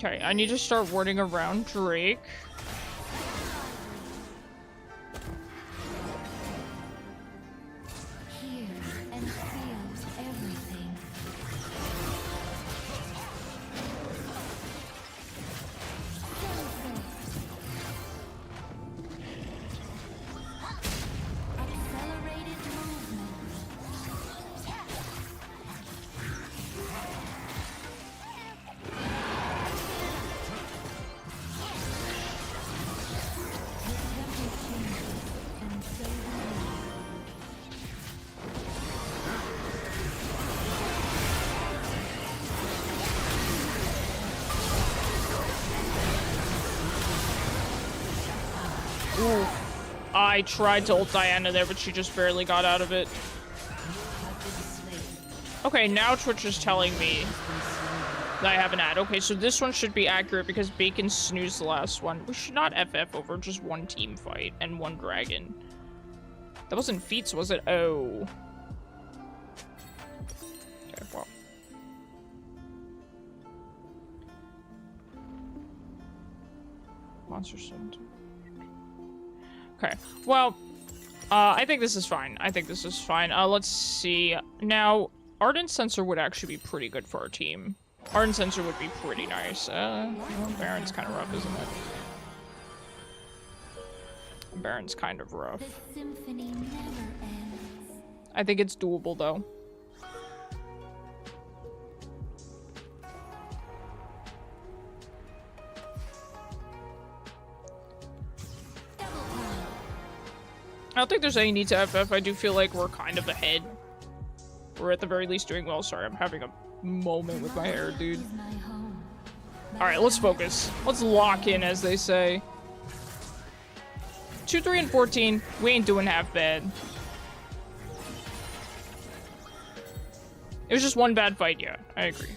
Okay, I need to start warding around Drake. Hear and feel everything. Accelerated movement. Ooh. I tried to ult Diana there, but she just barely got out of it. Okay, now Twitch is telling me that I have an ad. Okay, so this one should be accurate because Bacon snoozed the last one. We should not FF over just one team fight and one dragon. That wasn't feats, was it? Oh. Okay, well. Monster Center. Okay, well, I think this is fine. I think this is fine. Let's see. Now, Ardent Sensor would actually be pretty good for our team. Ardent Sensor would be pretty nice. Well, Baron's kind of rough, isn't it? Baron's kind of rough. The symphony never ends. I think it's doable, though. I don't think there's any need to FF. I do feel like we're kind of ahead. We're at the very least doing well. Sorry, I'm having a moment with my hair, dude. Alright, let's focus. Let's lock in, as they say. 2, 3, and 14. We ain't doing half bad. It was just one bad fight, yeah. I agree.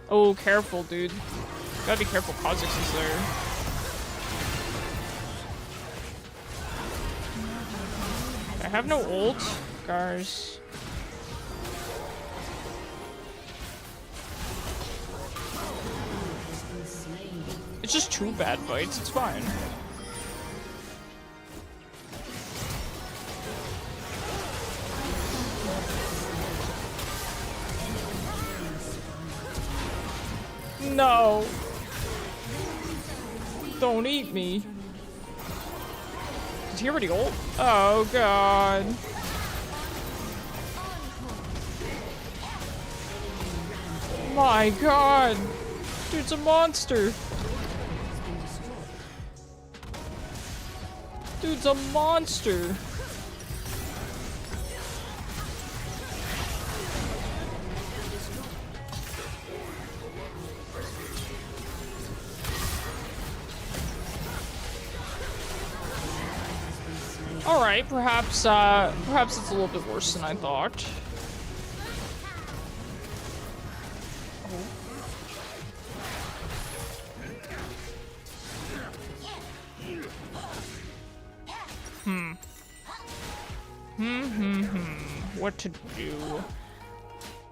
Oh, careful, dude. Gotta be careful. Kha'Zix is there. I have no ult, guys. It's just 2 bad fights, it's fine. No! Don't eat me. Did he already ult? Oh god. My god. Dude's a monster. Dude's a monster. Alright, perhaps it's a little bit worse than I thought. What to do?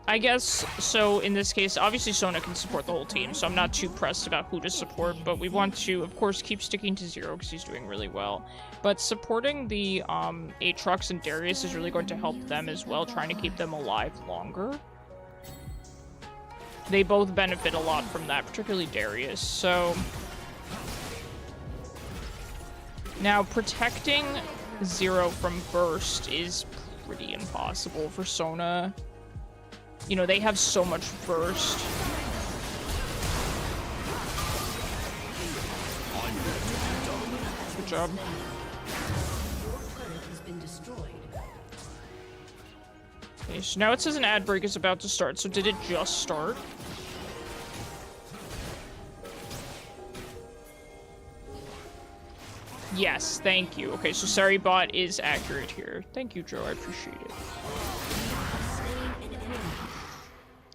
I guess, so in this case, obviously Sona can support the whole team, so I'm not too pressed about who to support, but we want to, of course, keep sticking to Zero because he's doing really well. But supporting the Aatrox and Darius is really going to help them as well, trying to keep them alive longer. They both benefit a lot from that, particularly Darius, so... Now, protecting Zero from Burst is pretty impossible for Sona. You know, they have so much burst. Good job. Okay, so now it says an ad break is about to start. So did it just start? Yes, thank you. Okay, so Saribot is accurate here. Thank you, Joe. I appreciate it.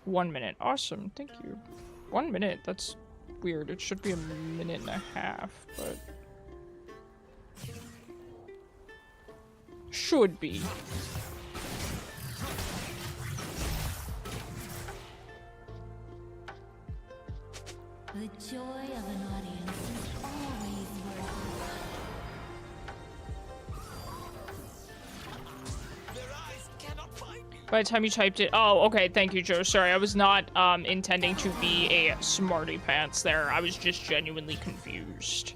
1 minute. Awesome. Thank you. 1 minute. That's weird. It should be a minute and a half, but... Should be. The joy of an audience is always worth it. By the time you typed it... Oh, okay. Thank you, Joe. Sorry, I was not intending to be a smarty pants there. I was just genuinely confused.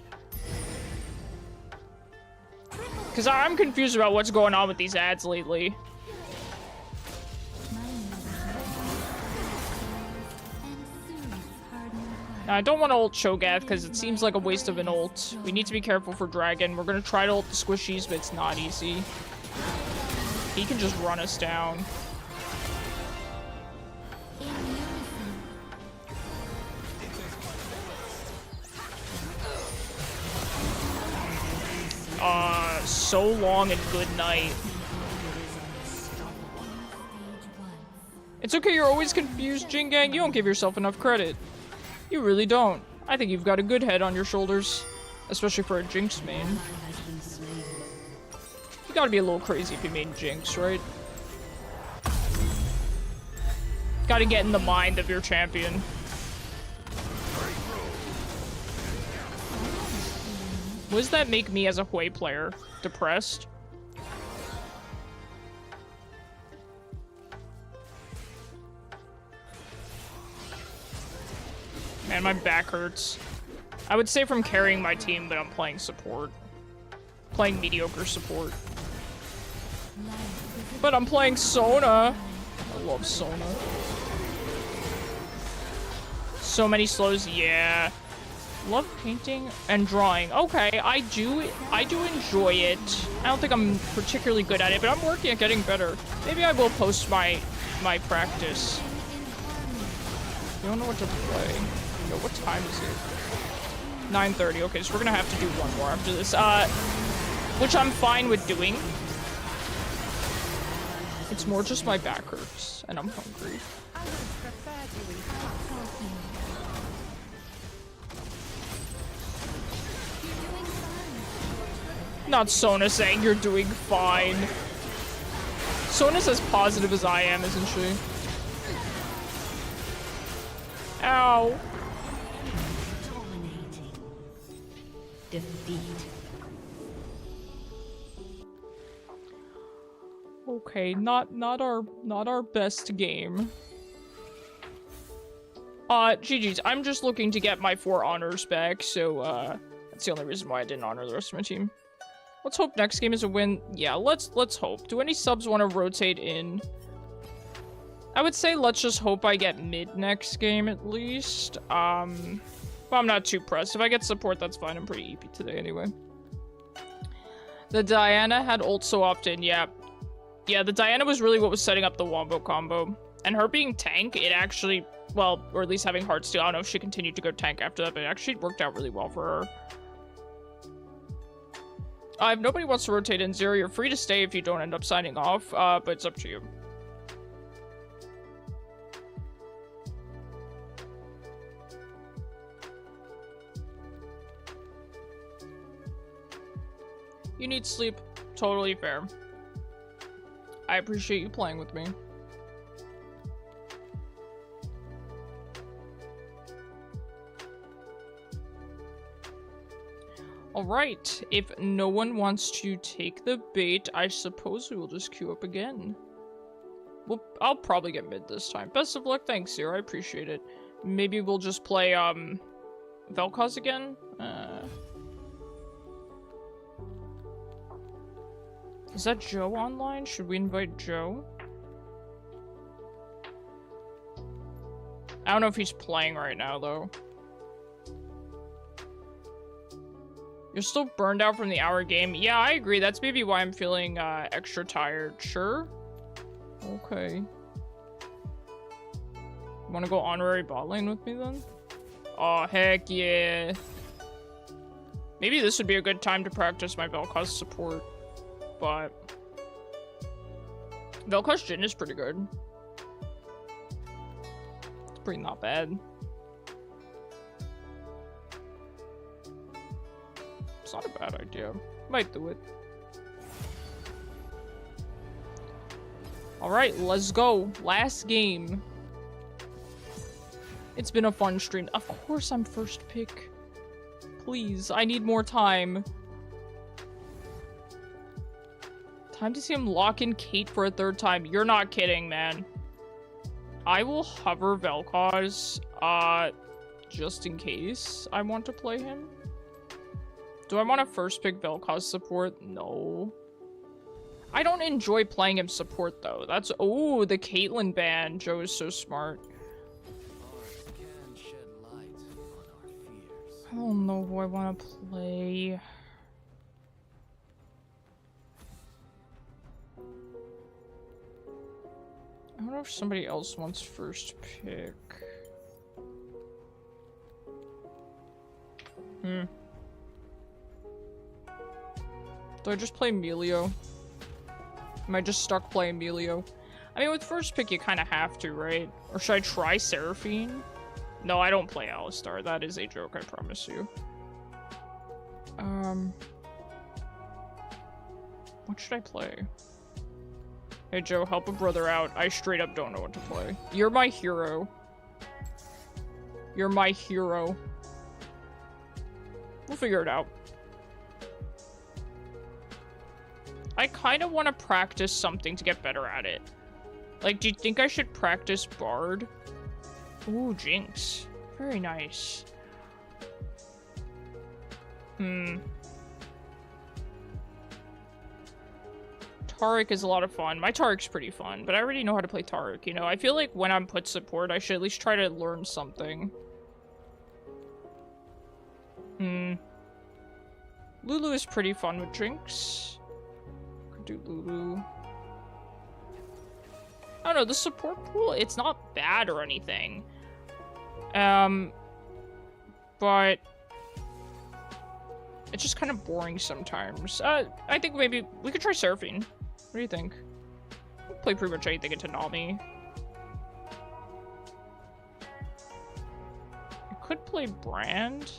Because I'm confused about what's going on with these ads lately. Now, I don't want to ult Cho'Gath because it seems like a waste of an ult. We need to be careful for Dragon. We're going to try to ult the squishies, but it's not easy. He can just run us down. so long and good night. It's okay, you're always confused, Jin Gang. You don't give yourself enough credit. You really don't. I think you've got a good head on your shoulders. Especially for a Jinx main. You gotta be a little crazy if you main Jinx, right? Gotta get in the mind of your champion. What does that make me as a Hui player? Depressed? Man, my back hurts. I would say from carrying my team, but I'm playing support. Playing mediocre support. But I'm playing Sona. I love Sona. So many slows, yeah. Love painting and drawing. Okay, I do enjoy it. I don't think I'm particularly good at it, but I'm working at getting better. Maybe I will post my practice. You don't know what to play. Yo, what time is it? 9:30. Okay, so we're gonna have to do one more after this. Which I'm fine with doing. It's more just my back hurts and I'm hungry. Not Sona saying you're doing fine. Sona's as positive as I am, isn't she? Ow. Dominating. Defeat. Okay, not our best game. GG's. I'm just looking to get my 4 honors back, so that's the only reason why I didn't honor the rest of my team. Let's hope next game is a win. Yeah, let's hope. Do any subs want to rotate in? I would say let's just hope I get mid next game at least. But I'm not too pressed. If I get support, that's fine. I'm pretty EP today anyway. The Diana had ult so often, yeah. Yeah, the Diana was really what was setting up the Wombo combo. And her being tank, it actually, well, or at least having Heartsteel, I don't know if she continued to go tank after that, but it actually worked out really well for her. If nobody wants to rotate in Zero, you're free to stay if you don't end up signing off, but it's up to you. You need sleep. Totally fair. I appreciate you playing with me. Alright, if no one wants to take the bait, I suppose we will just queue up again. Well, I'll probably get mid this time. Best of luck, thanks, Zero, I appreciate it. Maybe we'll just play, Vel'koz again? Is that Joe online? Should we invite Joe? I don't know if he's playing right now, though. You're still burned out from the hour game? Yeah, I agree. That's maybe why I'm feeling extra tired. Sure? Okay. Want to go honorary bot lane with me then? Oh, heck yeah. Maybe this would be a good time to practice my Vel'koz support. But Vel'koz Jhin is pretty good. It's pretty not bad. It's not a bad idea. Might do it. Alright, let's go. Last game. It's been a fun stream. Of course I'm first pick. Please, I need more time. Time to see him lock in Kate for a 3rd time. You're not kidding, man. I will hover Vel'koz, just in case I want to play him. Do I want to first pick Vel'koz support? No. I don't enjoy playing him support, though. That's... Oh, the Caitlyn ban. Joe is so smart. I don't know who I want to play. I don't know if somebody else wants first pick. Do I just play Milio? Am I just stuck playing Milio? I mean, with first pick, you kind of have to, right? Or should I try Seraphine? No, I don't play Alistar. That is a joke, I promise you. What should I play? Hey, Joe, help a brother out. I straight up don't know what to play. You're my hero. You're my hero. We'll figure it out. I kind of want to practice something to get better at it. Like, do you think I should practice Bard? Ooh, Jinx. Very nice. Taric is a lot of fun. My Taric's pretty fun, but I already know how to play Taric, you know? I feel like when I'm put support, I should at least try to learn something. Lulu is pretty fun with Jinx. Could do Lulu. I don't know, the support pool, it's not bad or anything. But it's just kind of boring sometimes. I think maybe we could try Seraphine. What do you think? We'll play pretty much anything into Nami. I could play Brand.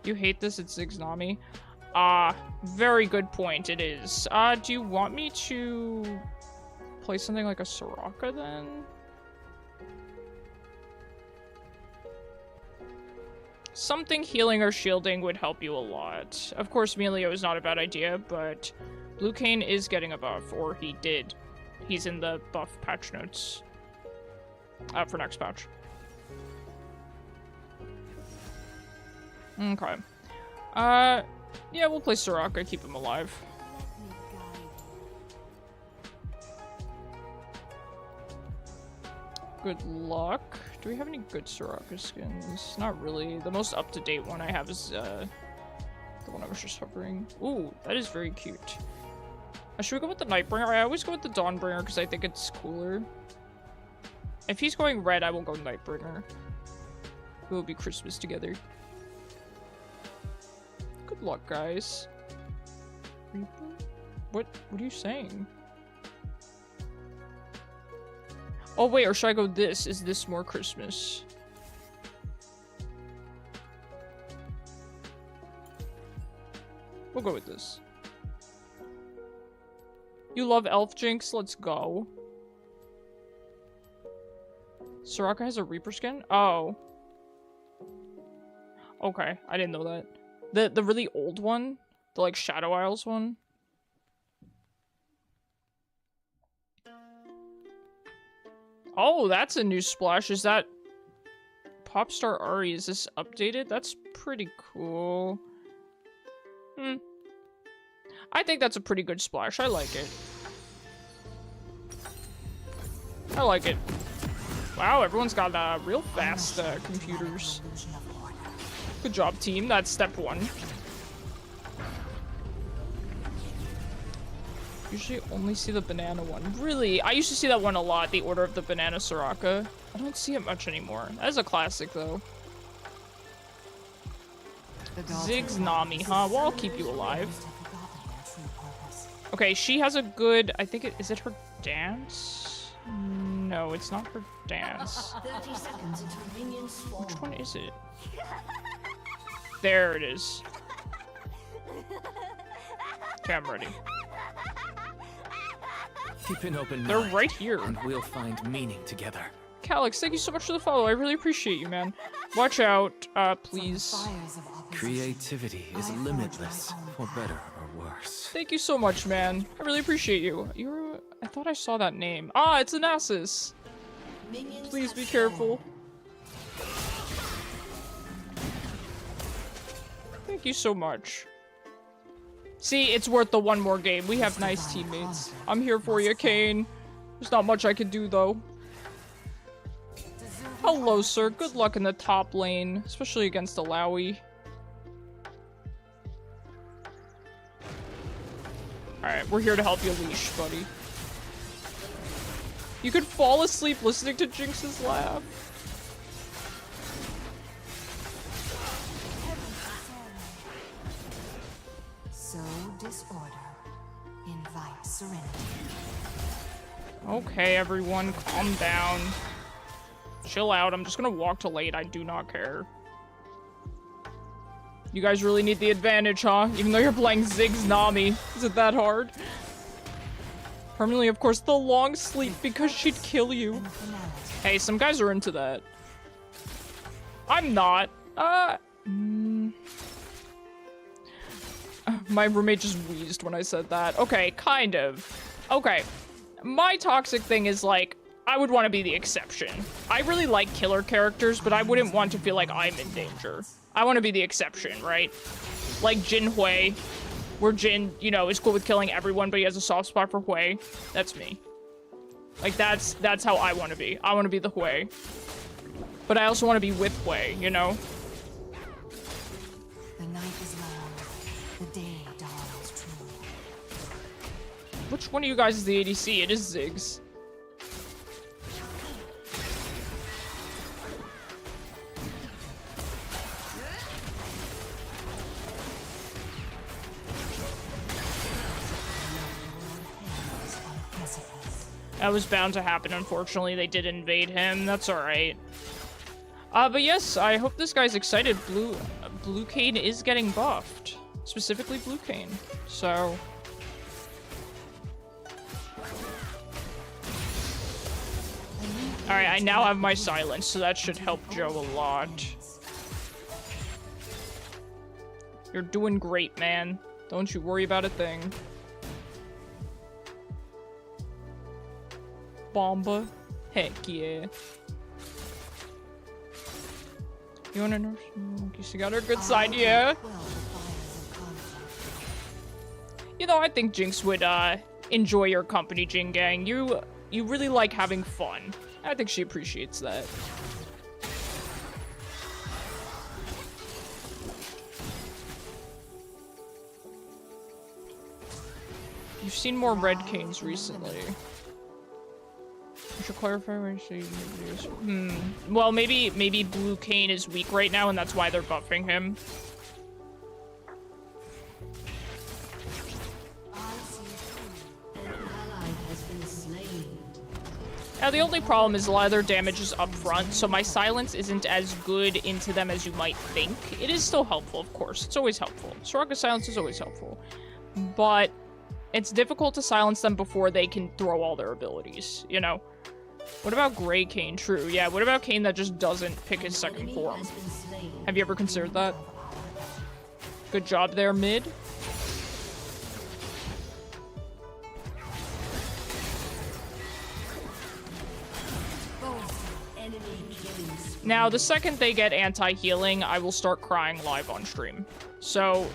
You hate this? It's Ziggs Nami. Very good point. It is. Do you want me to play something like a Soraka then? Something healing or shielding would help you a lot. Of course, Milio is not a bad idea, but Blue Cane is getting a buff, or he did. He's in the buff patch notes. For next patch. Okay. Yeah, we'll play Soraka, keep him alive. Good luck. Do we have any good Soraka skins? Not really. The most up-to-date one I have is, the one I was just hovering. Ooh, that is very cute. Should we go with the Nightbringer? I always go with the Dawnbringer because I think it's cooler. If he's going red, I will go Nightbringer. We will be Christmas together. Good luck, guys. What are you saying? Oh wait, or should I go this? Is this more Christmas? We'll go with this. You love Elf Jinx? Let's go. Soraka has a Reaper skin? Oh. Okay, I didn't know that. The really old one? The like Shadow Isles one? Oh, that's a new splash. Is that Popstar Ari? Is this updated? That's pretty cool. I think that's a pretty good splash. I like it. I like it. Wow, everyone's got real fast computers. Good job, team. That's step one. Usually only see the banana one. Really? I used to see that one a lot, the Order of the Banana Soraka. I don't see it much anymore. That is a classic, though. Ziggs Nami, huh? Well, I'll keep you alive. Okay, she has a good... I think is it her dance? No, it's not her dance. 30 seconds until minions spawn. Which one is it? There it is. Okay, I'm ready. Keep an open mind. They're right here. And we'll find meaning together. Calyx, thank you so much for the follow. I really appreciate you, man. Watch out, please. Creativity is limitless, for better or worse. Thank you so much, man. I really appreciate you. I thought I saw that name. Ah, it's Anasis. Please be careful. Thank you so much. See, it's worth the one more game. We have nice teammates. I'm here for you, Kane. There's not much I can do, though. Hello, sir. Good luck in the top lane, especially against Alawi. Alright, we're here to help you leash, buddy. You could fall asleep listening to Jinx's laugh. disorder. Invite serenity. Okay, everyone, calm down. Chill out. I'm just gonna walk to late. I do not care. You guys really need the advantage, huh? Even though you're playing Ziggs Nami. Is it that hard? Permanently, of course, the long sleep because she'd kill you. Hey, some guys are into that. I'm not. My roommate just wheezed when I said that. Okay, kind of. Okay. My toxic thing is, like, I would want to be the exception. I really like killer characters, but I wouldn't want to feel like I'm in danger. I want to be the exception, right? Like Jin Hui, where Jin, you know, is cool with killing everyone, but he has a soft spot for Hui. That's me. Like, that's how I want to be. I want to be the Hui. But I also want to be with Hui, you know? The night is long. The day dawns true. Which one of you guys is the ADC? It is Ziggs. That was bound to happen, unfortunately. They did invade him. That's alright. But yes, I hope this guy's excited. Blue Cane is getting buffed. Specifically Blue Cane. So... Alright, I now have my silence, so that should help Joe a lot. You're doing great, man. Don't you worry about a thing. Bomba? Heck yeah. You wanna nurse? She got her good side, yeah. You know, I think Jinx would enjoy your company, Jin Gang. You really like having fun. I think she appreciates that. You've seen more red canes recently. I should clarify when she use. Well, maybe Blue Cane is weak right now, and that's why they're buffing him. Now, the only problem is a lot of their damage is up front, so my silence isn't as good into them as you might think. It is still helpful, of course. It's always helpful. Soraka's silence is always helpful. But it's difficult to silence them before they can throw all their abilities, you know? What about Grey Cane? True, yeah. What about Cane that just doesn't pick his second form? Have you ever considered that? Good job there, mid. Now, the second they get anti-healing, I will start crying live on stream. So,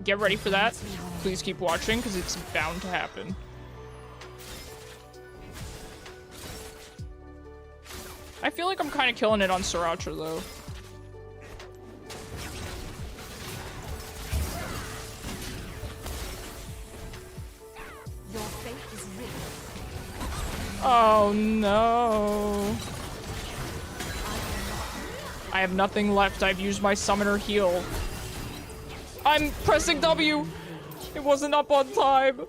get ready for that. Please keep watching, because it's bound to happen. I feel like I'm kind of killing it on Soraka, though. Your fate is written. Oh, no. I have nothing left. I've used my summoner heal. I'm pressing W. It wasn't up on time.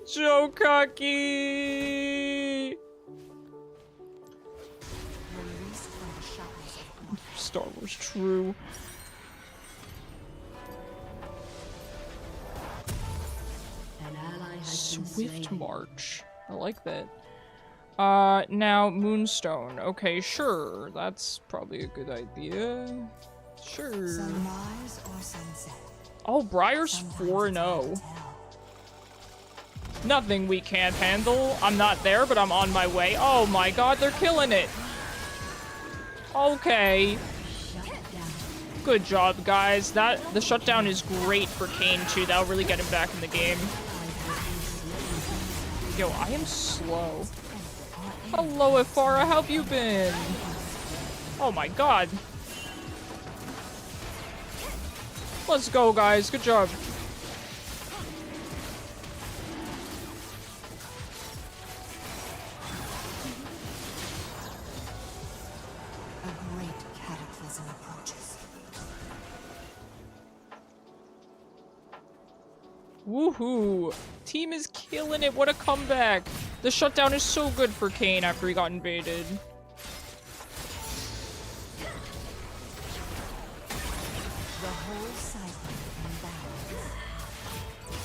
Jokaki. Star Wars, true. Swift March. I like that. Now, Moonstone. Okay, sure. That's probably a good idea. Sure. Sunrise or sunset? Oh, Briar's 4-0. Nothing we can't handle. I'm not there, but I'm on my way. Oh my god, they're killing it. Okay. Good job, guys. The shutdown is great for Kane, too. That'll really get him back in the game. Yo, I am slow. Hello, Ifara. How have you been? Oh my god. Let's go, guys. Good job. A great cataclysm approaches. Woohoo! Team is killing it. What a comeback. The shutdown is so good for Kane after he got invaded.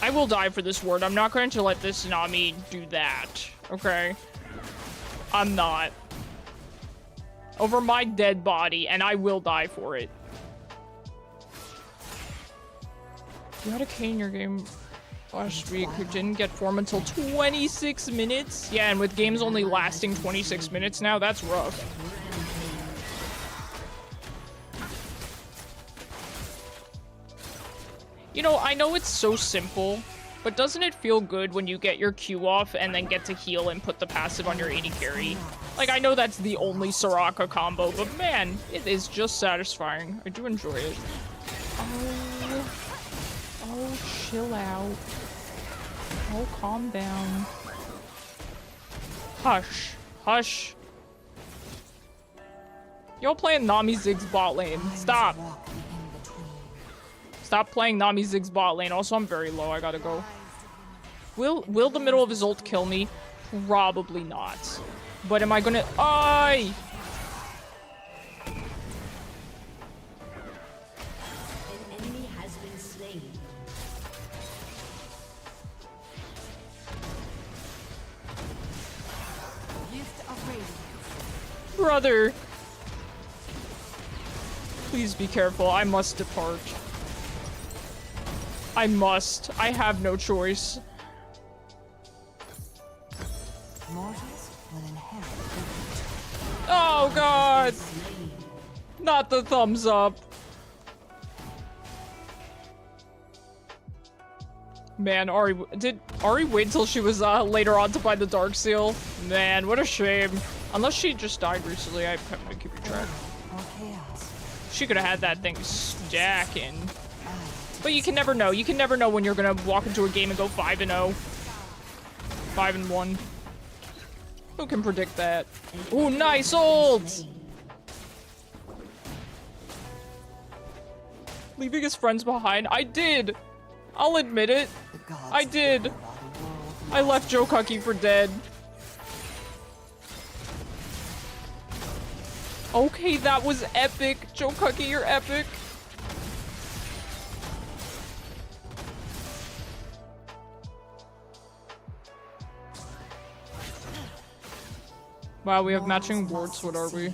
I will die for this ward. I'm not going to let this Nami do that. Okay? I'm not. Over my dead body, and I will die for it. You had a Kane in your game last week who didn't get form until 26 minutes? Yeah, and with games only lasting 26 minutes now, that's rough. You know, I know it's so simple, but doesn't it feel good when you get your Q off and then get to heal and put the passive on your AD carry? Like, I know that's the only Soraka combo, but man, it is just satisfying. I do enjoy it. Oh, chill out. Oh, calm down. Hush. Hush. Y'all playing Nami Ziggs bot lane. Stop. Stop playing Nami Ziggs bot lane. Also, I'm very low. I gotta go. Will the middle of his ult kill me? Probably not. But am I gonna... Aye! An enemy has been slain. Brother! Please be careful. I must depart. I must. I have no choice. Oh god! Not the thumbs up. Man, did Ari wait till she was later on to buy the Dark Seal? Man, what a shame. Unless she just died recently, I'm gonna keep track. She could have had that thing stacking. But you can never know. You can never know when you're gonna walk into a game and go 5-0. 5-1. Who can predict that? Ooh, nice ult! Leaving his friends behind? I did! I'll admit it. I did. I left Joe Cucky for dead. Okay, that was epic. Joe Cucky, you're epic. Wow, we have matching wards. What are we?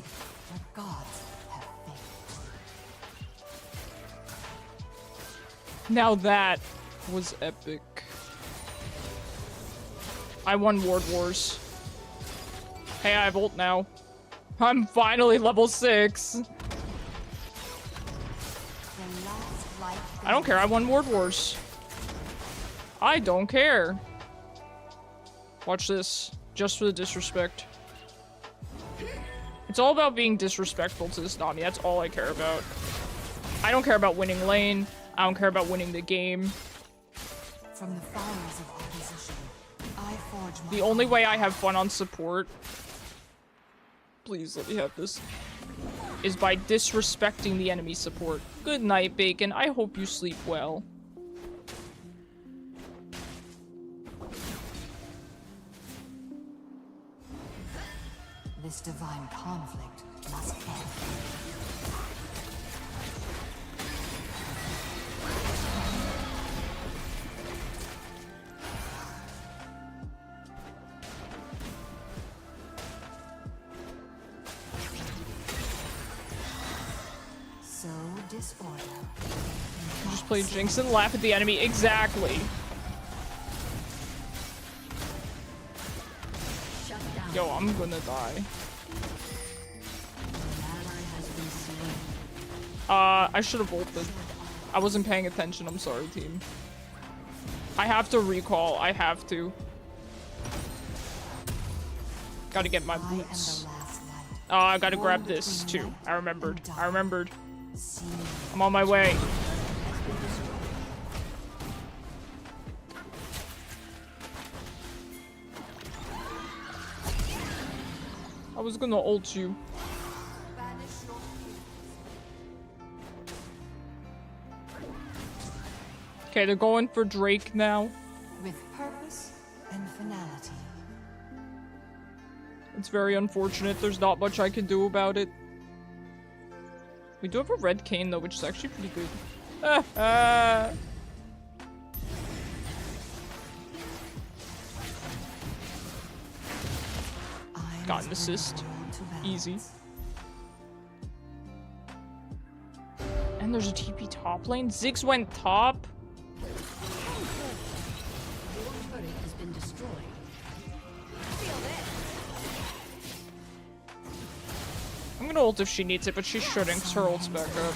Now that was epic. I won Ward Wars. Hey, I have ult now. I'm finally level 6. I don't care. I won Ward Wars. I don't care. Watch this. Just for the disrespect. It's all about being disrespectful to this Nami. That's all I care about. I don't care about winning lane. I don't care about winning the game. From the fires of opposition, I forge my The only way I have fun on support, please let me have this, is by disrespecting the enemy support. Good night, Bacon. I hope you sleep well. This divine conflict must end. So disorder. You just play Jinx and laugh at the enemy. Exactly. Yo, I'm gonna die. I should have ulted. I wasn't paying attention. I'm sorry, team. I have to recall. I have to. Gotta get my boots. I gotta grab this too. I remembered. I remembered. I'm on my way. I was gonna ult you. Okay, they're going for Drake now. With purpose and finality. It's very unfortunate. There's not much I can do about it. We do have a red cane though, which is actually pretty good. Got an assist. Easy. And there's a TP top lane. Ziggs went top. Your turret has been destroyed. I'm gonna ult if she needs it, but she shouldn't because her ult's back up.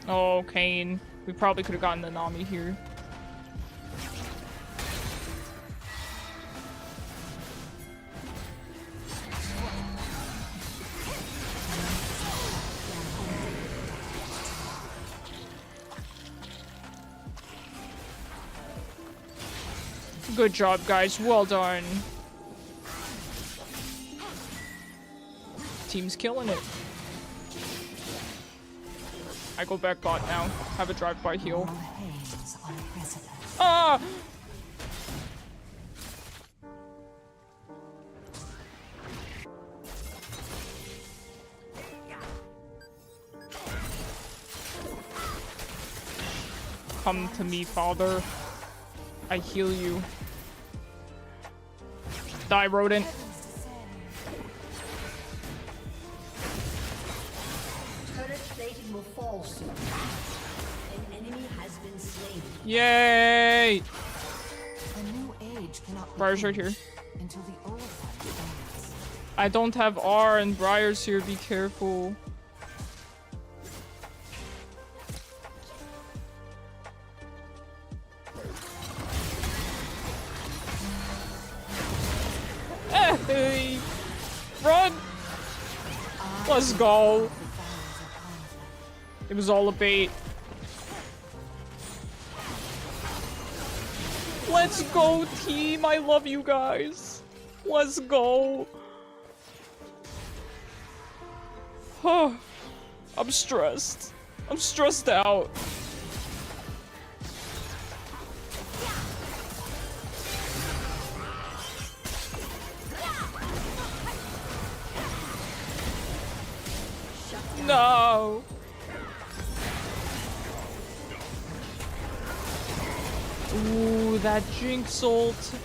Oh, Kane. We probably could have gotten the Nami here. Good job, guys. Well done. Team's killing it. I go back bot now. Have a drive-by heal. Ah! Come to me, father. I heal you. Die, rodent. Turret plating will fall soon. An enemy has been slain. Yay! A new age cannot Briar's right begin here. until the old one ends. I don't have R and Briar's here. Be careful. Hey! Run! Let's go. It was all a bait. Let's go, team. I love you guys. Let's go. Oh, I'm stressed. I'm stressed out. No. Ooh, that Jinx ult.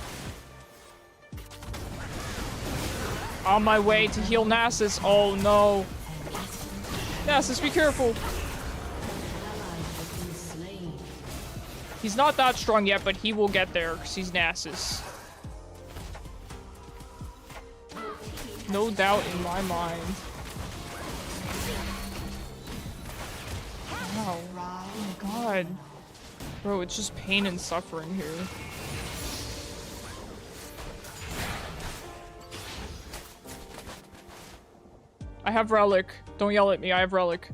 On my way to heal Nasus. Oh no. Nasus, be careful. He's not that strong yet, but he will get there because he's Nasus. No doubt in my mind. Wow. Oh my god. Bro, it's just pain and suffering here. I have Relic. Don't yell at me, I have Relic.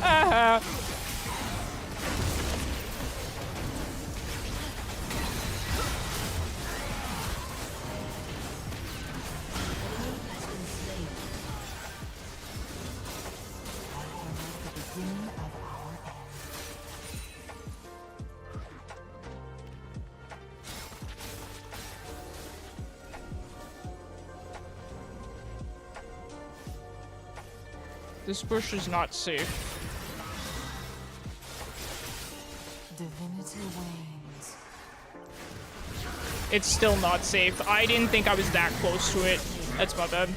Ah! This bush is not safe. Divinity wanes. It's still not safe. I didn't think I was that close to it. That's my bad.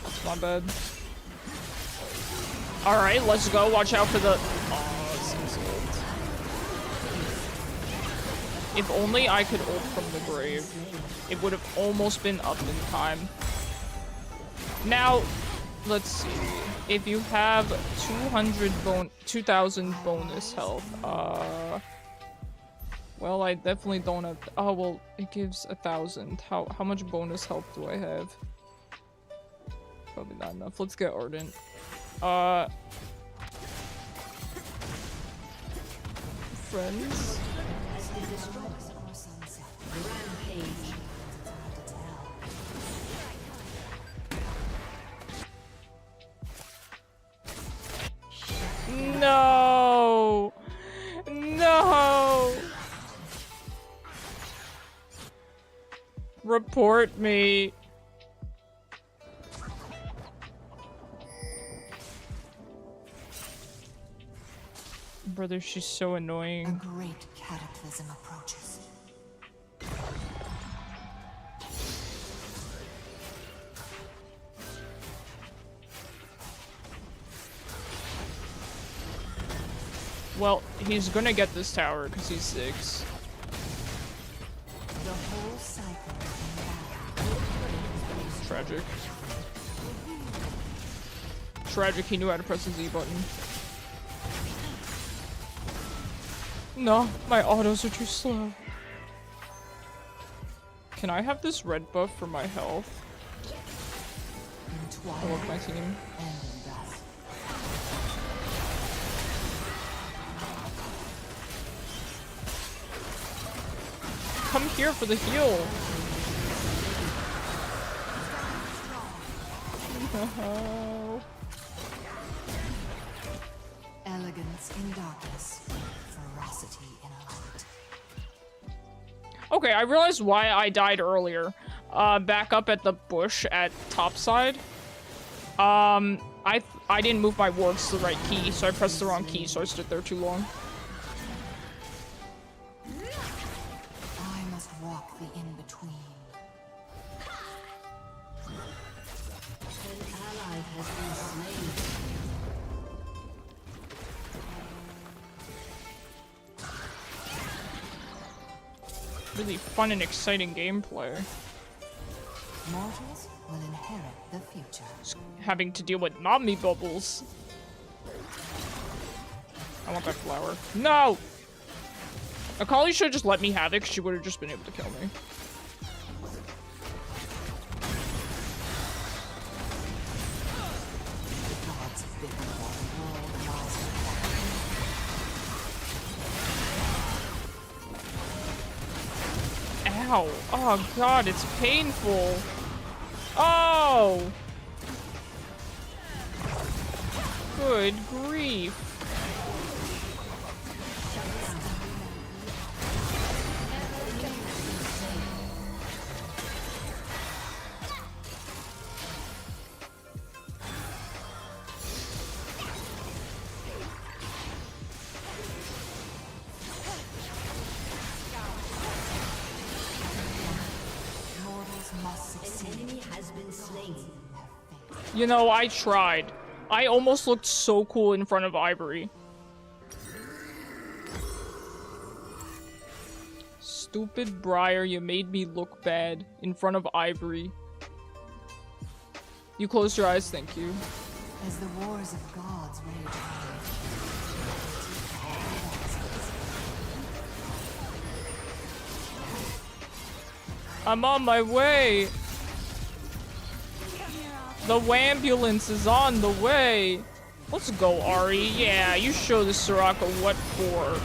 That's my bad. Alright, let's go. Watch out for the... Oh, this is ult. If only I could ult from the grave. It would have almost been up in time. Now, let's see. If you have 2,000 bonus health, well, I definitely don't have. Oh well, it gives 1,000. How much bonus health do I have? Probably not enough. Let's get Ardent. Friends. No! No! Report me. Brother, she's so annoying. A great cataclysm approaches. Well, he's gonna get this tower because he's Ziggs. The whole cycle Tragic. Tragic, he knew how to press the Z button. No, my autos are too slow. Can I have this red buff for my health? I love my team. Come here for the heal. No. Elegance in darkness, ferocity in a light. Okay, I realized why I died earlier. Back up at the bush at topside. I didn't move my wards to the right key, so I pressed the wrong key, so I stood there too long. I must walk the in-between. An ally has been slain. Really fun and exciting gameplay. Mortals will inherit the future. Having to deal with Nami bubbles. I want that flower. No! Akali should have just let me have it, because she would have just been able to kill me. Ow. Oh god, it's painful. Oh! Good grief. You know, I tried. I almost looked so cool in front of Ivory. Stupid Briar, you made me look bad in front of Ivory. You closed your eyes, thank you. As the wars of gods rage I'm on my way. The ambulance is on the way. Let's go, Ari. Yeah, you show this Soraka what for.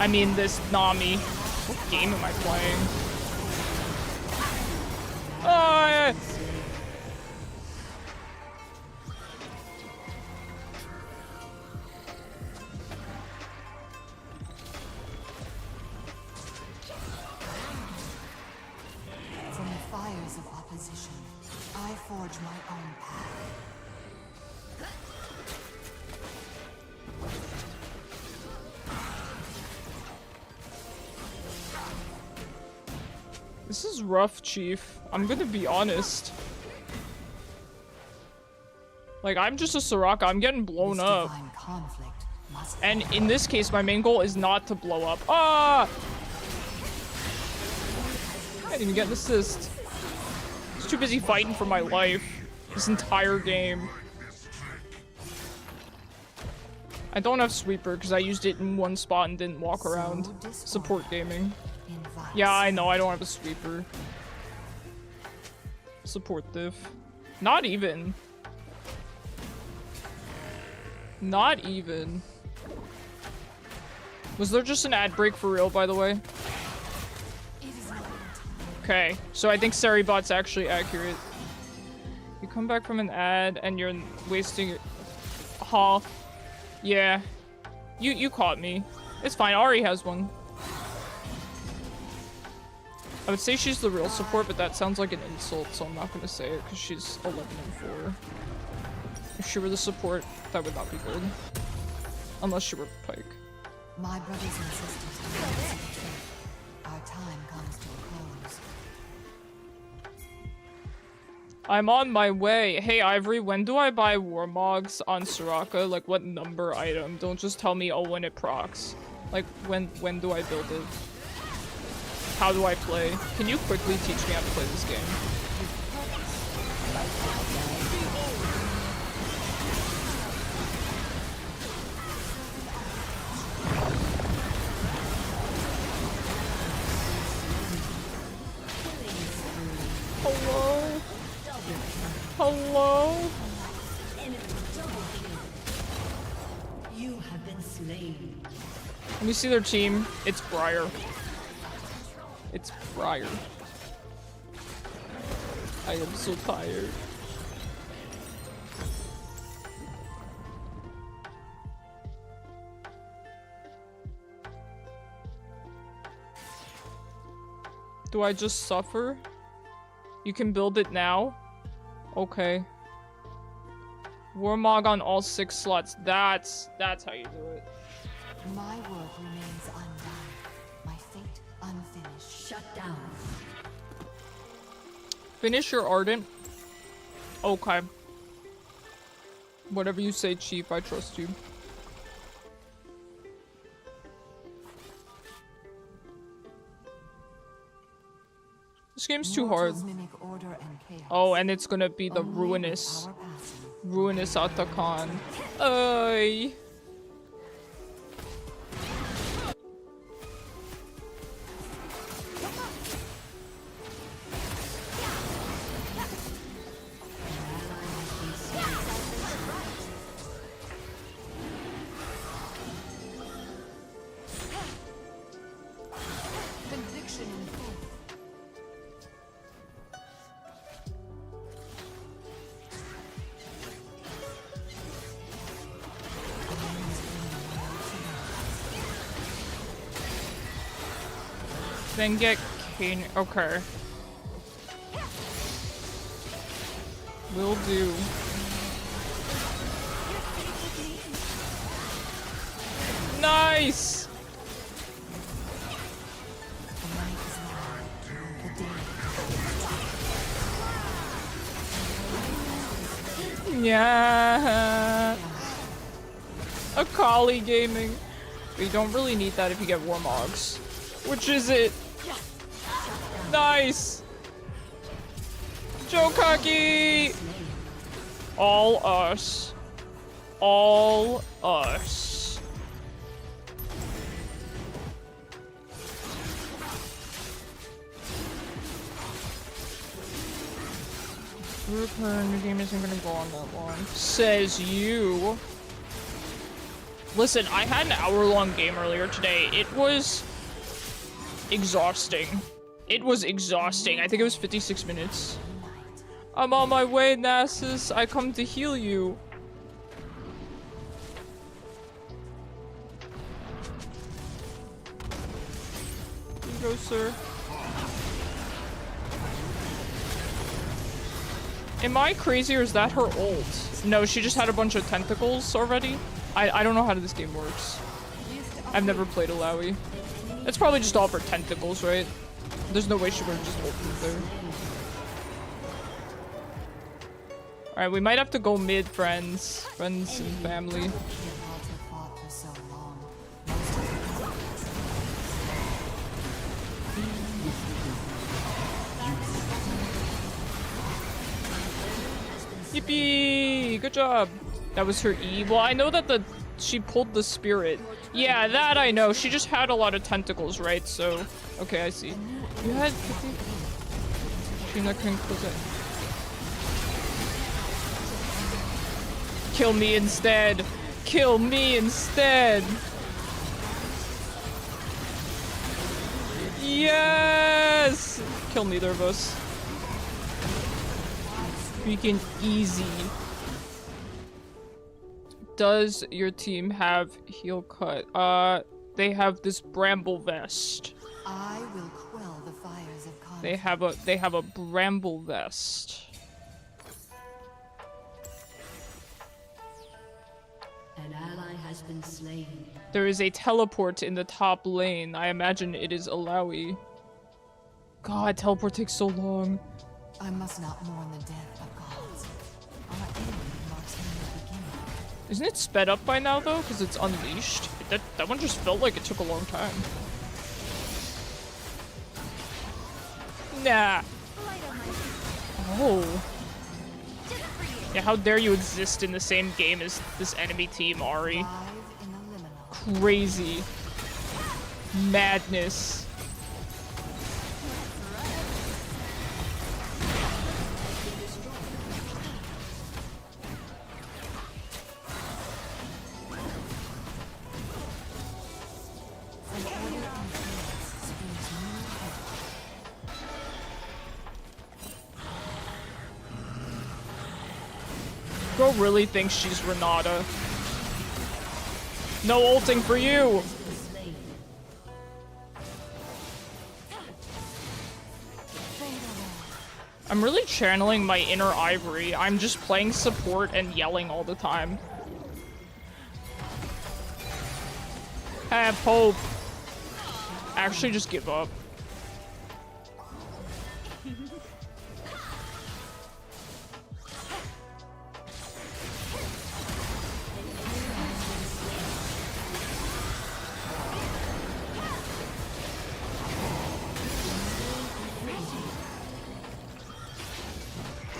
I mean, this Nami. What game am I playing? Oh, yeah. from the fires of opposition. I forge my own path. This is rough, Chief. I'm gonna be honest. Like, I'm just a Soraka. I'm getting blown up. And in this case, my main goal is not to blow up. Ah! I didn't even get an assist. I was too busy fighting for my life this entire game. I don't have Sweeper because I used it in one spot and didn't walk around. Support gaming. Yeah, I know, I don't have a Sweeper. Support diff. Not even. Not even. Was there just an ad break for real, by the way? Okay, so I think Saribot's actually accurate. You come back from an ad and you're wasting your... Ha. Yeah. You caught me. It's fine, Ari has one. I would say she's the real support, but that sounds like an insult, so I'm not gonna say it because she's 11 and 4. If she were the support, that would not be good. Unless she were Pike. My brothers and sisters do not see the truth. Our time comes to a close. I'm on my way. Hey Ivory, when do I buy Warmogs on Soraka? Like what number item? Don't just tell me, oh, when it procs. Like when do I build it? How do I play? Can you quickly teach me how to play this game? Hello? Hello? You have been slain. Let me see their team. It's Briar. It's Briar. I am so tired. Do I just suffer? You can build it now? Okay. Warmog on all 6 slots. That's how you do it. My work remains undone. My fate unfinished. Shut down. Finish your Ardent. Okay. Whatever you say, Chief. I trust you. This game's too hard. Oh, and it's gonna be the ruinous Atakan. Ay. Then get Kane. Okay. Will do. Nice! Yeah. Akali gaming. But you don't really need that if you get Warmogs. Which is it? Nice! Jokaki! All us. All us. Return, the game isn't gonna go on that long. Says you. Listen, I had an hour-long game earlier today. It was exhausting. It was exhausting. I think it was 56 minutes. I'm on my way, Nasus. I come to heal you. Here you go, sir. Am I crazy or is that her ult? No, she just had a bunch of tentacles already. I don't know how this game works. I've never played Alawi. It's probably just all for tentacles, right? There's no way she would have just ulted there. Alright, we might have to go mid, friends. Friends and family. Yippee! Good job! That was her E. Well, I know that she pulled the spirit. Yeah, that I know. She just had a lot of tentacles, right? So, okay, I see. You had 50... Trina can close it. Kill me instead. kill me instead. Yes! Kill neither of us. Freaking easy. Does your team have heel cut? They have this bramble vest. I will quell the fires of conflict. They have a bramble vest. An ally has been slain. There is a teleport in the top lane. I imagine it is Alawi. God, teleport takes so long. I must not mourn the death of gods. Our end marks a new beginning. Isn't it sped up by now though? Because it's unleashed. That one just felt like it took a long time. Nah. Oh. Yeah, how dare you exist in the same game as this enemy team, Ari? Live in the liminal. Crazy. Madness. Girl really thinks she's Renata. No ulting for you! I'm really channeling my inner Ivory. I'm just playing support and yelling all the time. Have hope. Actually, just give up.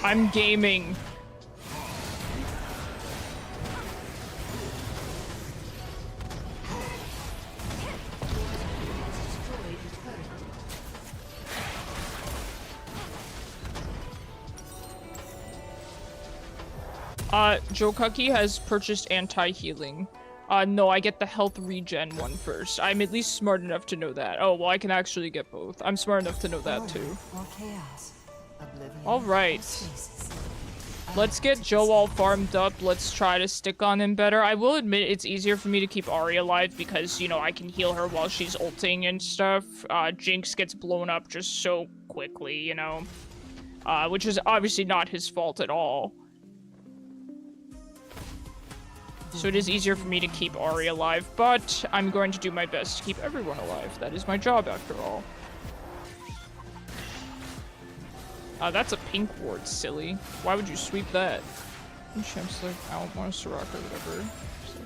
I'm gaming. Jokuki has purchased anti-healing. No, I get the health regen one first. I'm at least smart enough to know that. Oh, well, I can actually get both. I'm smart enough to know that too. Or chaos. Oblivion. All right. Or stasis. Let's get Joe all farmed up. Let's try to stick on him better. I will admit it's easier for me to keep Ari alive because, you know, I can heal her while she's ulting and stuff. Jinx gets blown up just so quickly, you know. Which is obviously not his fault at all. So it is easier for me to keep Ari alive, but I'm going to do my best to keep everyone alive. That is my job after all. That's a pink ward, silly. Why would you sweep that? And Champ's like, I don't want a Soraka or whatever. So.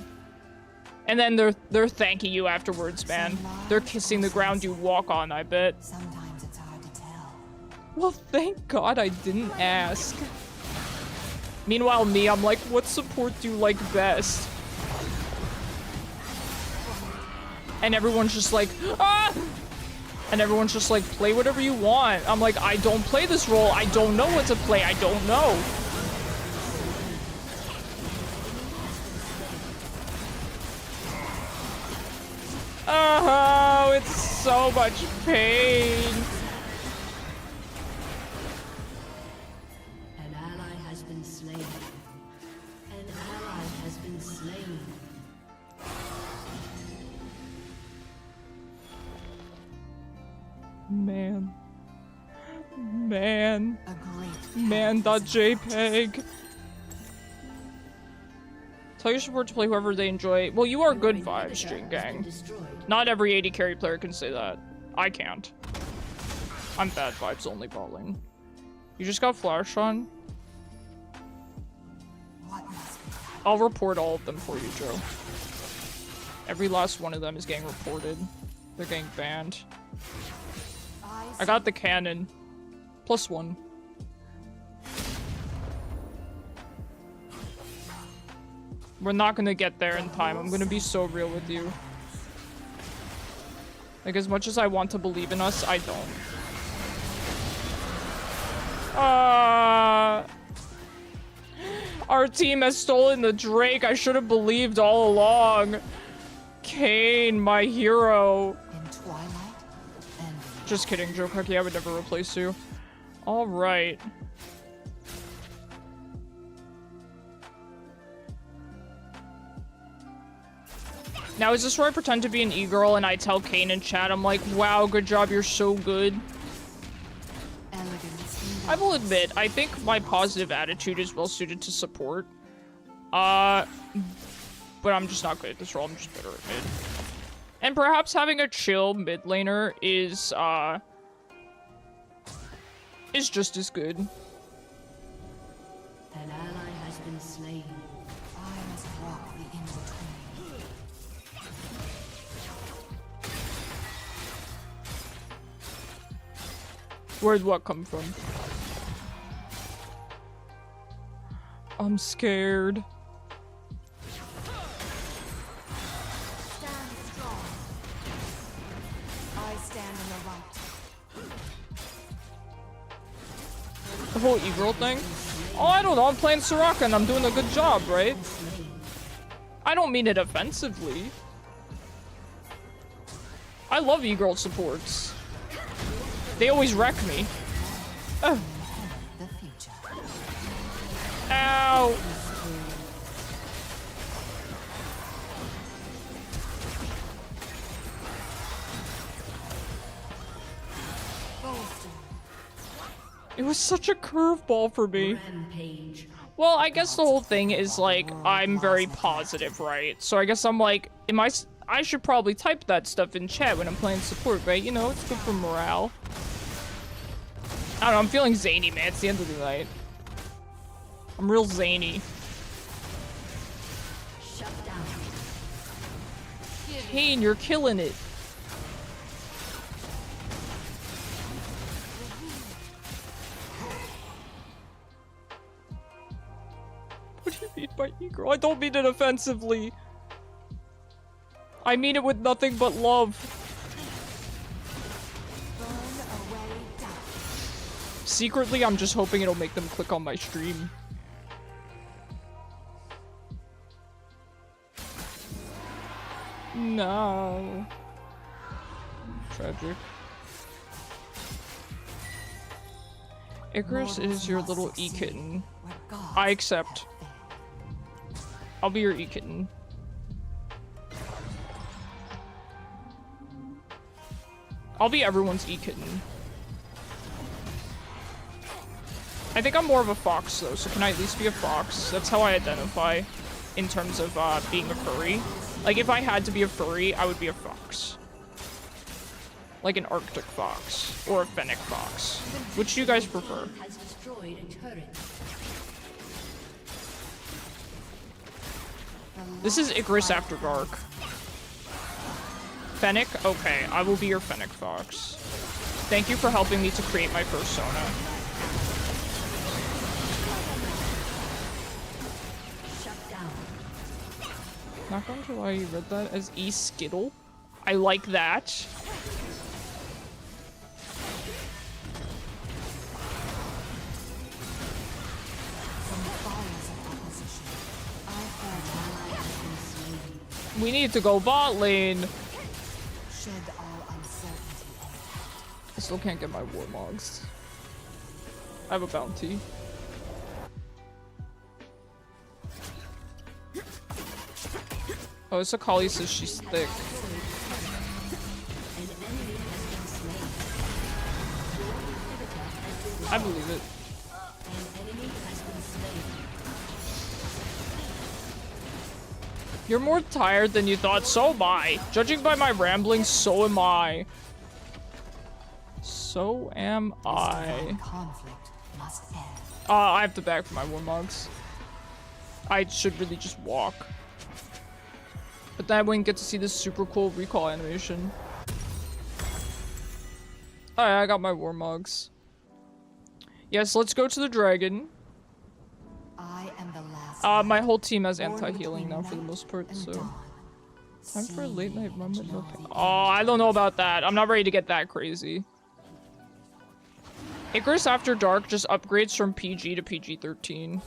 And then they're thanking you afterwards, man. They're kissing the ground you walk on, I bet. Sometimes it's hard to tell. Well, thank God I didn't ask. Meanwhile, me, I'm like, what support do you like best? And everyone's just like, ah! And everyone's just like, play whatever you want. I'm like, I don't play this role. I don't know what to play. I don't know. Oh, it's so much pain. An ally has been slain. An ally has been slain. Man. Man. A great Man.jpg. Tell your support to play whoever they enjoy. Well, you are good vibes, String Gang. Not every AD carry player can say that. I can't. I'm bad vibes only balling. You just got flash on? I'll report all of them for you, Joe. Every last one of them is getting reported. They're getting banned. I got the cannon. +1. We're not gonna get there in time. I'm gonna be so real with you. Like, as much as I want to believe in us, I don't. Our team has stolen the Drake. I should have believed all along. Kane, my hero. In twilight and Just kidding, Joe Cookie. I would never replace you. All right. Now, is this where I pretend to be an e-girl and I tell Kane in chat, I'm like, wow, good job, you're so good. elegance. I will admit, I think my positive attitude is well suited to support. But I'm just not good at this role, I'm just better at mid. And perhaps having a chill mid laner is just as good. An ally has been slain. I must walk the in-between. Where'd what come from? I'm scared. Stand strong. I stand in the right. The whole e-girl thing? Oh, I don't know, I'm playing Soraka and I'm doing a good job, right? I don't mean it offensively. I love e-girl supports. They always wreck me. Ugh. The future. Ow! It was such a curveball for me. Rampage. Well, I guess the whole thing is, like, I'm very positive, right? So I guess I'm like, I should probably type that stuff in chat when I'm playing support, right? You know, it's good for morale. I don't know, I'm feeling zany, man. It's the end of the night. I'm real zany. Shut down. Kane, you're killing it. What do you mean by e-girl? I don't mean it offensively. I mean it with nothing but love. Burn away doubt. Secretly, I'm just hoping it'll make them click on my stream. No. Tragic. Icarus is your little e-kitten. Where gods I accept. have been. I'll be your e-kitten. I'll be everyone's e-kitten. I think I'm more of a fox though, so can I at least be a fox? That's how I identify in terms of being a furry. Like if I had to be a furry, I would be a fox. Like an Arctic fox or a fennec fox. Which do you guys prefer? Has destroyed a turret. This is Icarus After Dark. Fennec? Okay, I will be your Fennec fox. Thank you for helping me to create my first Sona. Shut down. Not going to lie, you read that as E-Skittle. I like that. We need to go bot lane. Shed all uncertainty. I still can't get my warmogs. I have a bounty. Oh, Sakali says she's thick. An enemy has been slain. I believe it. An enemy has been slain. You're more tired than you thought. So am I. Judging by my ramblings, so am I. So am I. Conflict must end. I have to back for my warmogs. I should really just walk. But then I wouldn't get to see this super cool recall animation. Alright, I got my warmogs. Yes, let's go to the dragon. I am the last. My whole team has Born anti-healing between now for the night most part, and so... dawn. Time for a late night run with no Till pain. the Oh, I don't know about that. I'm not ready to get that crazy. Icarus After Dark just upgrades from PG to PG-13.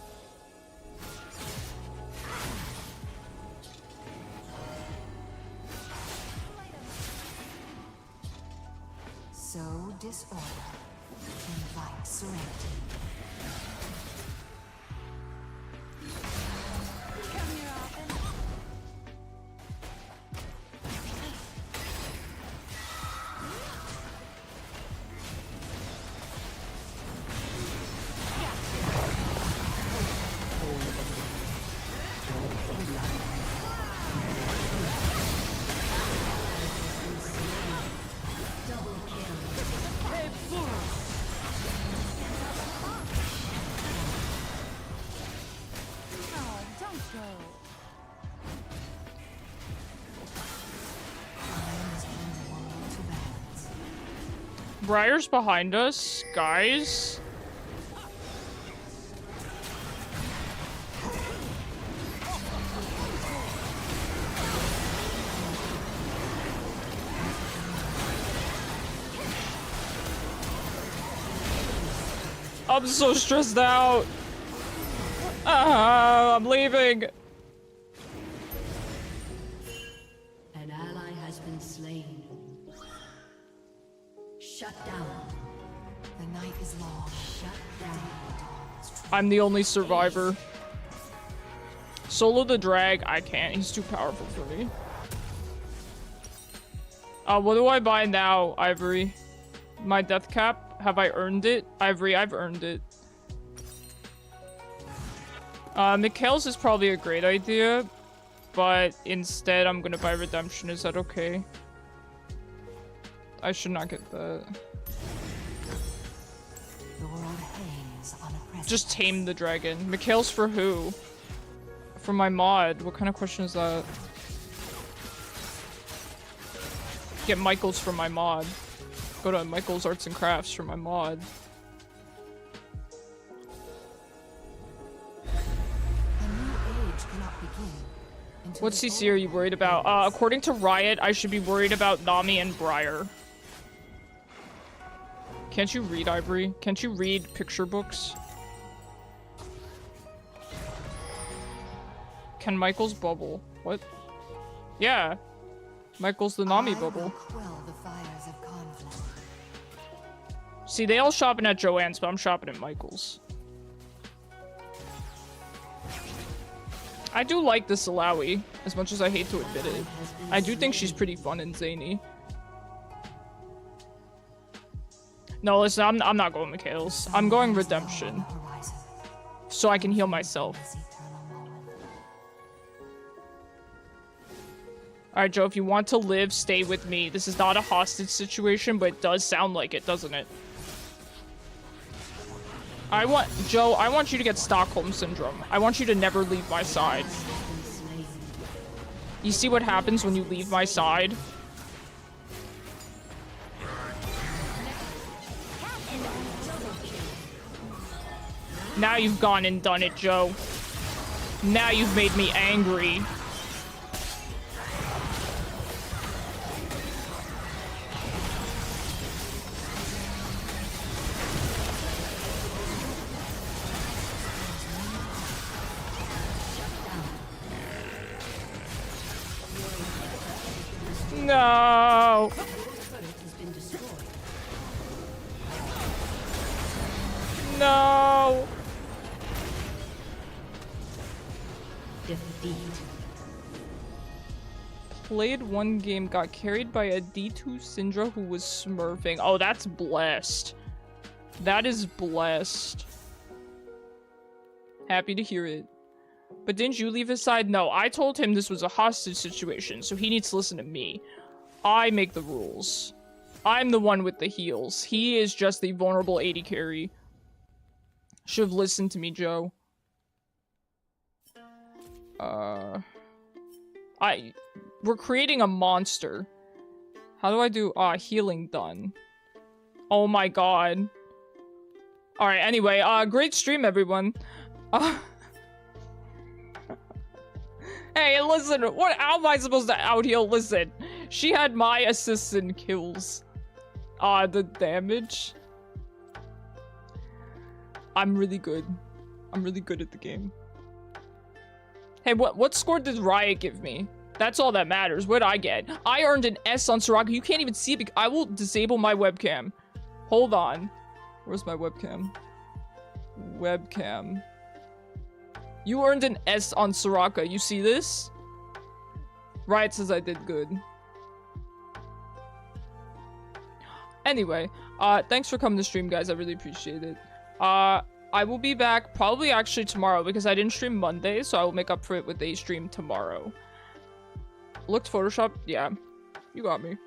Sow disorder. Invite serenity. Briar's behind us, guys. I'm so stressed out. I'm leaving. An ally has been slain. Shut down. The night is long. Shut down. I'm the only survivor. Solo the drag, I can't. He's too powerful for me. What do I buy now, Ivory? My death cap? Have I earned it? Ivory, I've earned it. Mikhail's is probably a great idea, but instead I'm gonna buy Redemption. Is that okay? I should not get that. The world hangs on a precipice. Just tame the dragon. Mikhail's for who? For my mod. What kind of question is that? Get Michael's for my mod. Go to Michael's Arts and Crafts for my mod. A new age cannot begin until What the CC are you worried about? According to Riot, I should be worried about Nami and Briar. Can't you read, Ivory? Can't you read picture books? Can Michael's bubble? What? Yeah. Michael's the Nami I bubble. will quell the fires of conflict. See, they all shopping at Joanne's, but I'm shopping at Michael's. I do like this Alawi, as much as I hate to admit it. I do think she's pretty fun and zany. No, listen, I'm not going Mikhail's. I'm going Redemption. Horizon. So I can heal myself. This eternal moment. Alright, Joe, if you want to live, stay with me. This is not a hostage situation, but it does sound like it, doesn't it? Joe, I want you to get Stockholm Syndrome. I want you to never leave my side. You see what happens when you leave my side? Now you've gone and done it, Joe. Now you've made me angry. No. No. Defeat. Played one game, got carried by a D2 Syndra who was smurfing. Oh, that's blessed. That is blessed. Happy to hear it. But didn't you leave his side? No, I told him this was a hostage situation, so he needs to listen to me. I make the rules. I'm the one with the heals. He is just the vulnerable 80 carry. Should have listened to me, Joe. We're creating a monster. How do I do, healing done? Oh my god. Alright, anyway, great stream, everyone. Hey, listen, how am I supposed to out-heal? Listen, she had my assists and kills. The damage. I'm really good. I'm really good at the game. Hey, what score did Riot give me? That's all that matters. What'd I get? I earned an S on Soraka. You can't even see it. I will disable my webcam. Hold on. Where's my webcam? Webcam. You earned an S on Soraka. You see this? Riot says I did good. Anyway, thanks for coming to stream, guys. I really appreciate it. I will be back probably actually tomorrow because I didn't stream Monday, so I will make up for it with a stream tomorrow. Looked Photoshop? Yeah. You got me.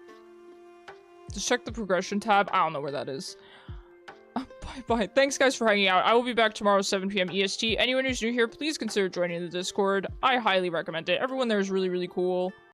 Just check the progression tab. I don't know where that is. Bye-bye. Thanks, guys, for hanging out. I will be back tomorrow, 7 p.m. EST. Anyone who's new here, please consider joining the Discord. I highly recommend it. Everyone there is really, really cool.